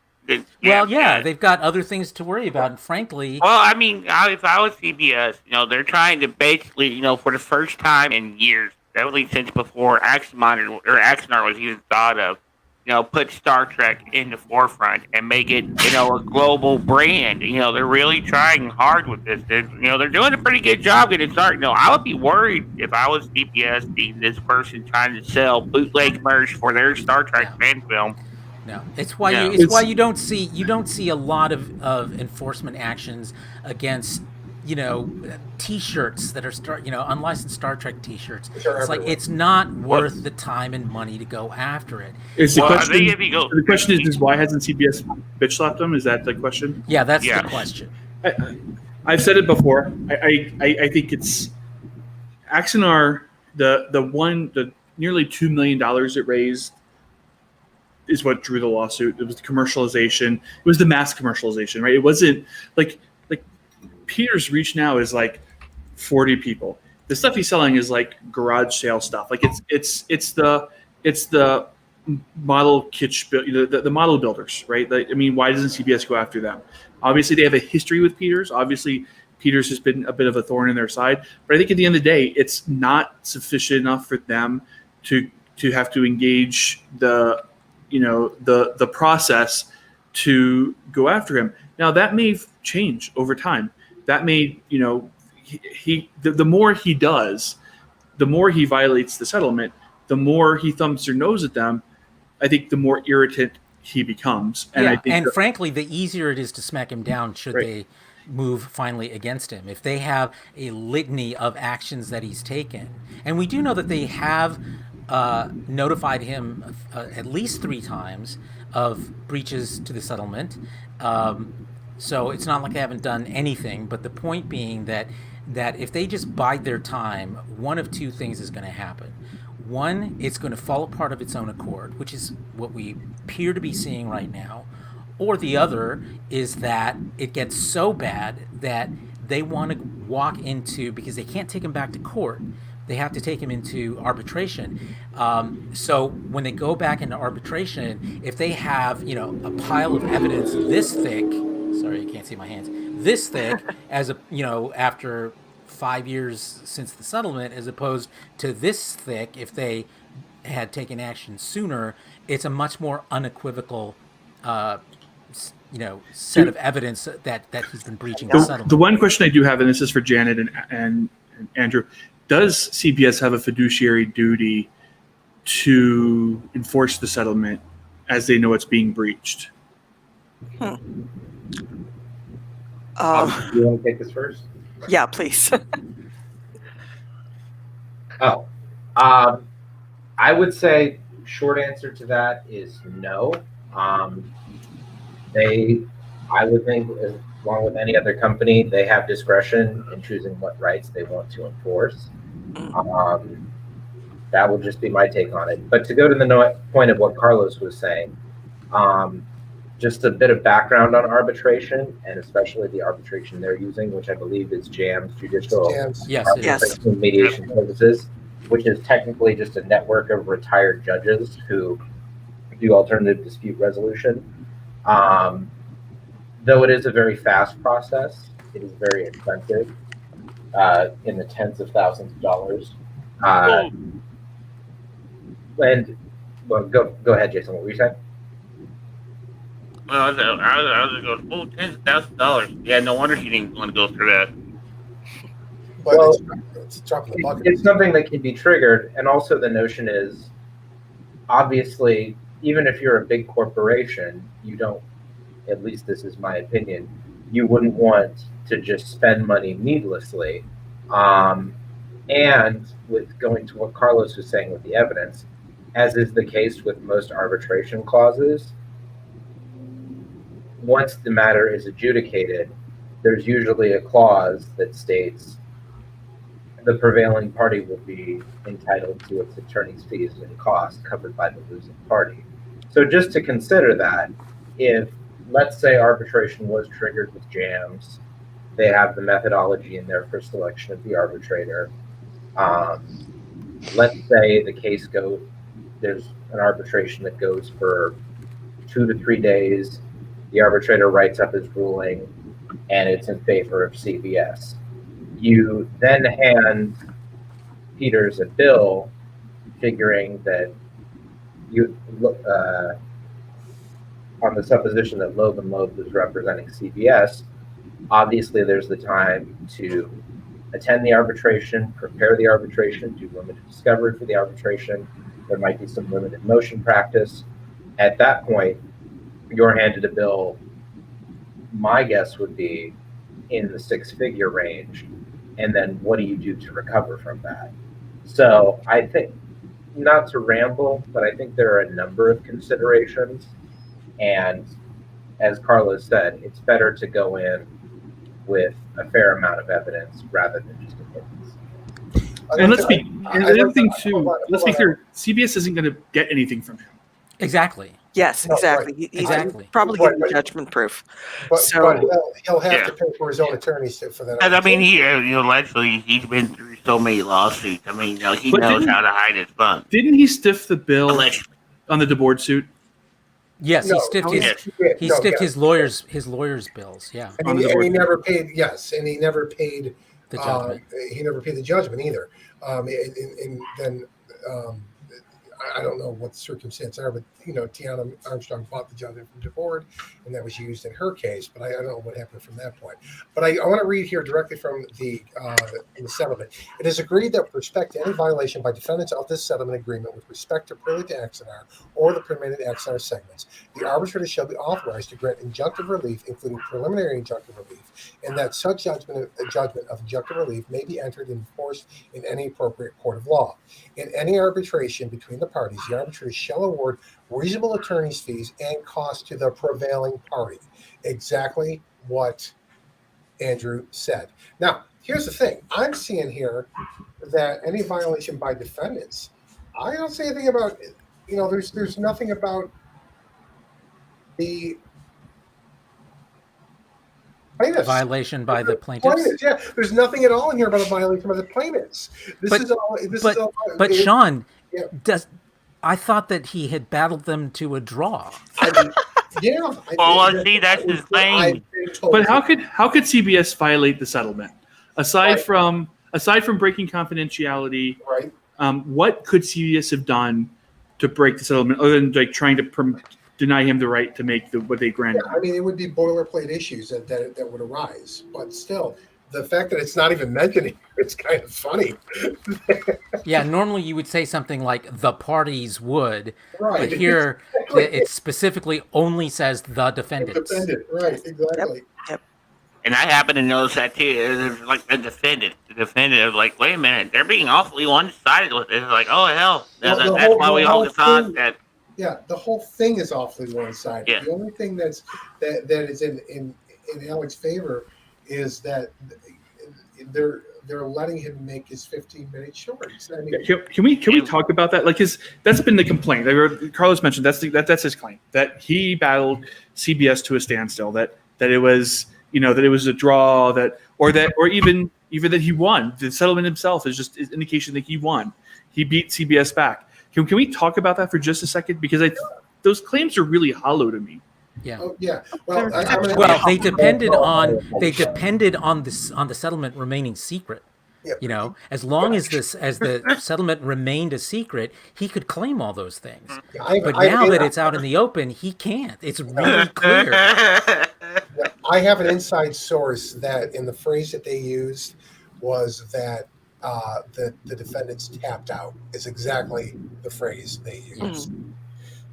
Yeah, they've got other things to worry about. And frankly, Well, I mean, if I was CBS, they're trying to basically, for the first time in years, definitely since before Axanar was even thought of, put Star Trek in the forefront and make it, a global brand. They're really trying hard with this. They're doing a pretty good job getting started. I would be worried if I was CBS seeing this person trying to sell bootleg merch for their Star Trek fan film. no, it's why Yeah. why you don't see a lot of enforcement actions against T-shirts that are unlicensed Star Trek T-shirts. Which are It's like everywhere. it's not worth the time and money to go after it. Is the Well, I question? think if you go- The question is why hasn't CBS bitch slapped them? Is that the question? Yeah, that's Yeah. the question. I've said it before. I think it's Axanar. The nearly $2 million it raised is what drew the lawsuit. It was the commercialization. It was the mass commercialization, right? It wasn't like Peter's reach now is like 40 people. The stuff he's selling is like garage sale stuff. Like it's the model kit, the model builders, right? Like, I mean, why doesn't CBS go after them? Obviously, they have a history with Peters. Obviously, Peters has been a bit of a thorn in their side. But I think at the end of the day, it's not sufficient enough for them to have to engage the process to go after him. Now that may change over time. That may, the more he does, the more he violates the settlement, the more he thumbs their nose at them, I think the more irritant he becomes. And I think frankly, the easier it is to smack him down should they move finally against him. If they have a litany of actions that he's taken, and we do know that they have notified him at least 3 times of breaches to the settlement. So it's not like they haven't done anything, but the point being that if they just bide their time, one of 2 things is going to happen. One, it's going to fall apart of its own accord, which is what we appear to be seeing right now. Or the other is that it gets so bad that they want to walk into, because they can't take him back to court, they have to take him into arbitration. So when they go back into arbitration, if they have, a pile of evidence this thick, sorry, you can't see my hands, this thick, as after 5 years since the settlement, as opposed to this thick, if they had taken action sooner, it's a much more unequivocal, set of evidence that he's been breaching the settlement. The one question I do have, and this is for Janet and Andrew, does CBS have a fiduciary duty to enforce the settlement as they know it's being breached? Hmm. You want to take this first? Yeah, please. I would say short answer to that is no. I would think, along with any other company, they have discretion in choosing what rights they want to enforce. That would just be my take on it. But to go to the point of what Carlos was saying, just a bit of background on arbitration, and especially the arbitration they're using, which I believe is JAMS, Judicial Arbitration Mediation Services, which is technically just a network of retired judges who do alternative dispute resolution. Though it is a very fast process, it is very expensive, in the tens of thousands of dollars. And go ahead, Jason. What were you saying? Well, I was going, $10,000. Yeah, no wonder he didn't want to go through that. But Well, it's a drop in the bucket. It's something that can be triggered, and also the notion is, obviously, even if you're a big corporation, you don't, at least this is my opinion, you wouldn't want to just spend money needlessly. And with going to what Carlos was saying with the evidence, as is the case with most arbitration clauses, once the matter is adjudicated, there's usually a clause that states the prevailing party will be entitled to its attorney's fees and costs covered by the losing party. So just to consider that, if, let's say, arbitration was triggered with JAMS, they have the methodology in there for selection of the arbitrator. Let's say the case goes, there's an arbitration that goes for 2 to 3 days. The arbitrator writes up his ruling, and it's in favor of CBS. You then hand Peters a bill, figuring that you on the supposition that Loeb and Loeb was representing CBS. Obviously, there's the time to attend the arbitration, prepare the arbitration, do limited discovery for the arbitration. There might be some limited motion practice. At that point, you're handed a bill, my guess would be in the 6-figure range. And then what do you do to recover from that? So I think, not to ramble, but I think there are a number of considerations. And as Carlos said, it's better to go in with a fair amount of evidence rather than just opinions. And let's be clear, CBS isn't going to get anything from him. Exactly. Yes, No, exactly. right. He's Exactly. probably Right, getting right. judgment proof. But So- he'll have to pay for his own attorneys for that. And I mean, actually, he's been through so many lawsuits. I mean, he But knows didn't- how to hide his funds. Didn't he stiff the bill Allegedly. on the DeBoard suit? Yes, No, he stiffed his no, yeah. his lawyer's bills. Yeah, And on he, the and board. he never paid. Yes, and he never paid the judgment. he never paid the judgment either. And then I don't know what the circumstances are, but Tiana Armstrong bought the judgment from DeFord, and that was used in her case. But I don't know what happened from that point. But I want to read here directly from the settlement. It is agreed that with respect to any violation by defendants of this settlement agreement with respect to Prelude to Axanar or the permitted Axanar segments, the arbitrator shall be authorized to grant injunctive relief, including preliminary injunctive relief, and that such judgment of injunctive relief may be entered and enforced in any appropriate court of law. In any arbitration between the parties, the arbitrator shall award reasonable attorney's fees and costs to the prevailing party. Exactly what Andrew said. Now, here's the thing. I'm seeing here that any violation by defendants, I don't see anything about, there's nothing about the plaintiffs. Violation by the plaintiffs. Yeah, there's nothing at all in here about a violation by the plaintiffs. But Sean, I thought that he had battled them to a draw. See, that's his thing. But how could CBS violate the settlement aside from breaking confidentiality? Right. What could CBS have done to break the settlement other than trying to deny him the right to make what they granted? Yeah, I mean, it would be boilerplate issues that would arise, but still, the fact that it's not even mentioned, it's kind of funny. Yeah, normally you would say something like the parties would, right. But here Exactly. it specifically only says the defendants. Right, exactly. Yep. And I happen to notice that too. It's like the defendant is like, wait a minute, they're being awfully one-sided with it. It's like, oh hell, that's why we all thought that. Yeah, the whole thing is awfully one-sided. Yeah. The only thing that is in Alec's favor is that they're letting him make his 15-minute shorts. I mean, can we talk about that? Like that's been the complaint. Carlos mentioned that's his claim, that he battled CBS to a standstill. That it was a draw. Or even that he won. The settlement himself is just an indication that he won. He beat CBS back. Can we talk about that for just a second? Because those claims are really hollow to me. Yeah. Oh, yeah. Well, They depended on the settlement remaining secret. Yep. As long as the settlement remained a secret, he could claim all those things. But now that it's out in the open, he can't. It's really clear. I have an inside source that in the phrase that they used was that the defendants tapped out is exactly the phrase they used.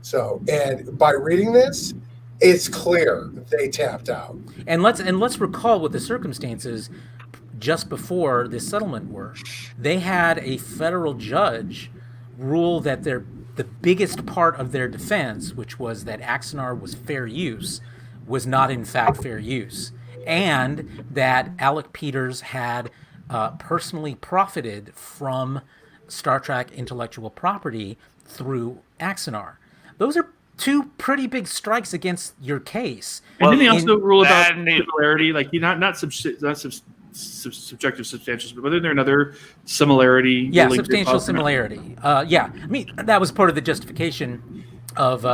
So, and by reading this, it's clear they tapped out. And let's recall what the circumstances just before this settlement were. They had a federal judge rule that the biggest part of their defense, which was that Axanar was fair use, was not in fact fair use, and that Alec Peters had personally profited from Star Trek intellectual property through Axanar. Those are two pretty big strikes against your case. And didn't they also rule about similarity, like not subjective substantial, but isn't there another similarity? Yeah, substantial similarity. Yeah, I mean that was part of the justification of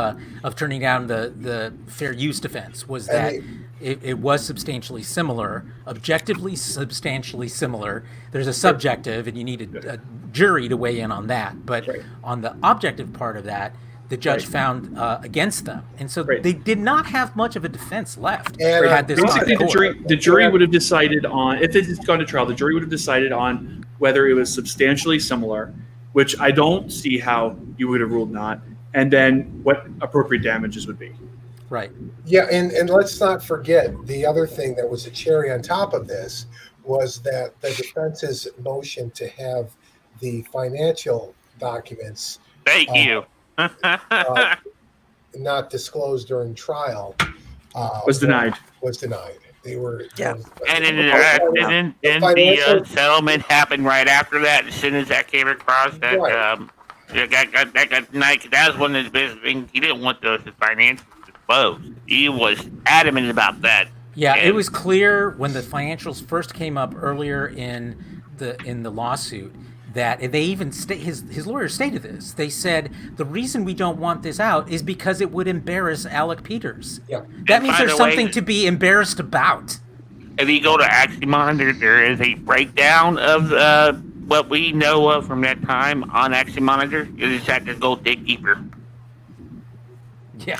turning down the fair use defense, was that it was substantially similar, objectively substantially similar. There's a subjective, and you need a jury to weigh in on that. But on the objective part of that, the judge found against them, and so they did not have much of a defense left. And had this the jury would have decided on, if it had gone to trial, the jury would have decided on whether it was substantially similar, which I don't see how you would have ruled not, and then what appropriate damages would be. Right. Yeah, and let's not forget the other thing that was a cherry on top of this was that the defense's motion to have the financial documents Thank you. not disclosed during trial Was denied. They were And then the settlement happened right after that. As soon as that came across, that was one of his biggest things. He didn't want those financials disclosed. He was adamant about that. Yeah, it was clear when the financials first came up earlier in the lawsuit that they even his lawyers stated this. They said the reason we don't want this out is because it would embarrass Alec Peters. Yeah. That means there's something to be embarrassed about. If you go to Axanar, there is a breakdown of what we know of from that time on Action Monitor, you just have to go dig deeper. Yeah.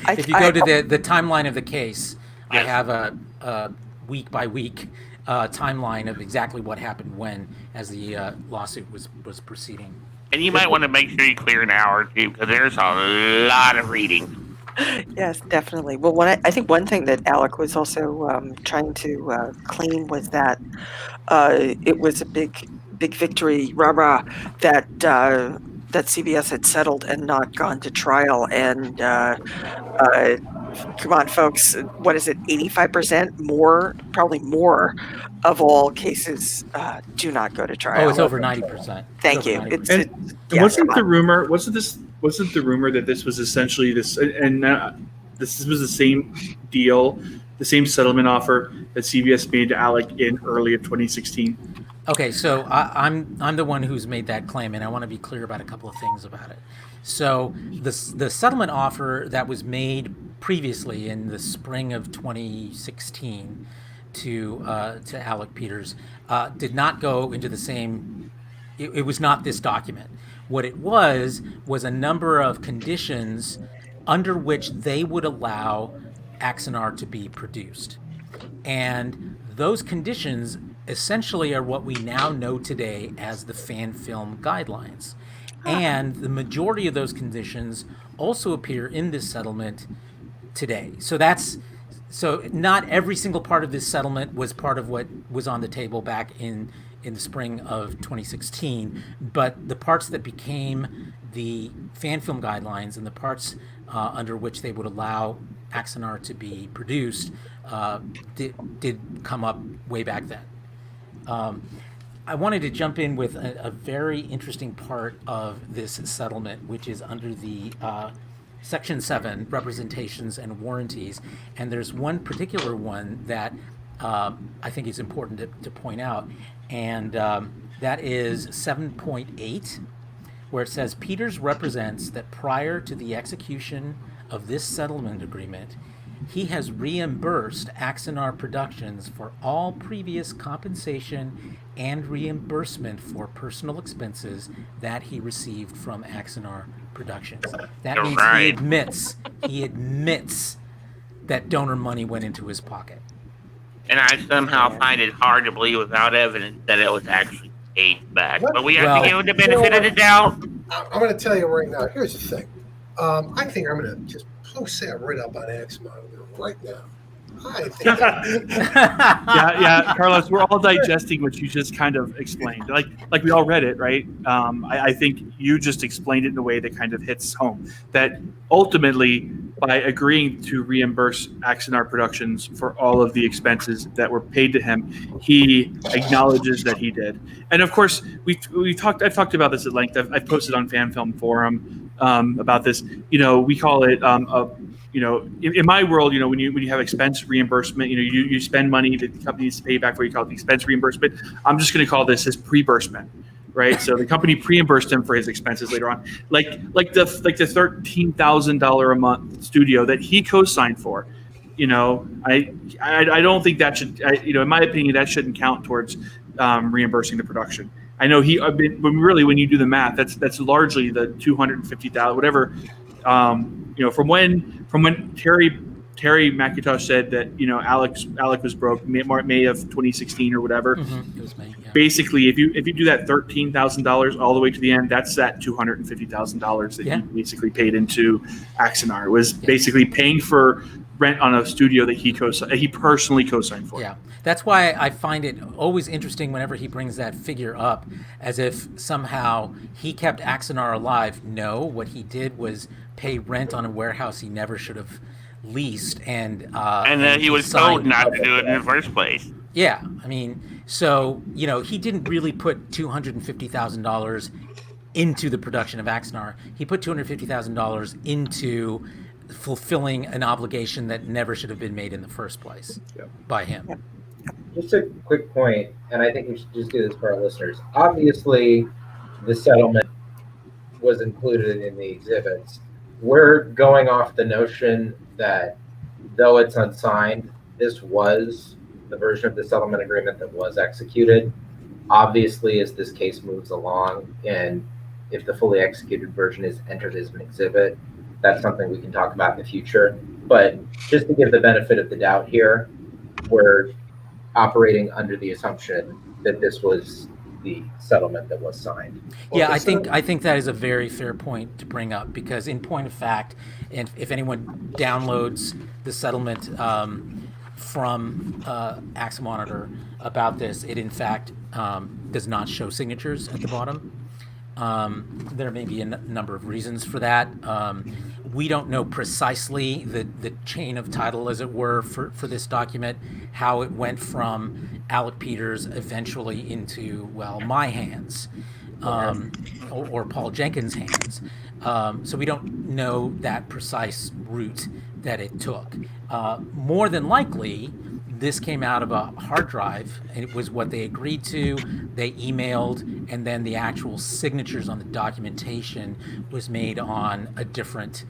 If you go to the timeline of the case, I Yes. have a week by week timeline of exactly what happened when, as the lawsuit was proceeding. And you might want to make sure you clear an hour or two because there's a lot of reading. Yes, definitely. Well, I think one thing that Alec was also trying to claim was that it was a big victory, rah-rah, that CBS had settled and not gone to trial. And come on, folks, what is it? 85% more, probably more, of all cases do not go to trial. Oh, it's over 90%. Thank you. And wasn't the rumor? Wasn't the rumor that this was essentially this, and this was the same deal, the same settlement offer that CBS made to Alec in early of 2016? Okay, so I'm the one who's made that claim, and I want to be clear about a couple of things about it. So the settlement offer that was made previously in the spring of 2016 to Alec Peters did not go into the same. It was not this document. What it was a number of conditions under which they would allow Axanar to be produced, and those conditions essentially are what we now know today as the fan film guidelines. And the majority of those conditions also appear in this settlement today. So not every single part of this settlement was part of what was on the table back in the spring of 2016, but the parts that became the fan film guidelines and the parts under which they would allow Axanar to be produced did come up way back then. I wanted to jump in with a very interesting part of this settlement, which is under the Section 7, Representations and Warranties. And there's one particular one that I think is important to point out, and that is 7.8, where it says, Peters represents that prior to the execution of this settlement agreement, he has reimbursed Axanar Productions for all previous compensation and reimbursement for personal expenses that he received from Axanar Productions. That means Right. he admits that donor money went into his pocket. And I somehow find it hard to believe without evidence that it was actually paid back. What? But we have Well, to give him the benefit of the doubt. I'm going to tell you right now. Here's the thing. I think I'm going to just post that right up on Axanar right now. I think Yeah, Carlos, we're all digesting what you just kind of explained. Like we all read it, right? I think you just explained it in a way that kind of hits home. That ultimately, by agreeing to reimburse Axanar Productions for all of the expenses that were paid to him, he acknowledges that he did. And of course, I've talked about this at length. I've posted on Fan Film Forum about this. We call it in my world, when you have expense reimbursement, you spend money that the company needs to pay back for. You call it the expense reimbursement. I'm just going to call this his pre-bursement, right? So the company pre-reimbursed him for his expenses later on, like the $13,000 a month studio that he co-signed for. I don't think that should, in my opinion, that shouldn't count towards reimbursing the production. I know when you do the math, that's largely the $250,000, whatever. From when Terry McIntosh said that Alec was broke May of 2016 or whatever. Mm-hmm. It was May, yeah. Basically, if you do that $13,000 all the way to the end, that's that $250,000 that he basically paid into Axanar. It was basically paying for rent on a studio that he personally co-signed for. Yeah, that's why I find it always interesting whenever he brings that figure up, as if somehow he kept Axanar alive. No, what he did was pay rent on a warehouse he never should have leased, and then he was told not to do it in the first place. Yeah, I mean, so he didn't really put $250,000 into the production of Axanar. He put $250,000 into fulfilling an obligation that never should have been made in the first place by him. Just a quick point, and I think we should just do this for our listeners. Obviously, the settlement was included in the exhibits. We're going off the notion that, though it's unsigned, this was the version of the settlement agreement that was executed. Obviously, as this case moves along, and if the fully executed version is entered as an exhibit, that's something we can talk about in the future. But just to give the benefit of the doubt here, we're operating under the assumption that this was the settlement that was signed. Yeah, I think that is a very fair point to bring up, because in point of fact, and if anyone downloads the settlement from Axanar about this, it in fact does not show signatures at the bottom. There may be a number of reasons for that. We don't know precisely the chain of title, as it were, for this document, how it went from Alec Peters eventually into, well, my hands, or Paul Jenkins' hands. So we don't know that precise route that it took. More than likely, this came out of a hard drive, and it was what they agreed to. They emailed, and then the actual signatures on the documentation was made on a different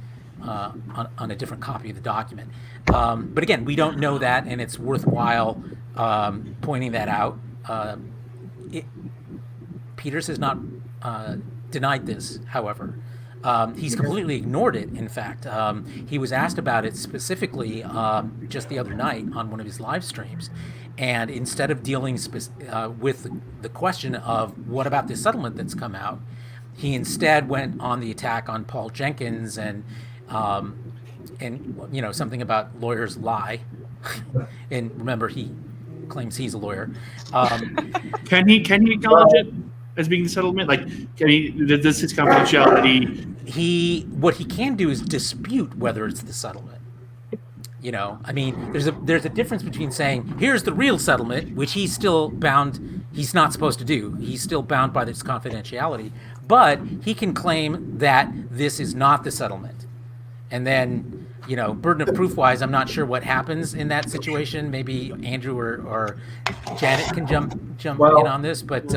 on a different copy of the document. But again, we don't know that, and it's worthwhile pointing that out. Peters has not denied this, however. He's completely ignored it, in fact. He was asked about it specifically just the other night on one of his live streams. And instead of dealing with the question of what about this settlement that's come out, he instead went on the attack on Paul Jenkins and something about lawyers lie. And remember, he claims he's a lawyer. Can he acknowledge it as being the settlement? Like, does his confidentiality? What he can do is dispute whether it's the settlement. I mean, there's a difference between saying, here's the real settlement, which he's still bound, he's not supposed to do. He's still bound by this confidentiality. But he can claim that this is not the settlement. And then, burden of proof-wise, I'm not sure what happens in that situation. Maybe Andrew or Janet can jump in on this, but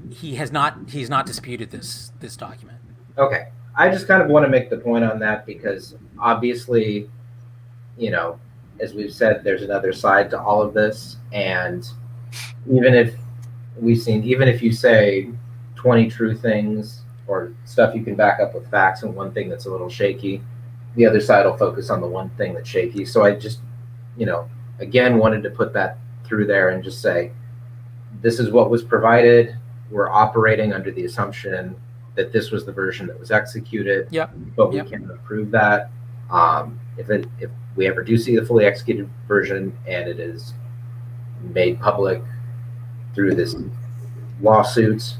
he's not disputed this document. Okay. I just kind of want to make the point on that because obviously, as we've said, there's another side to all of this. And even if you say 20 true things or stuff you can back up with facts and one thing that's a little shaky, the other side will focus on the one thing that's shaky. So I just, again, wanted to put that through there and just say, this is what was provided. We're operating under the assumption that this was the version that was executed. Yep. But we cannot prove that. If we ever do see the fully executed version and it is made public through this lawsuit,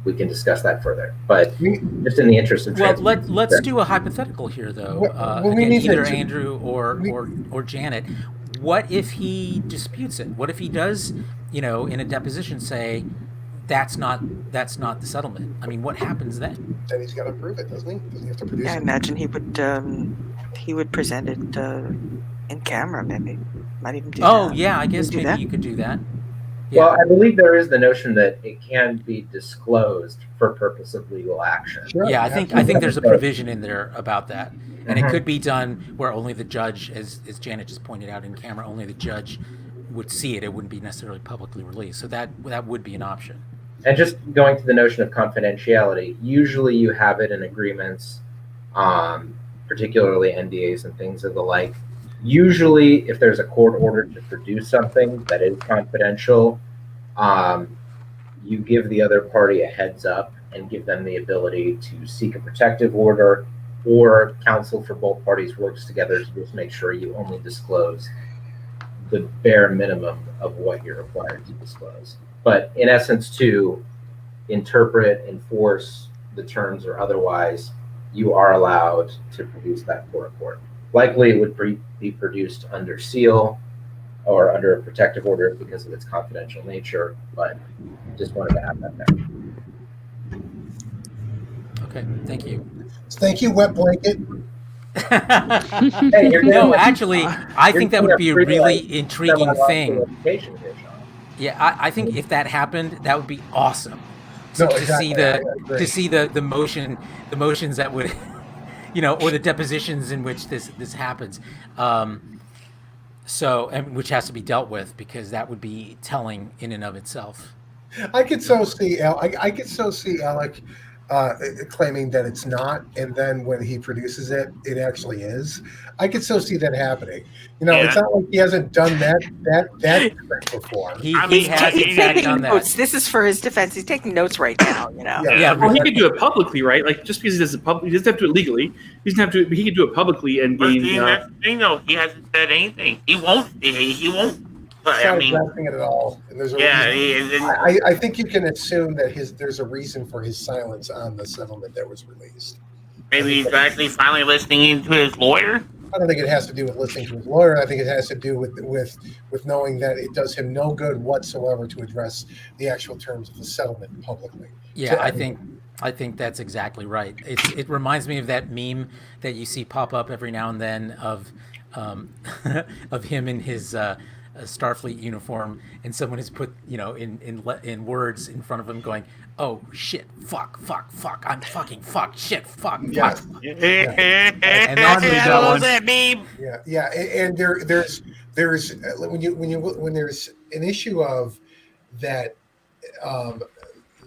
we can discuss that further. But just in the interest of transparency. Well, let's do a hypothetical here, though. Again, either Andrew or Janet. What if he disputes it? What if he does, in a deposition say, that's not the settlement? I mean, what happens then? Then he's got to prove it, doesn't he? Doesn't he have to produce it? I imagine he would present it in camera, maybe. Might even do that. Oh, yeah, I guess maybe you could do that. Yeah. Well, I believe there is the notion that it can be disclosed for purpose of legal action. Sure. Yeah, I think there's a provision in there about that. And it could be done where only the judge, as Janet just pointed out in camera, only the judge would see it. It wouldn't be necessarily publicly released. So that would be an option. And just going to the notion of confidentiality, usually you have it in agreements, particularly NDAs and things of the like. Usually, if there's a court order to produce something that is confidential, you give the other party a heads up and give them the ability to seek a protective order, or counsel for both parties works together to just make sure you only disclose the bare minimum of what you're required to disclose. But in essence, to interpret, enforce the terms or otherwise, you are allowed to produce that for a court. Likely it would be produced under seal or under a protective order because of its confidential nature, but just wanted to add that there. Okay, thank you. Thank you, wet blanket. Hey, no, actually, I think that would be a really intriguing thing. Yeah, I think if that happened, that would be awesome. So to see the motions that would, or the depositions in which this happens. So, and which has to be dealt with because that would be telling in and of itself. I could so see I could so see Alec claiming that it's not, and then when he produces it, it actually is. I could so see that happening. It's Yeah. not like he hasn't done that trick before. He mean, has in He's fact taking done notes. that. This is for his defense. He's taking notes right now. Yeah, Well, he could do it publicly, right? Like just because he does it publicly, he doesn't have to do it legally. He doesn't have to. He could do it publicly and But gain. that's the thing, though. He hasn't said anything. He won't. He won't. But He's I not mean, addressing it at all. And there's a yeah. reason. I think you can assume that there's a reason for his silence on the settlement that was released. Maybe he's actually finally listening to his lawyer. I don't think it has to do with listening to his lawyer. I think it has to do with knowing that it does him no good whatsoever to address the actual terms of the settlement publicly. Yeah, So, I think that's exactly right. It reminds me of that meme that you see pop up every now and then of of him in his Starfleet uniform, and someone has put in words in front of him going, "Oh shit, fuck, I'm fucking fuck, shit, fuck, Yeah. fuck." And that's that meme. Yeah, and there's when there's an issue of that,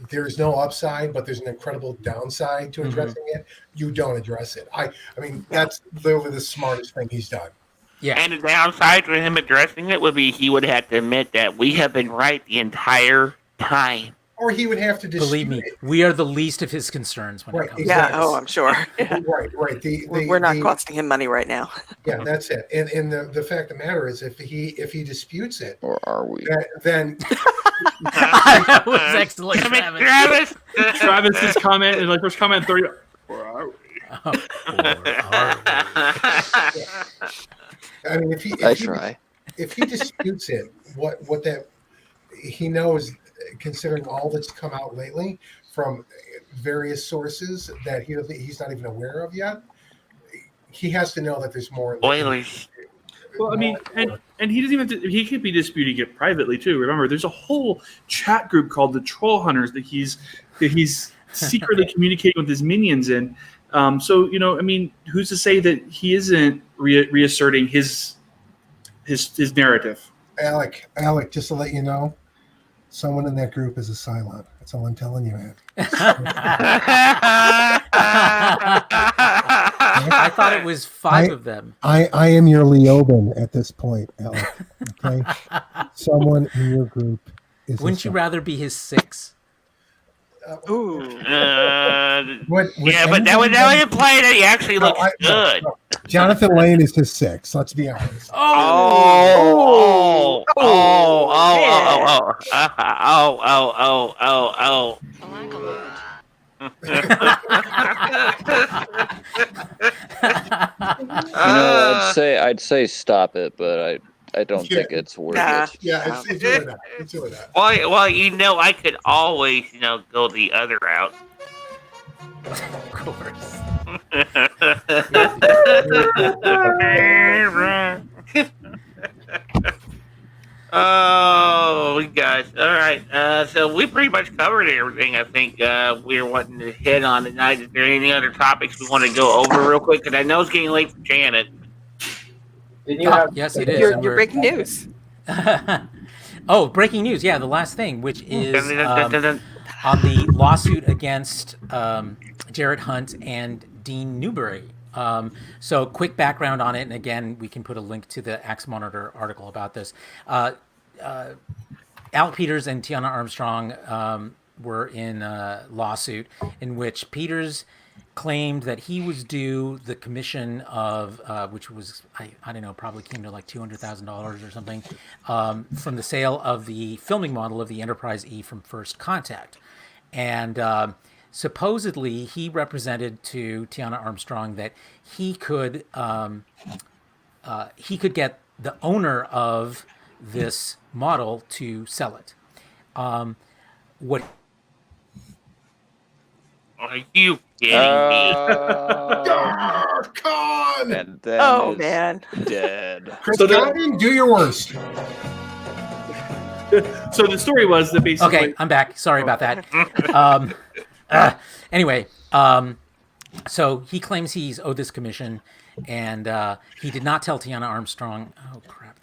there's no upside, but there's an incredible downside to addressing it. You don't address it. I mean, that's literally the smartest thing he's done. Yeah, And the downside for him addressing it would be he would have to admit that we have been right the entire time. Or he would have to dispute believe me, it. we are the least of his concerns when Right, it comes. exactly. Yeah. Oh, I'm sure. Yeah. Right. We're not costing him money right now. Yeah, that's it. And the fact of the matter is, if he disputes it, Or are we? then That was excellent, Damn it, Travis. Travis. Travis's comment and like first comment 30. Where are we? I mean, if he disputes it, what that he knows, considering all that's come out lately from various sources that he's not even aware of yet, he has to know that there's more. Spoilers. Well, I mean, and he doesn't even have to. He could be disputing it privately too. Remember, there's a whole chat group called the Troll Hunters that he's secretly communicating with his minions in. So I mean, who's to say that he isn't reasserting his narrative? Alec, just to let you know, someone in that group is a Cylon. That's all I'm telling you, man. I thought it was five of them. I am your Leoben at this point, Alec. Okay, someone in your group is. Wouldn't you rather be his six? Ooh. Would But that would imply that he actually looks good. No. Jonathan Lane is his six. Let's be honest. Oh. I'd say stop it, but I don't think it's worth it. Yeah, it's really not. It's really not. Well, I could always, go the other route. Of course. Oh, guys. All right. So we pretty much covered everything I think we were wanting to hit on tonight. Is there any other topics we want to go over real quick? Because I know it's getting late for Janet. Didn't you have? Yes, it is. Your and we're- breaking news. Oh, breaking news. Yeah, the last thing, which is on the lawsuit against Jarrett Hunt and Dean Newberry. So quick background on it, and again, we can put a link to the Axe Monitor article about this. Alec Peters and Tiana Armstrong were in a lawsuit in which Peters claimed that he was due the commission of, which was, I don't know, probably came to like $200,000 or something, from the sale of the filming model of the Enterprise E from First Contact. And supposedly he represented to Tiana Armstrong that he could get the owner of this model to sell it. What Are you kidding me? Con! And then Oh it's man. dead. Chris So the- Condon, do your worst. So the story was that basically. Okay, I'm back. Sorry about that. Anyway, so he claims he's owed this commission, and he did not tell Tiana Armstrong. Oh crap!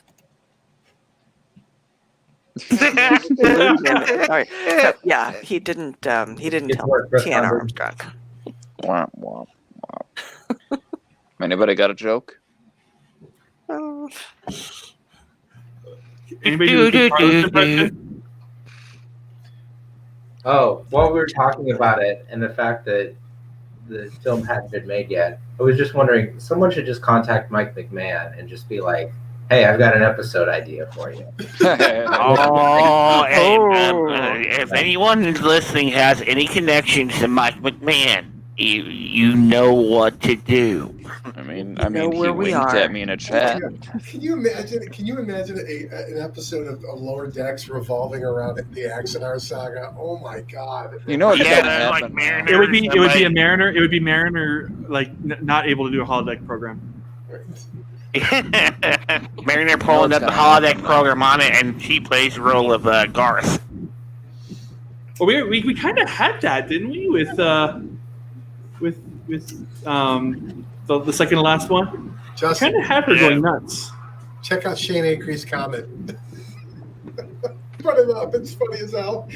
All right. So, yeah, he didn't tell Tiana Armstrong. Womp, womp, womp. Anybody got a joke? Oh, Anybody do a good Carlos impression? Oh, while we were talking about it and the fact that the film hadn't been made yet, I was just wondering, someone should just contact Mike McMahon and just be like, "Hey, I've got an episode idea for you." Oh, if anyone who's listening has any connections to Mike McMahon, you know what to do. I mean, know he where we winked are. at me in a chat. Can you imagine? Can you imagine an episode of Lower Decks revolving around the Axanar saga? Oh my God! You know what's Yeah, gonna like happen? Mariner. It would be a Mariner. It would be Mariner, like not able to do a holodeck program. Mariner pulling up the holodeck program on it, and she plays the role of Garth. Well, we kind of had that, didn't we? With the second to last one. Justin, Kind of had her going nuts. check out Shane Acree's comment. Put it up. It's funny as hell.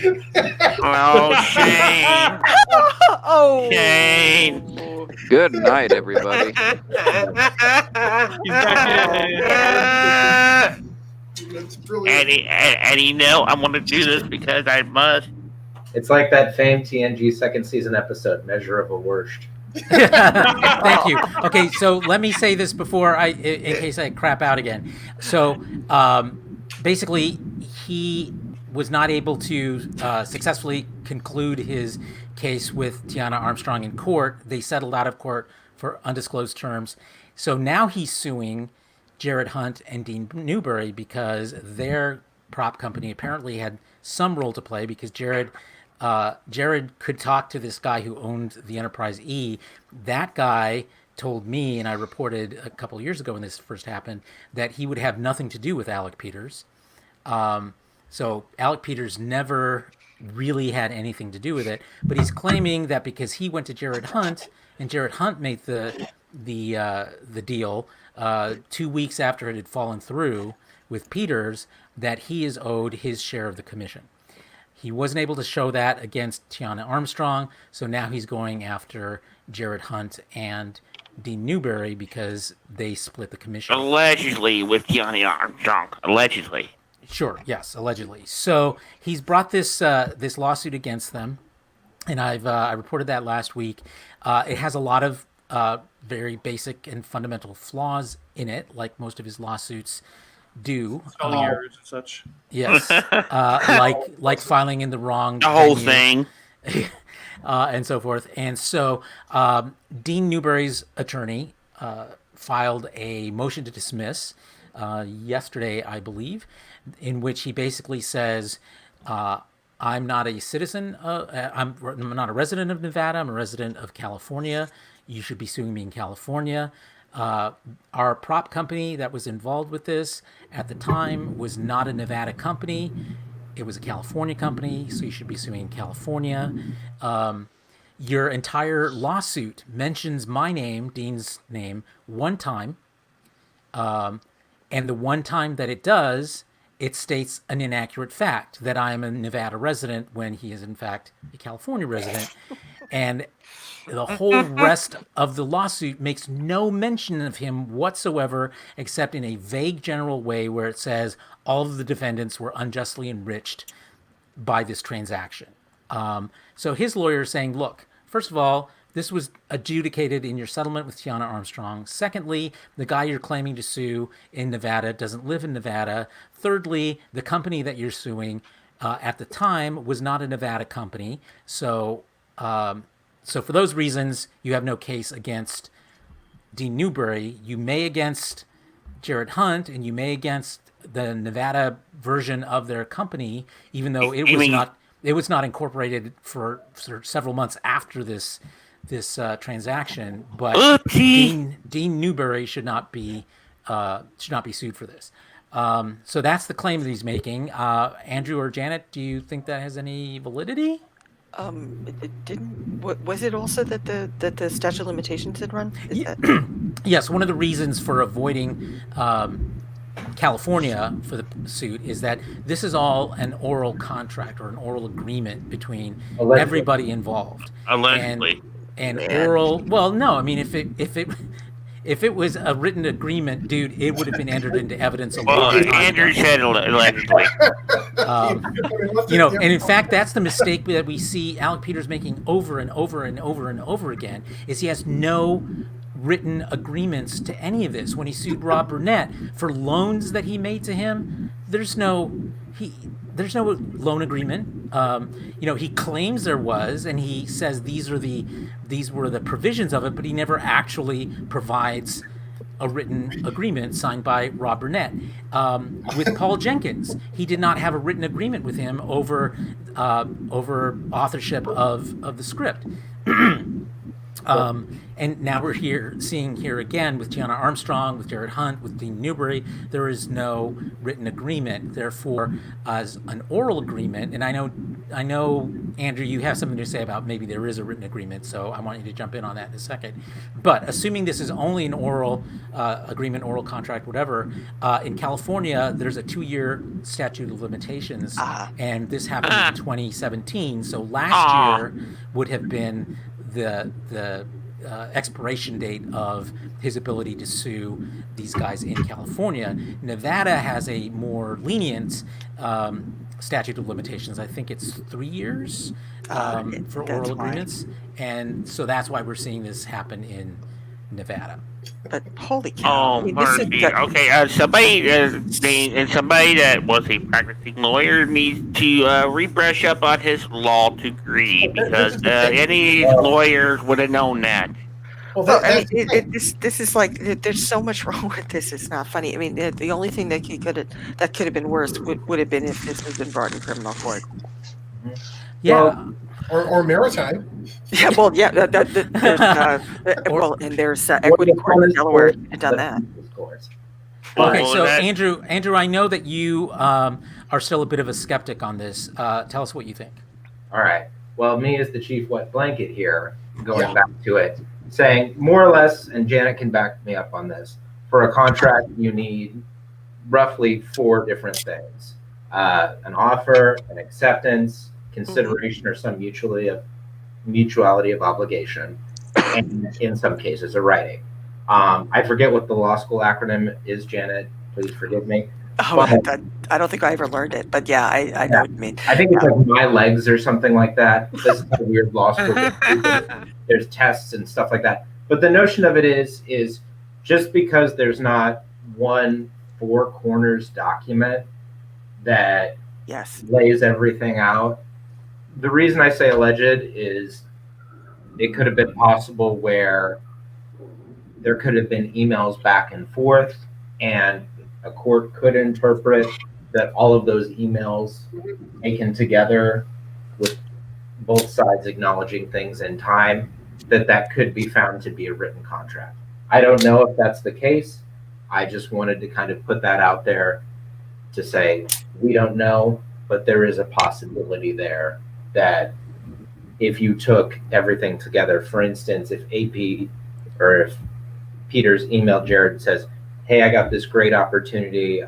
Oh, Shane. Oh. Shane. Good night, everybody. He's back in. That's brilliant. And you know, I'm going to do this because I must. It's like that famed TNG second season episode, Measure of a Worst. Thank you. Okay, so let me say this before in case I crap out again. So basically, he was not able to successfully conclude his case with Tiana Armstrong in court. They settled out of court for undisclosed terms. So now he's suing Jared Hunt and Dean Newberry because their prop company apparently had some role to play because Jared could talk to this guy who owned the Enterprise E. That guy told me, and I reported a couple of years ago when this first happened, that he would have nothing to do with Alec Peters. So Alec Peters never really had anything to do with it, but he's claiming that because he went to Jared Hunt and Jared Hunt made the deal 2 weeks after it had fallen through with Peters, that he is owed his share of the commission. He wasn't able to show that against Tiana Armstrong, so now he's going after Jared Hunt and Dean Newberry because they split the commission. Allegedly with Tiana Armstrong. Allegedly. Sure, yes, allegedly. So he's brought this lawsuit against them, and I reported that last week. It has a lot of very basic and fundamental flaws in it, like most of his lawsuits do. Spelling errors and such. Yes, like filing in the wrong The whole venue. thing. And so forth. And so Dean Newberry's attorney filed a motion to dismiss yesterday, I believe, in which he basically says, I'm not a citizen, I'm not a resident of Nevada, I'm a resident of California. You should be suing me in California. Our prop company that was involved with this at the time was not a Nevada company. It was a California company, so you should be suing in California. Your entire lawsuit mentions my name, Dean's name, one time. And the one time that it does, it states an inaccurate fact that I am a Nevada resident when he is in fact a California resident. And the whole rest of the lawsuit makes no mention of him whatsoever, except in a vague general way where it says all of the defendants were unjustly enriched by this transaction. So his lawyer is saying, look, first of all, this was adjudicated in your settlement with Tiana Armstrong. Secondly, the guy you're claiming to sue in Nevada doesn't live in Nevada. Thirdly, the company that you're suing at the time was not a Nevada company. So for those reasons, you have no case against Dean Newberry. You may against Jared Hunt, and you may against the Nevada version of their company, even though it was not incorporated for several months after this transaction. But Dean Newberry should not be sued for this. So that's the claim that he's making. Andrew or Janet, do you think that has any validity? Was it also that the statute of limitations had run? Yes, one of the reasons for avoiding California for the suit is that this is all an oral contract or an oral agreement between Allegedly. everybody involved. Allegedly. And Man. oral. Well, no, I mean if it was a written agreement, dude, it would have been entered into evidence a Well, long time Andrew ago. said allegedly. And in fact, that's the mistake that we see Alec Peters making over and over and over and over again. Is he has no written agreements to any of this. When he sued Rob Burnett for loans that he made to him, there's no loan agreement. He claims there was, and he says these were the provisions of it, but he never actually provides a written agreement signed by Rob Burnett. With Paul Jenkins, he did not have a written agreement with him over authorship of the script. And now we're seeing here again with Gianna Armstrong, with Jared Hunt, with Dean Newberry, there is no written agreement. Therefore, as an oral agreement, and I know, Andrew, you have something to say about maybe there is a written agreement, so I want you to jump in on that in a second. But assuming this is only an oral agreement, oral contract, whatever, in California, there's a 2-year statute of limitations, and this happened in 2017. So last year would have been the expiration date of his ability to sue these guys in California. Nevada has a more lenient statute of limitations. I think it's 3 years for oral agreements, and so that's why we're seeing this happen in Nevada. But holy cow! Oh, mercy. Okay, somebody that was a practicing lawyer needs to rebrush up on his law degree, because any lawyers would have known that. Well, this is like there's so much wrong with this. It's not funny. I mean, the only thing that could have been worse would have been if this had been brought in criminal court. Yeah. Or maritime. Yeah, well, yeah. There's equity court in Delaware had done that. Okay, so Andrew, I know that you are still a bit of a skeptic on this. Tell us what you think. All right. Well, me as the chief wet blanket here, going back to it, saying more or less, and Janet can back me up on this, for a contract you need roughly 4 different things. An offer, an acceptance, consideration, or some mutuality of obligation, and in some cases a writing. I forget what the law school acronym is, Janet, please forgive me. I don't think I ever learned it, but yeah, I know what you mean. I think it's like my legs or something like that. This is a weird law school. There's tests and stuff like that. But the notion of it is just because there's not one 4 corners document that lays everything out. The reason I say alleged is it could have been possible where there could have been emails back and forth, and a court could interpret that all of those emails taken together with both sides acknowledging things in time, that could be found to be a written contract. I don't know if that's the case. I just wanted to kind of put that out there to say we don't know, but there is a possibility there that if you took everything together, for instance, if AP or if Peters emailed Jared and says, hey, I got this great opportunity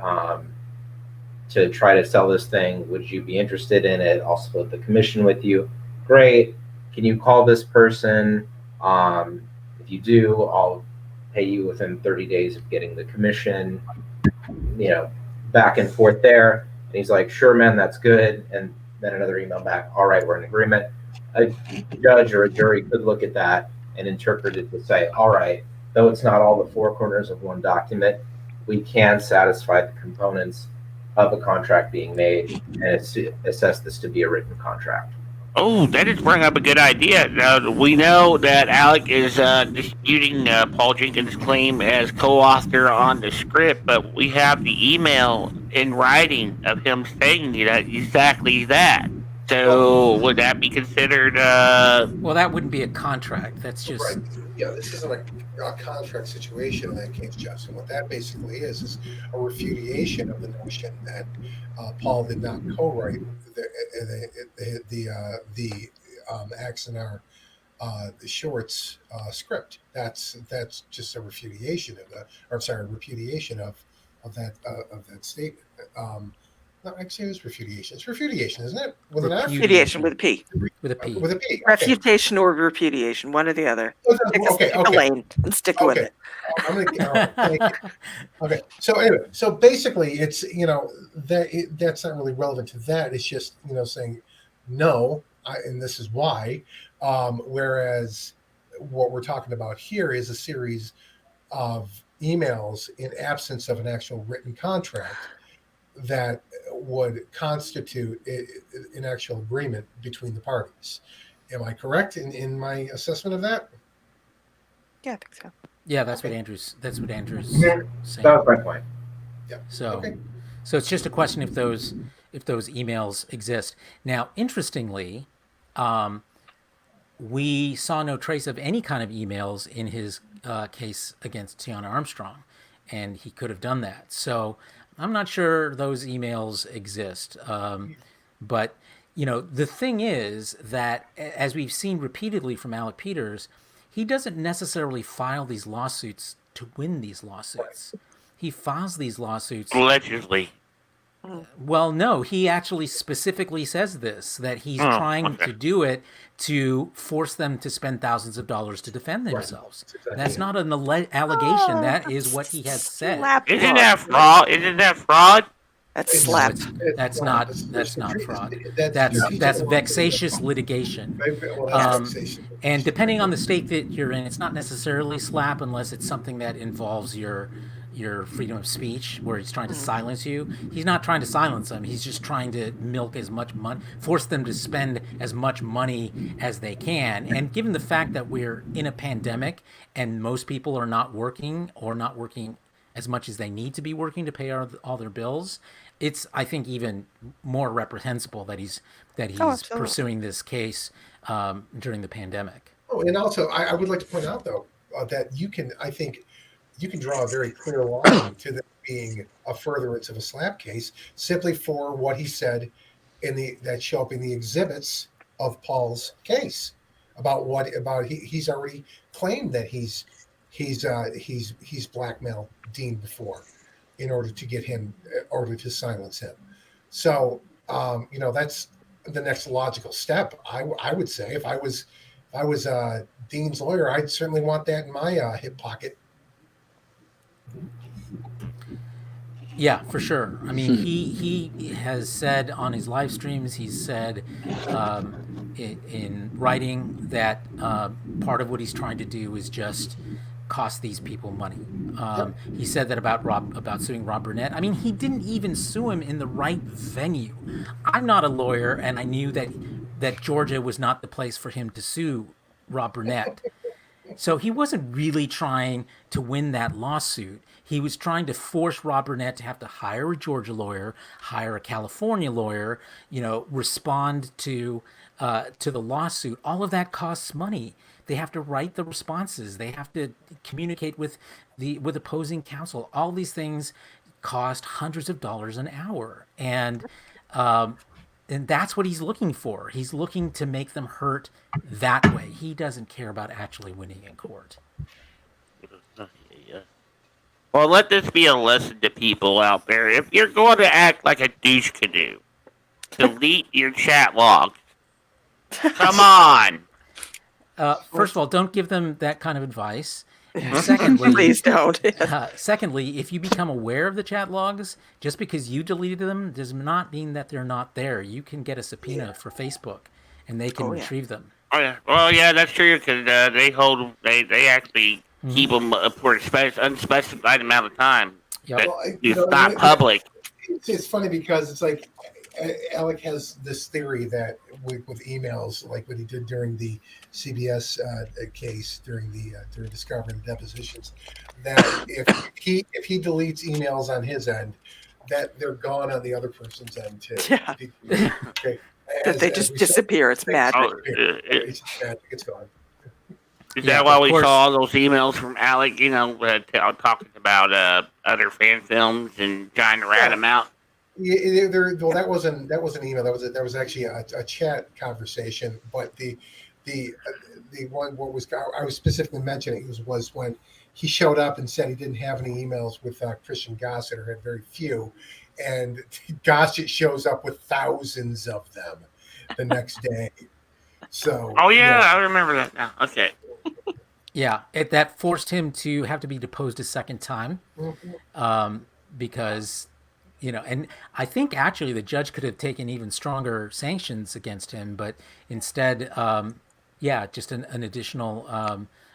to try to sell this thing. Would you be interested in it? I'll split the commission with you. Great. Can you call this person? If you do, I'll pay you within 30 days of getting the commission, back and forth there. And he's like, sure, man, that's good. And then another email back. All right, we're in agreement. A judge or a jury could look at that and interpret it to say, all right, though it's not all the 4 corners of one document, we can satisfy the components of a contract being made and assess this to be a written contract. Oh, that is bringing up a good idea. Now, we know that Alec is disputing Paul Jenkins' claim as co-author on the script, but we have the email in writing of him saying that exactly that. So would that be considered? Well, that wouldn't be a contract. That's just right. Yeah, this isn't a contract situation in that case, Justin. What that basically is a refutation of the notion that Paul did not co-write the Axanar the shorts script. That's just a refutation of of that statement. No, actually, it was refutation. It's refutation, isn't it? With an F? Repudiation with a P. With a P. With a P. Okay. Refutation or repudiation, one or the other. Okay. Pick a lane and stick with Okay. it. I'm gonna. All right, thank you. Okay. So anyway, so basically, it's that's not really relevant to that. It's just saying no, and this is why. Whereas what we're talking about here is a series of emails in absence of an actual written contract that would constitute an actual agreement between the parties. Am I correct in my assessment of that? Yeah, I think so. Yeah, that's what Andrew's saying. That was my point. Yeah. So, Okay. so it's just a question if those emails exist. Now, interestingly, we saw no trace of any kind of emails in his case against Tiana Armstrong, and he could have done that. So I'm not sure those emails exist. But the thing is that, as we've seen repeatedly from Alec Peters, he doesn't necessarily file these lawsuits to win these lawsuits. He files these lawsuits. Allegedly. Well, no, he actually specifically says this, that he's trying to do it to force them to spend thousands of dollars to defend themselves. Exactly. That's not an allegation. That is what he has said. Isn't that fraud? Isn't that fraud? That's It's- slap. That's not fraud. That's vexatious litigation. And depending on the state that you're in, it's not necessarily slap unless it's something that involves your freedom of speech, where he's trying to silence you. He's not trying to silence them. He's just trying to milk as much money, force them to spend as much money as they can. And given the fact that we're in a pandemic and most people are not working or not working as much as they need to be working to pay all their bills, it's, I think, even more reprehensible that he's pursuing this case during the pandemic. Oh, and also, I would like to point out, though, that I think you can draw a very clear line to this being a furtherance of a slap case simply for what he said that show up in the exhibits of Paul's case about he's already claimed that he's blackmailed Dean before in order to silence him. So that's the next logical step. I would say if I was Dean's lawyer, I'd certainly want that in my hip pocket. Yeah, for sure. I mean, he has said on his live streams, he's said in writing that part of what he's trying to do is just cost these people money. He said that about suing Rob Burnett. I mean, he didn't even sue him in the right venue. I'm not a lawyer, and I knew that Georgia was not the place for him to sue Rob Burnett. So he wasn't really trying to win that lawsuit. He was trying to force Rob Burnett to have to hire a Georgia lawyer, hire a California lawyer, respond to the lawsuit. All of that costs money. They have to write the responses. They have to communicate with opposing counsel. All these things cost hundreds of dollars an hour, and that's what he's looking for. He's looking to make them hurt that way. He doesn't care about actually winning in court. Well, let this be a lesson to people out there. If you're going to act like a douche canoe, delete your chat logs. Come on. First of all, don't give them that kind of advice. Secondly, Please don't. Secondly, if you become aware of the chat logs, just because you deleted them does not mean that they're not there. You can get a subpoena for Facebook, and they can retrieve them. Oh, yeah. Well, yeah, that's true, because they actually keep them for an unspecified amount of time. Yep. It's not public. It's funny because it's like Alec has this theory that with emails, like what he did during the CBS case, during discovery and depositions, that if he deletes emails on his end, that they're gone on the other person's end too. Yeah. Okay. That they just disappear. It's magic. It's magic. It's gone. Is that why we saw all those emails from Alec, talking about other fan films and trying to rat him out? Yeah, well, that wasn't an email. That was actually a chat conversation. But the one I was specifically mentioning was when he showed up and said he didn't have any emails with Christian Gossett, or had very few. And Gossett shows up with thousands of them the next day. So. Oh yeah, I remember that now. Okay. Yeah, that forced him to have to be deposed a second time, because, and I think actually the judge could have taken even stronger sanctions against him, but instead, just an additional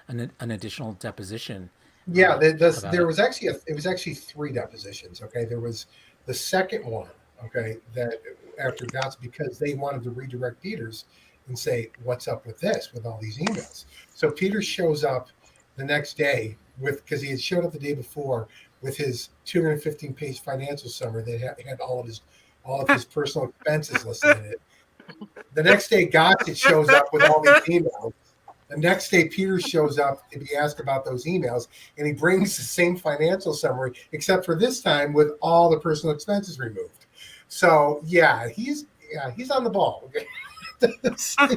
an additional deposition. Yeah, there was actually 3 depositions. Okay, there was the second one. Okay, that after Goss, because they wanted to redirect Peters and say, what's up with this, with all these emails. So Peters shows up the next day because he had showed up the day before with his 215-page financial summary that had all of his personal expenses listed in it. The next day, Gossett shows up with all these emails. The next day, Peters shows up to be asked about those emails, and he brings the same financial summary, except for this time with all the personal expenses removed. So yeah, he's on the ball. Okay? I'm sorry.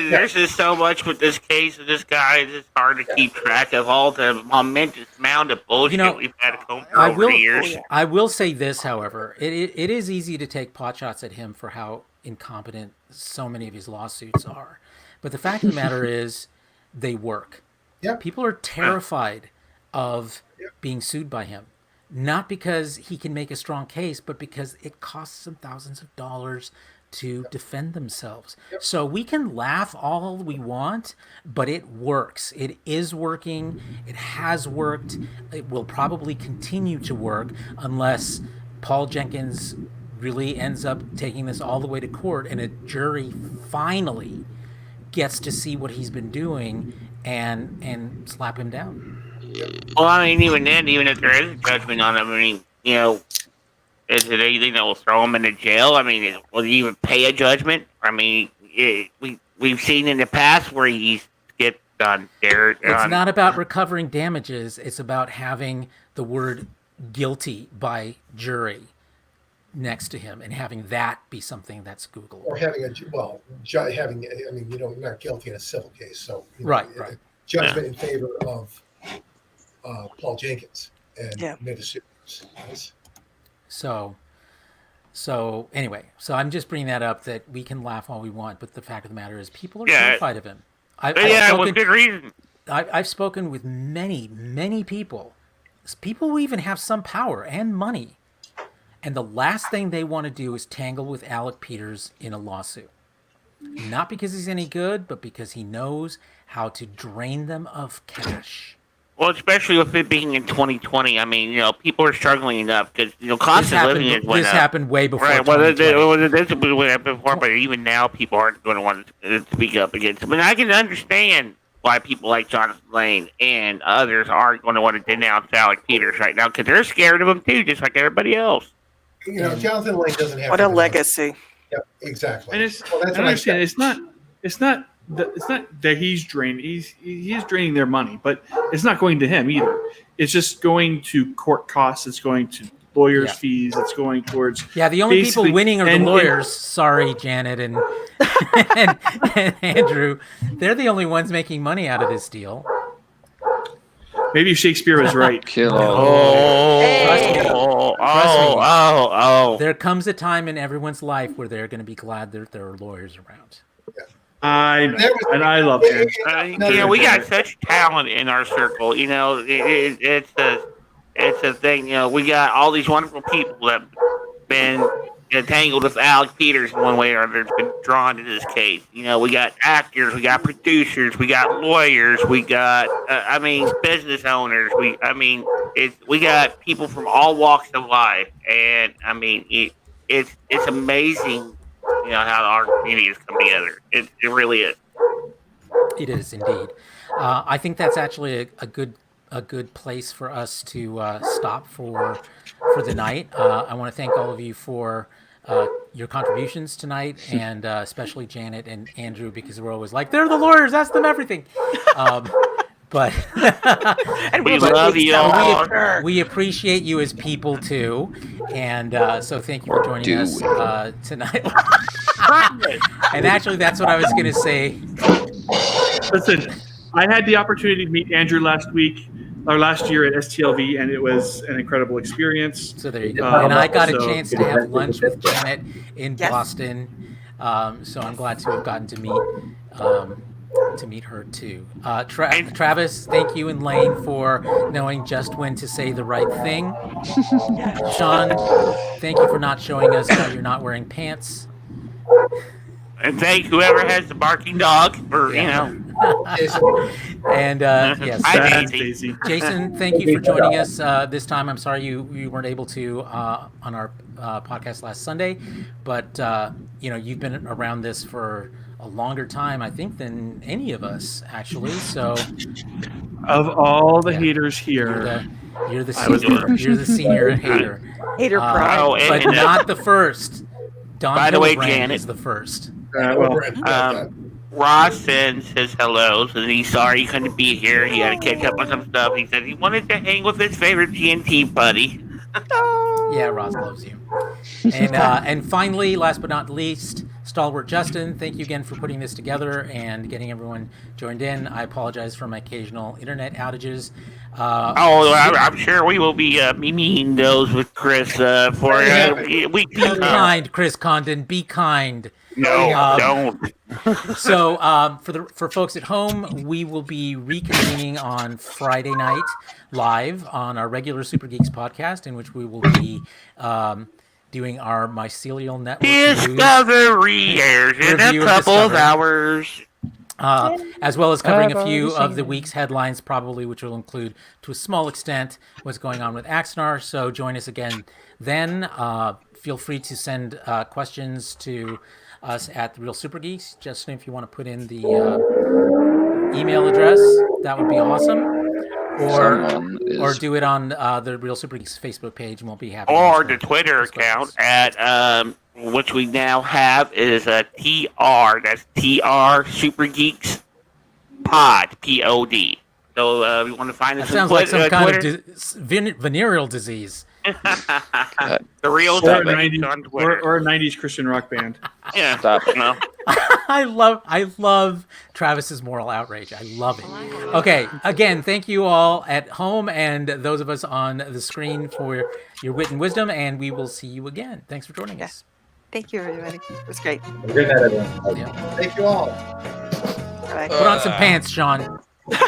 There's just so much with this case of this guy. It's just hard to keep track of all the momentous amount of bullshit we've had to go through over the years. I will say this, however. It is easy to take potshots at him for how incompetent so many of his lawsuits are. But the fact of the matter is, they work. Yep. People are terrified of being sued by him. Not because he can make a strong case, but because it costs them thousands of dollars to defend themselves. Yep. So we can laugh all we want, but it works. It is working. It has worked. It will probably continue to work unless Paul Jenkins really ends up taking this all the way to court and a jury finally gets to see what he's been doing and slap him down. Well, I mean, even then, even if there is a judgment on him, I mean, is it anything that will throw him into jail? I mean, will he even pay a judgment? I mean, we've seen in the past where he's get on there. It's not about recovering damages. It's about having the word guilty by jury next to him and having that be something that's Googled. Or having not guilty in a civil case. So right. Judgment in favor of Paul Jenkins and Minnesota. So anyway, I'm just bringing that up, that we can laugh all we want, but the fact of the matter is people are terrified of him. With good reason. I've spoken with many people who even have some power and money, and the last thing they want to do is tangle with Alec Peters in a lawsuit. Not because he's any good, but because he knows how to drain them of cash. Well, especially with it being in 2020, I mean, people are struggling enough because cost of living is went up. This happened way before. Right. Well, this happened before, but even now, people aren't going to want to speak up against him. And I can understand why people like Jonathan Lane and others aren't going to want to denounce Alec Peters right now because they're scared of him too, just like everybody else. Jonathan Lane doesn't have. What a legacy! Yep, exactly. And I understand. It's not that he's drained. He's draining their money, but it's not going to him either. It's just going to court costs. It's going to lawyers' fees. It's going towards the only people winning are the lawyers. Sorry, Janet and Andrew. They're the only ones making money out of this deal. Maybe Shakespeare was right. There comes a time in everyone's life where they're going to be glad that there are lawyers around. I love it. We got such talent in our circle. It's a thing. We got all these wonderful people that have been entangled with Alec Peters in one way or another. Been drawn to this case. We got actors, we got producers, we got lawyers, we got business owners. We got people from all walks of life, and it's amazing. How our community has come together. It really is. It is indeed. I think that's actually a good place for us to stop for the night. I want to thank all of you for your contributions tonight, and especially Janet and Andrew, because we're always like, they're the lawyers, ask them everything. But and we love you all. We appreciate you as people too, and so thank you for joining us tonight. And actually, that's what I was going to say. Listen, I had the opportunity to meet Andrew last year at STLV, and it was an incredible experience. So there you go. And I got a chance to have lunch with Janet in Yes. Boston. So I'm glad to have gotten to meet her too. Travis, thank you and Lane for knowing just when to say the right thing. Sean, thank you for not showing us how you're not wearing pants. And thank whoever has the barking dog for, And yes, Hi, That's Daisy. Daisy. Jason, thank you for joining us this time. I'm sorry you weren't able to on our podcast last Sunday, but you've been around this for a longer time, I think, than any of us actually. So, Of all the haters here, you're the I was senior, first. you're the senior hater, Hater pride. Oh, but and, not the first. Don By the way, Hillebrand Janet- is the first. Ross sends his hellos, and he's sorry he couldn't be here. He had to catch up on some stuff. He said he wanted to hang with his favorite G&T buddy. Yeah, Ross loves you. And finally, last but not least, Stalwart Justin, thank you again for putting this together and getting everyone joined in. I apologize for my occasional internet outages. I'm sure we will be memeing those with Chris for weeks Be kind, Chris Condon. Be kind. No, don't. So for folks at home, we will be reconvening on Friday night live on our regular Super Geeks podcast, in which we will be doing our mycelial network Discovery airs in a Review of couple of Discovery. hours. As well as covering a few of the week's headlines, probably, which will include, to a small extent, what's going on with Axanar. So join us again then. Feel free to send questions to us at The Real Super Geeks. Justin, if you want to put in the email address, that would be awesome. Or do it on the Real Super Geeks Facebook page, and we'll be happy. Or the Twitter account at which we now have is TR. That's TR Super Geeks Pod POD. So you want to find us? That sounds like some kind of venereal disease. The real or Super a Geeks 90s, on Twitter. or a 90s Christian rock band. Yeah, Stop it. no. I love Travis's moral outrage. I love it. Okay, again, thank you all at home and those of us on the screen for your wit and wisdom, and we will see you again. Thanks for joining us. Thank you, everybody. It was great. Good night, everyone. Yeah. Thank you all. Bye. Put on some pants, Sean.